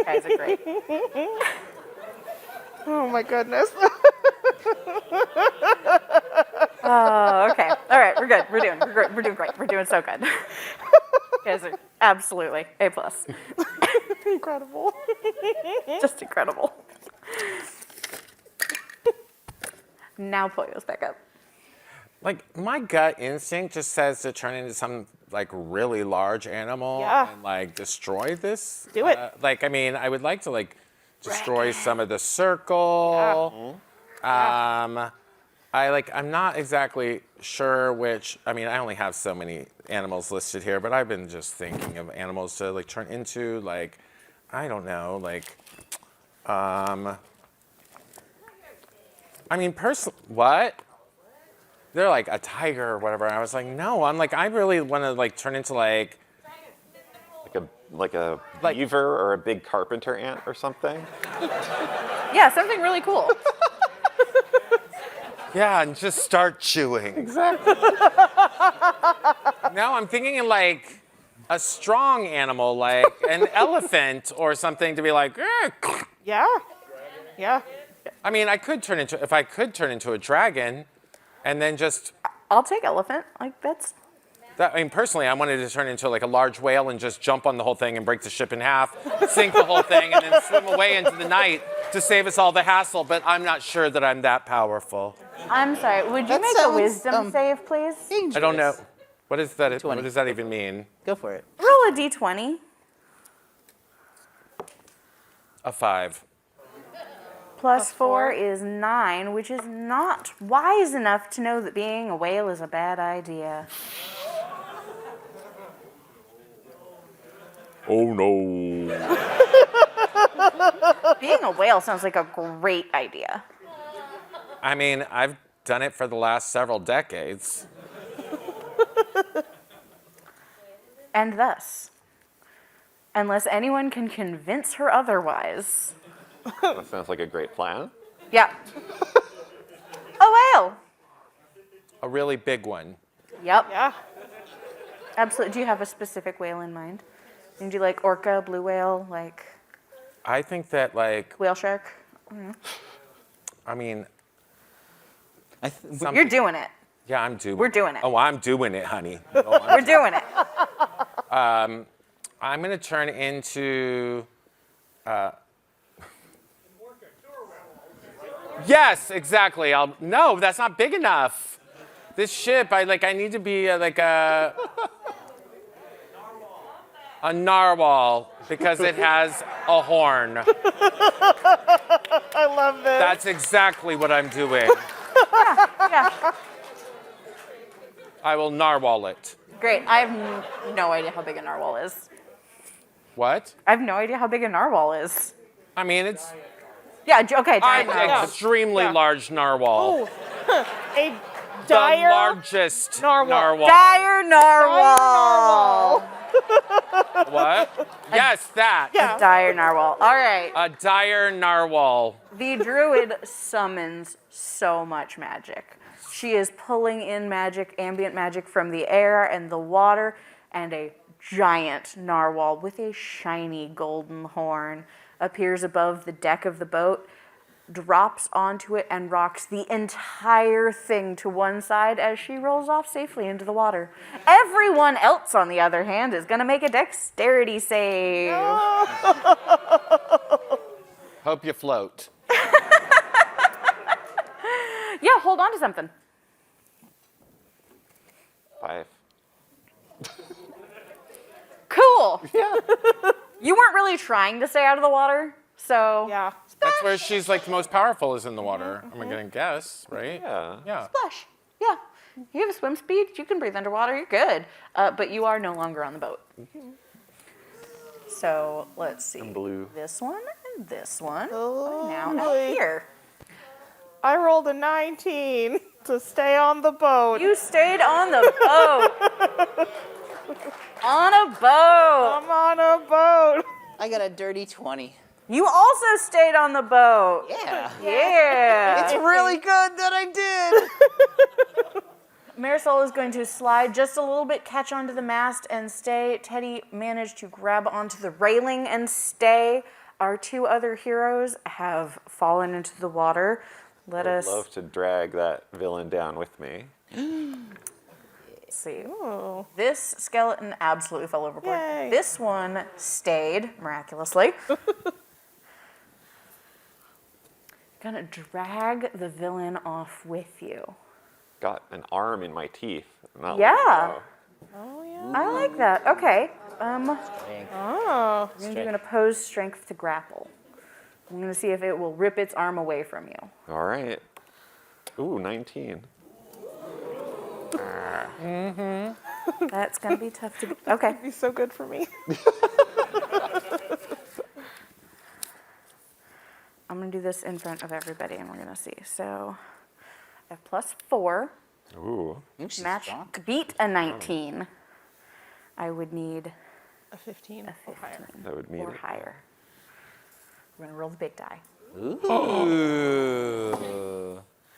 guys are great. Oh my goodness. Oh, okay. All right, we're good. We're doing great. We're doing so good. Guys are absolutely A+. Incredible. Just incredible. Now pull yours back up. Like, my gut instinct just says to turn into some, like, really large animal Yeah. and, like, destroy this. Do it. Like, I mean, I would like to, like, destroy some of the circle. I'm not exactly sure which, I mean, I only have so many animals listed here, but I've been just thinking of animals to, like, turn into, like, I don't know, like, I mean, what? They're like a tiger or whatever. I was like, no, I really want to like turn into like Like a Like- beaver or a big carpenter ant or something. Yeah, something really cool. yeah, and just start chewing. Exactly. Now I'm thinking like a strong animal, like an elephant or something, to be like. Yeah. Yeah. I mean, if I could turn into a dragon, and then just. I'll take elephant. Like, that's. I mean, personally, I wanted to turn into like a large whale and just jump on the whole thing and break the ship in half, sink the whole thing, and then swim away into the night to save us all the hassle. But I'm not sure that I'm that powerful. I'm sorry. Would you That make sounds, a wisdom save, please? Dangerous. I don't know. What is that? 20. What does that even mean? Go for it. Roll a d20. A 5. Plus 4 is 9, which is not wise enough to know that being a whale is a bad idea. Oh no. Being a whale sounds like a great idea. I mean, I've done it for the last several decades. And thus, unless anyone can convince her otherwise. That sounds like a great plan. Yeah. A whale. A really big one. Yep. Yeah. Absolutely. Do you have a specific whale in mind? Do you like orca, blue whale, like I think that like, whale shark? I mean, You're doing it. yeah, I'm doing. We're doing it. Oh, I'm doing it, honey. We're doing it. I'm gonna turn into. Yes, exactly. No, that's not big enough. This ship, I need to be like a narwhal because it has a horn. I love this. That's exactly what I'm doing. Yeah. I will narwhal it. Great. I have no idea how big a narwhal is. What? I have no idea how big a narwhal is. I mean, it's Yeah, okay, an giant narwhal. extremely large narwhal. A The dire largest narwhal. Dire narwhal. What? Yes, that. Yeah. Dire narwhal. All right. A dire narwhal. The druid summons so much magic. She is pulling in magic, ambient magic from the air and the water, and a giant narwhal with a shiny golden horn appears above the deck of the boat, drops onto it, and rocks the entire thing to one side as she rolls off safely into the water. Everyone else, on the other hand, is going to make a dexterity save. Hope you float. Yeah, hold on to something. 5. Cool. Yeah. You weren't really trying to stay out of the water, so. Yeah. That's where she's like the most powerful, is in the water. I'm gonna guess, right? Yeah. Yeah. Splash. Yeah. You have a swim speed. You can breathe underwater. You're good. But you are no longer on the boat. So let's see. And blue. This one and this one Oh, are now boy. out here. I rolled a 19 to stay on the boat. You stayed on the boat. On a boat. I'm on a boat. I got a dirty 20. You also stayed on the boat. Yeah. Yeah. It's really good that I did. Marisol is going to slide just a little bit, catch onto the mast, and stay. Teddy managed to grab onto the railing and stay. Our two other heroes have fallen into the water. Let I'd us. love to drag that villain down with me. Let's see. Ooh. This skeleton absolutely fell overboard. Yay. This one stayed miraculously. Gonna drag the villain off with you. Got an arm in my teeth. Not Yeah. letting go. Oh, yeah. I like that. Okay. Oh. We're gonna do an opposed strength to grapple. I'm gonna see if it will rip its arm away from you. All right. Ooh, 19. That's gonna be tough to. Okay. It'd be so good for me. I'm gonna do this in front of everybody, and we're gonna see. So, I have +4. Ooh. She's Match strong. beat a 19. I would need A 15. a 15 or higher. That would mean or it. higher. We're gonna roll the big die. Ooh.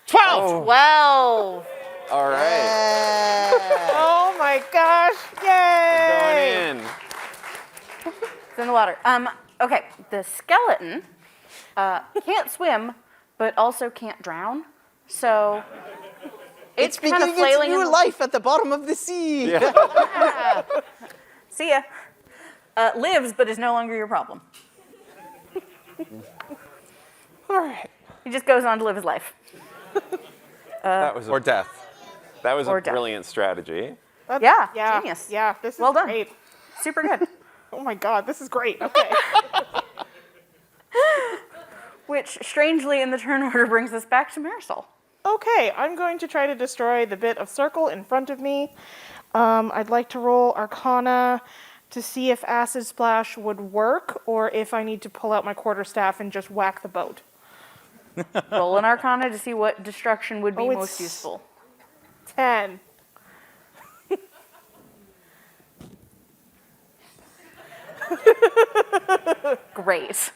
12! 12. All right. Oh my gosh. Yay! Going in. It's in the water. Okay, the skeleton can't swim, but also can't drown. So it's kind beginning of flailing its in new the life at the bottom of the sea. See ya. Lives, but is no longer your problem. All right. He just goes on to live his life. That was Or death. that was or a death. brilliant strategy. Yeah, Yeah. genius. Yeah, this is Well done. great. Super good. Oh my god, this is great. Okay. Which, strangely, in the turn order, brings us back to Marisol. Okay, I'm going to try to destroy the bit of circle in front of me. I'd like to roll Arcana to see if Acid Splash would work, or if I need to pull out my quarterstaff and just whack the boat. Roll an Arcana to see what destruction would be Oh, most it's- useful. 10. Great.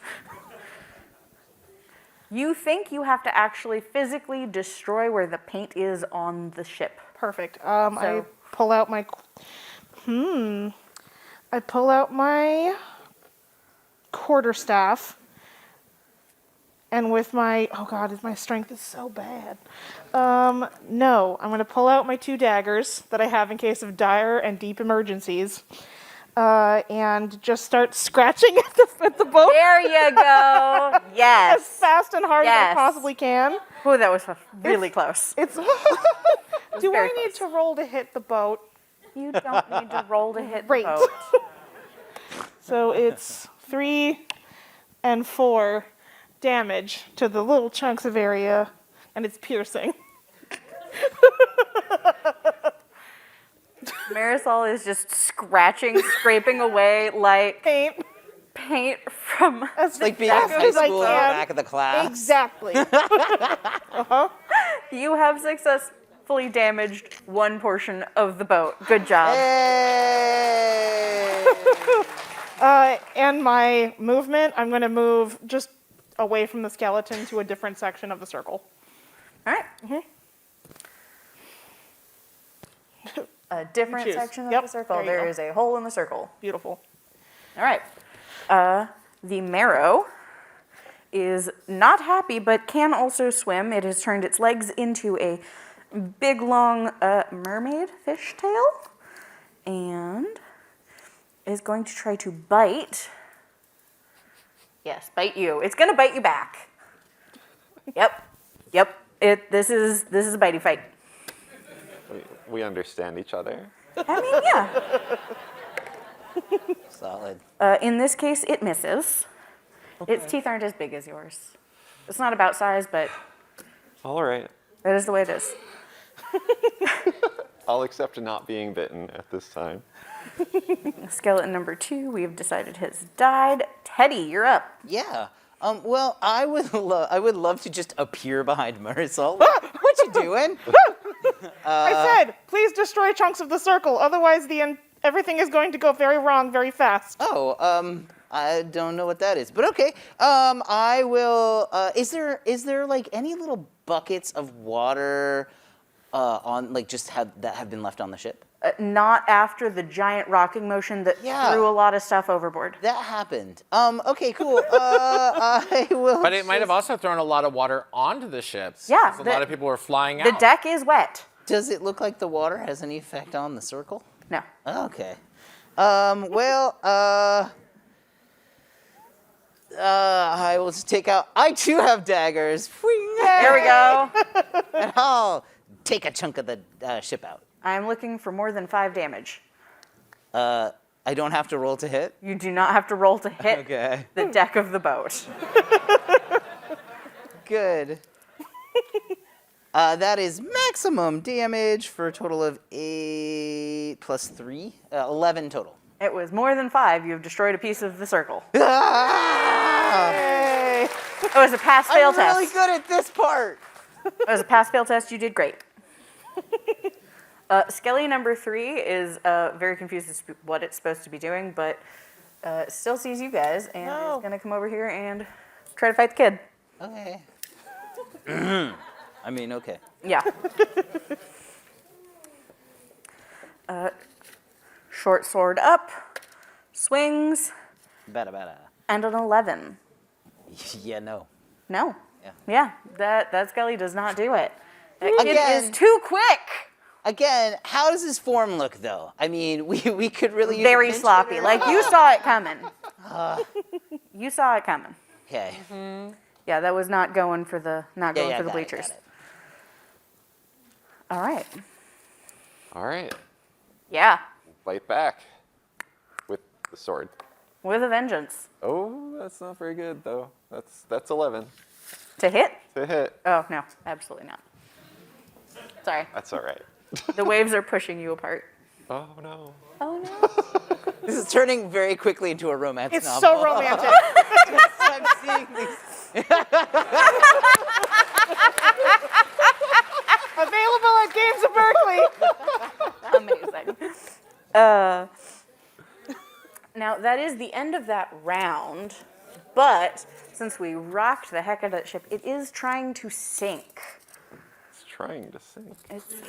You think you have to actually physically destroy where the paint is on the ship. Perfect. I So- pull out my. I pull out my quarterstaff, and with my my strength is so bad. No, I'm gonna pull out my 2 daggers that I have in case of dire and deep emergencies, and just start scratching at the boat There you go. as Yes. fast and hard as I Yes. possibly can. Ooh, that was really close. It's. Do very I need close. to roll to hit the boat? You don't need to roll to hit the Great. boat. So it's 3 and 4 damage to the little chunks of area, and it's piercing. Marisol is just scratching, scraping away like Paint paint from. as Like being in fast high as I school in the can. back of the class. Exactly. You have successfully damaged one portion of the boat. Good job. Hey! And my movement, I'm going to move just away from the skeleton to a different section of the circle. All right. A different Choose. section of Yep, the circle. there you There go. is a hole in the circle. Beautiful. All right. The marrow is not happy, but can also swim. It has turned its legs into a big, long mermaid fish tail, and is going to try to bite. Yes, bite you. It's going to bite you back. Yep. This is a bitey fight. We understand each other. I mean, yeah. Solid. In this case, it misses. Its teeth aren't as big as yours. It's not about size, but All right. that is the way it is. I'll accept not being bitten at this time. Skeleton number 2, we have decided has died. Teddy, you're up. Yeah. Well, I would love to just appear behind Marisol. What you doing? I said, please destroy chunks of the circle, otherwise everything is going to go very wrong very fast. Oh, I don't know what that is, but okay. I will. Is there like any little buckets of water on like that have been left on the ship? Not after the giant rocking motion that Yeah. threw a lot of stuff overboard. That happened. Okay, cool. I will. But it might have also thrown a lot of water onto the ship. Yeah, 'cause a the- lot of people were flying The out. deck is wet. Does it look like the water has any effect on the circle? No. Okay. I will just take out. I too have daggers. There we go. And I'll take a chunk of the ship out. I'm looking for more than 5 damage. I don't have to roll to hit. You do not have to roll to hit Okay. the deck of the boat. Good. That is maximum damage for a total of 8 plus 3, 11 total. It was more than 5. You have destroyed a piece of the circle. Ah! It was a pass-fail I'm really test. good at this part. It was a pass-fail test. You did great. Skelly number 3 is very confused as to what it's supposed to be doing, but still sees you guys and is going to come over here and try to fight the kid. Okay. I mean, okay. Yeah. Short sword up, swings, Bada. and an 11. Yeah, no. No. Yeah. Yeah, that Skelly does not do it. That kid Again. is too quick. Again, how does his form look, though? I mean, we could really use a Very pinch sloppy. hitter. Like, you saw it coming. You saw it coming. Okay. Yeah, that was not going for the Yeah, for the got bleachers. it. All right. All right. Yeah, Fight back with the sword. with a vengeance. Oh, that's not very good though. That's 11 To hit? to hit. Oh, no, absolutely not. Sorry. That's all right. The waves are pushing you apart. Oh no. Oh, no. This is turning very quickly into a romance It's novel. so romantic. I'm seeing these. Available at Games of Berkeley. Amazing. Now, that is the end of that round, but since we rocked the heck out of that ship, it is trying to sink. It's trying to sink.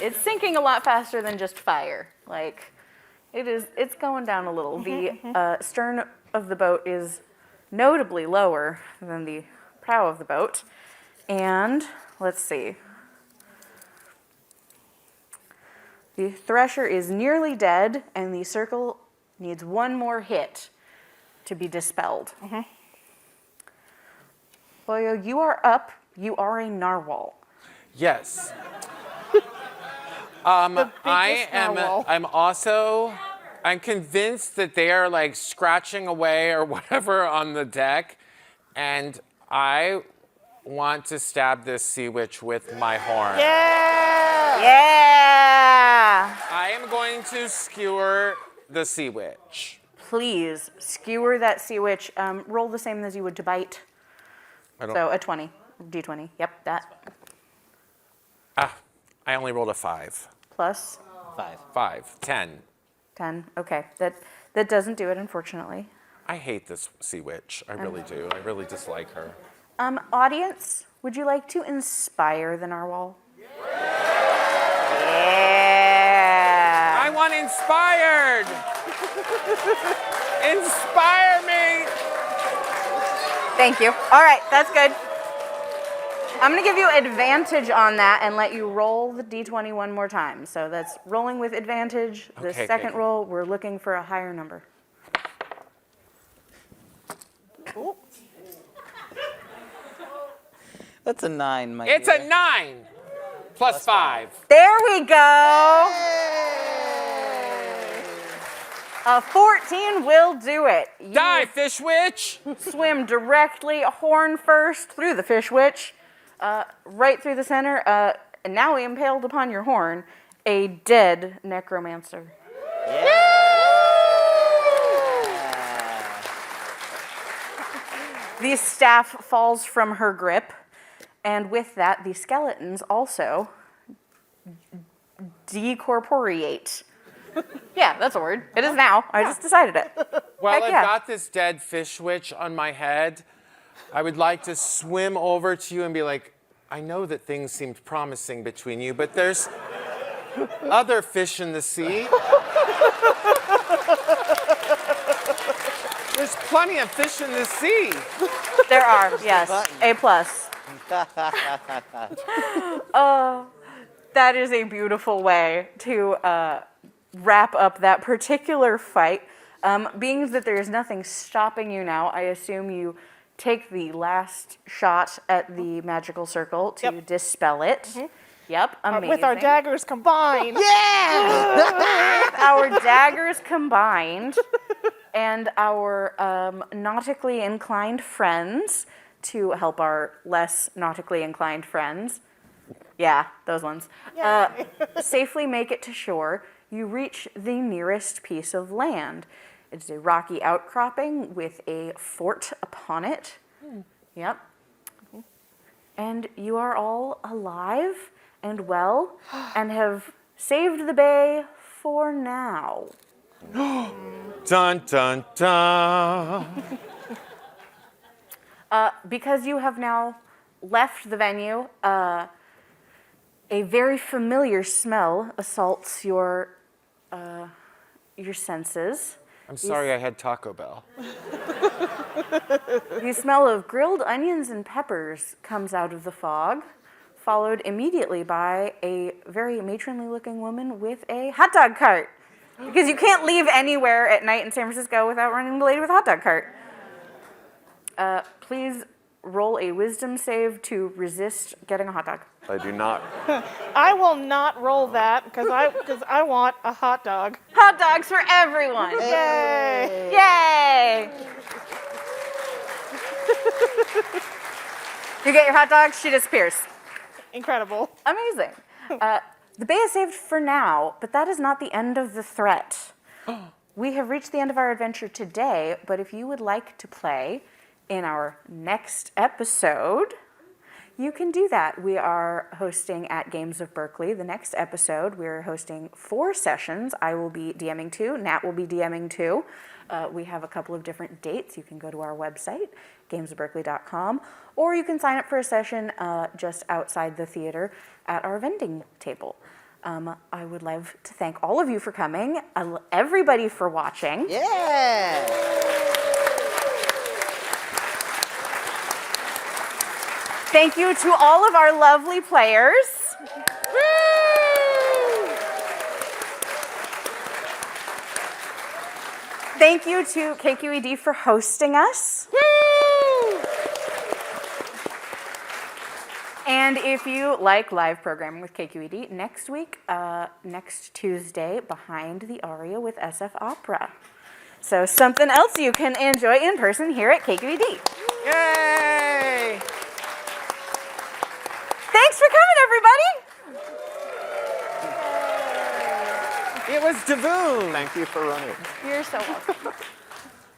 It's sinking a lot faster than just fire. Like, it's going down a little. The stern of the boat is notably lower than the prow of the boat. And, let's see. The Thresher is nearly dead, and the circle needs one more hit to be dispelled. Boyo, you are up. You are a narwhal. Yes. I am. narwhal. I'm convinced that they are like scratching away or whatever on the deck, and I want to stab this sea witch with my horn. Yeah! I am going to skewer the sea witch. Please skewer that sea witch. Roll the same as you would to bite. So a 20, d20. Yep, that. I only rolled a 5. Plus 5. 10. 10. Okay, that doesn't do it, unfortunately. I hate this sea witch. I really do. I really dislike her. Audience, would you like to inspire the narwhal? Yeah! I want inspired! Inspire me! Thank you. All right, that's good. I'm going to give you advantage on that and let you roll the d20 one more time. So that's rolling with advantage. The Okay, second okay. roll, we're looking for a higher number. That's a 9, my It's dear. a 9 plus 5. There we go. A 14 will do it. You Die, fish witch! swim directly, horn first, through the fish witch, right through the center, and now impaled upon your horn, a dead necromancer. The staff falls from her grip, and with that, the skeletons also decorporeate. Yeah, that's a word. It is now. I just decided it. Well, Heck I've yeah. got this dead fish witch on my head. I would like to swim over to you and be like, I know that things seemed promising between you, but there's other fish in the sea. There's plenty of fish in the sea. There are, yes. A plus. that is a beautiful way to wrap up that particular fight. Being that there's nothing stopping you now, I assume you take the last shot at the magical circle to Yep. dispel it. Yep, amazing. With our daggers combined. Yeah! Our daggers combined and our nautically inclined friends to help our less nautically inclined friends. Yeah, those ones. Safely make it to shore. You reach the nearest piece of land. It's a rocky outcropping with a fort upon it. Yep. And you are all alive and well and have saved the bay for now. Dun, dun, dun. Because you have now left the venue, a very familiar smell assaults your senses. I'm sorry I had Taco Bell. The smell of grilled onions and peppers comes out of the fog, followed immediately by a very matronly-looking woman with a hot dog cart. Because you can't leave anywhere at night in San Francisco without running into the lady with a hot dog cart. Please roll a wisdom save to resist getting a hot dog. I do not. I will not roll that because I want a hot dog. Hot dogs for everyone! Yay! Yay! You get your hot dog, she disappears. Incredible. Amazing. The bay is saved for now, but that is not the end of the threat. We have reached the end of our adventure today, but if you would like to play in our next episode, you can do that. We are hosting at Games of Berkeley. The next episode, we're hosting 4 sessions. I will be DMing 2. Nat will be DMing 2. We have a couple of different dates. You can go to our website, gamesofberkeley.com, or you can sign up for a session just outside the theater at our vending table. I would love to thank all of you for coming, everybody for watching. Yeah! Thank you to all of our lovely players. Thank you to KQED for hosting us. And if you like live programming with KQED, next week, next Tuesday, Behind the Aria with SF Opera. So something else you can enjoy in person here at KQED. Yay! Thanks for coming, everybody. It was Davoon. Thank you for running. You're so welcome.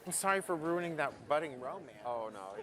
I'm sorry for ruining that budding romance. Oh, no.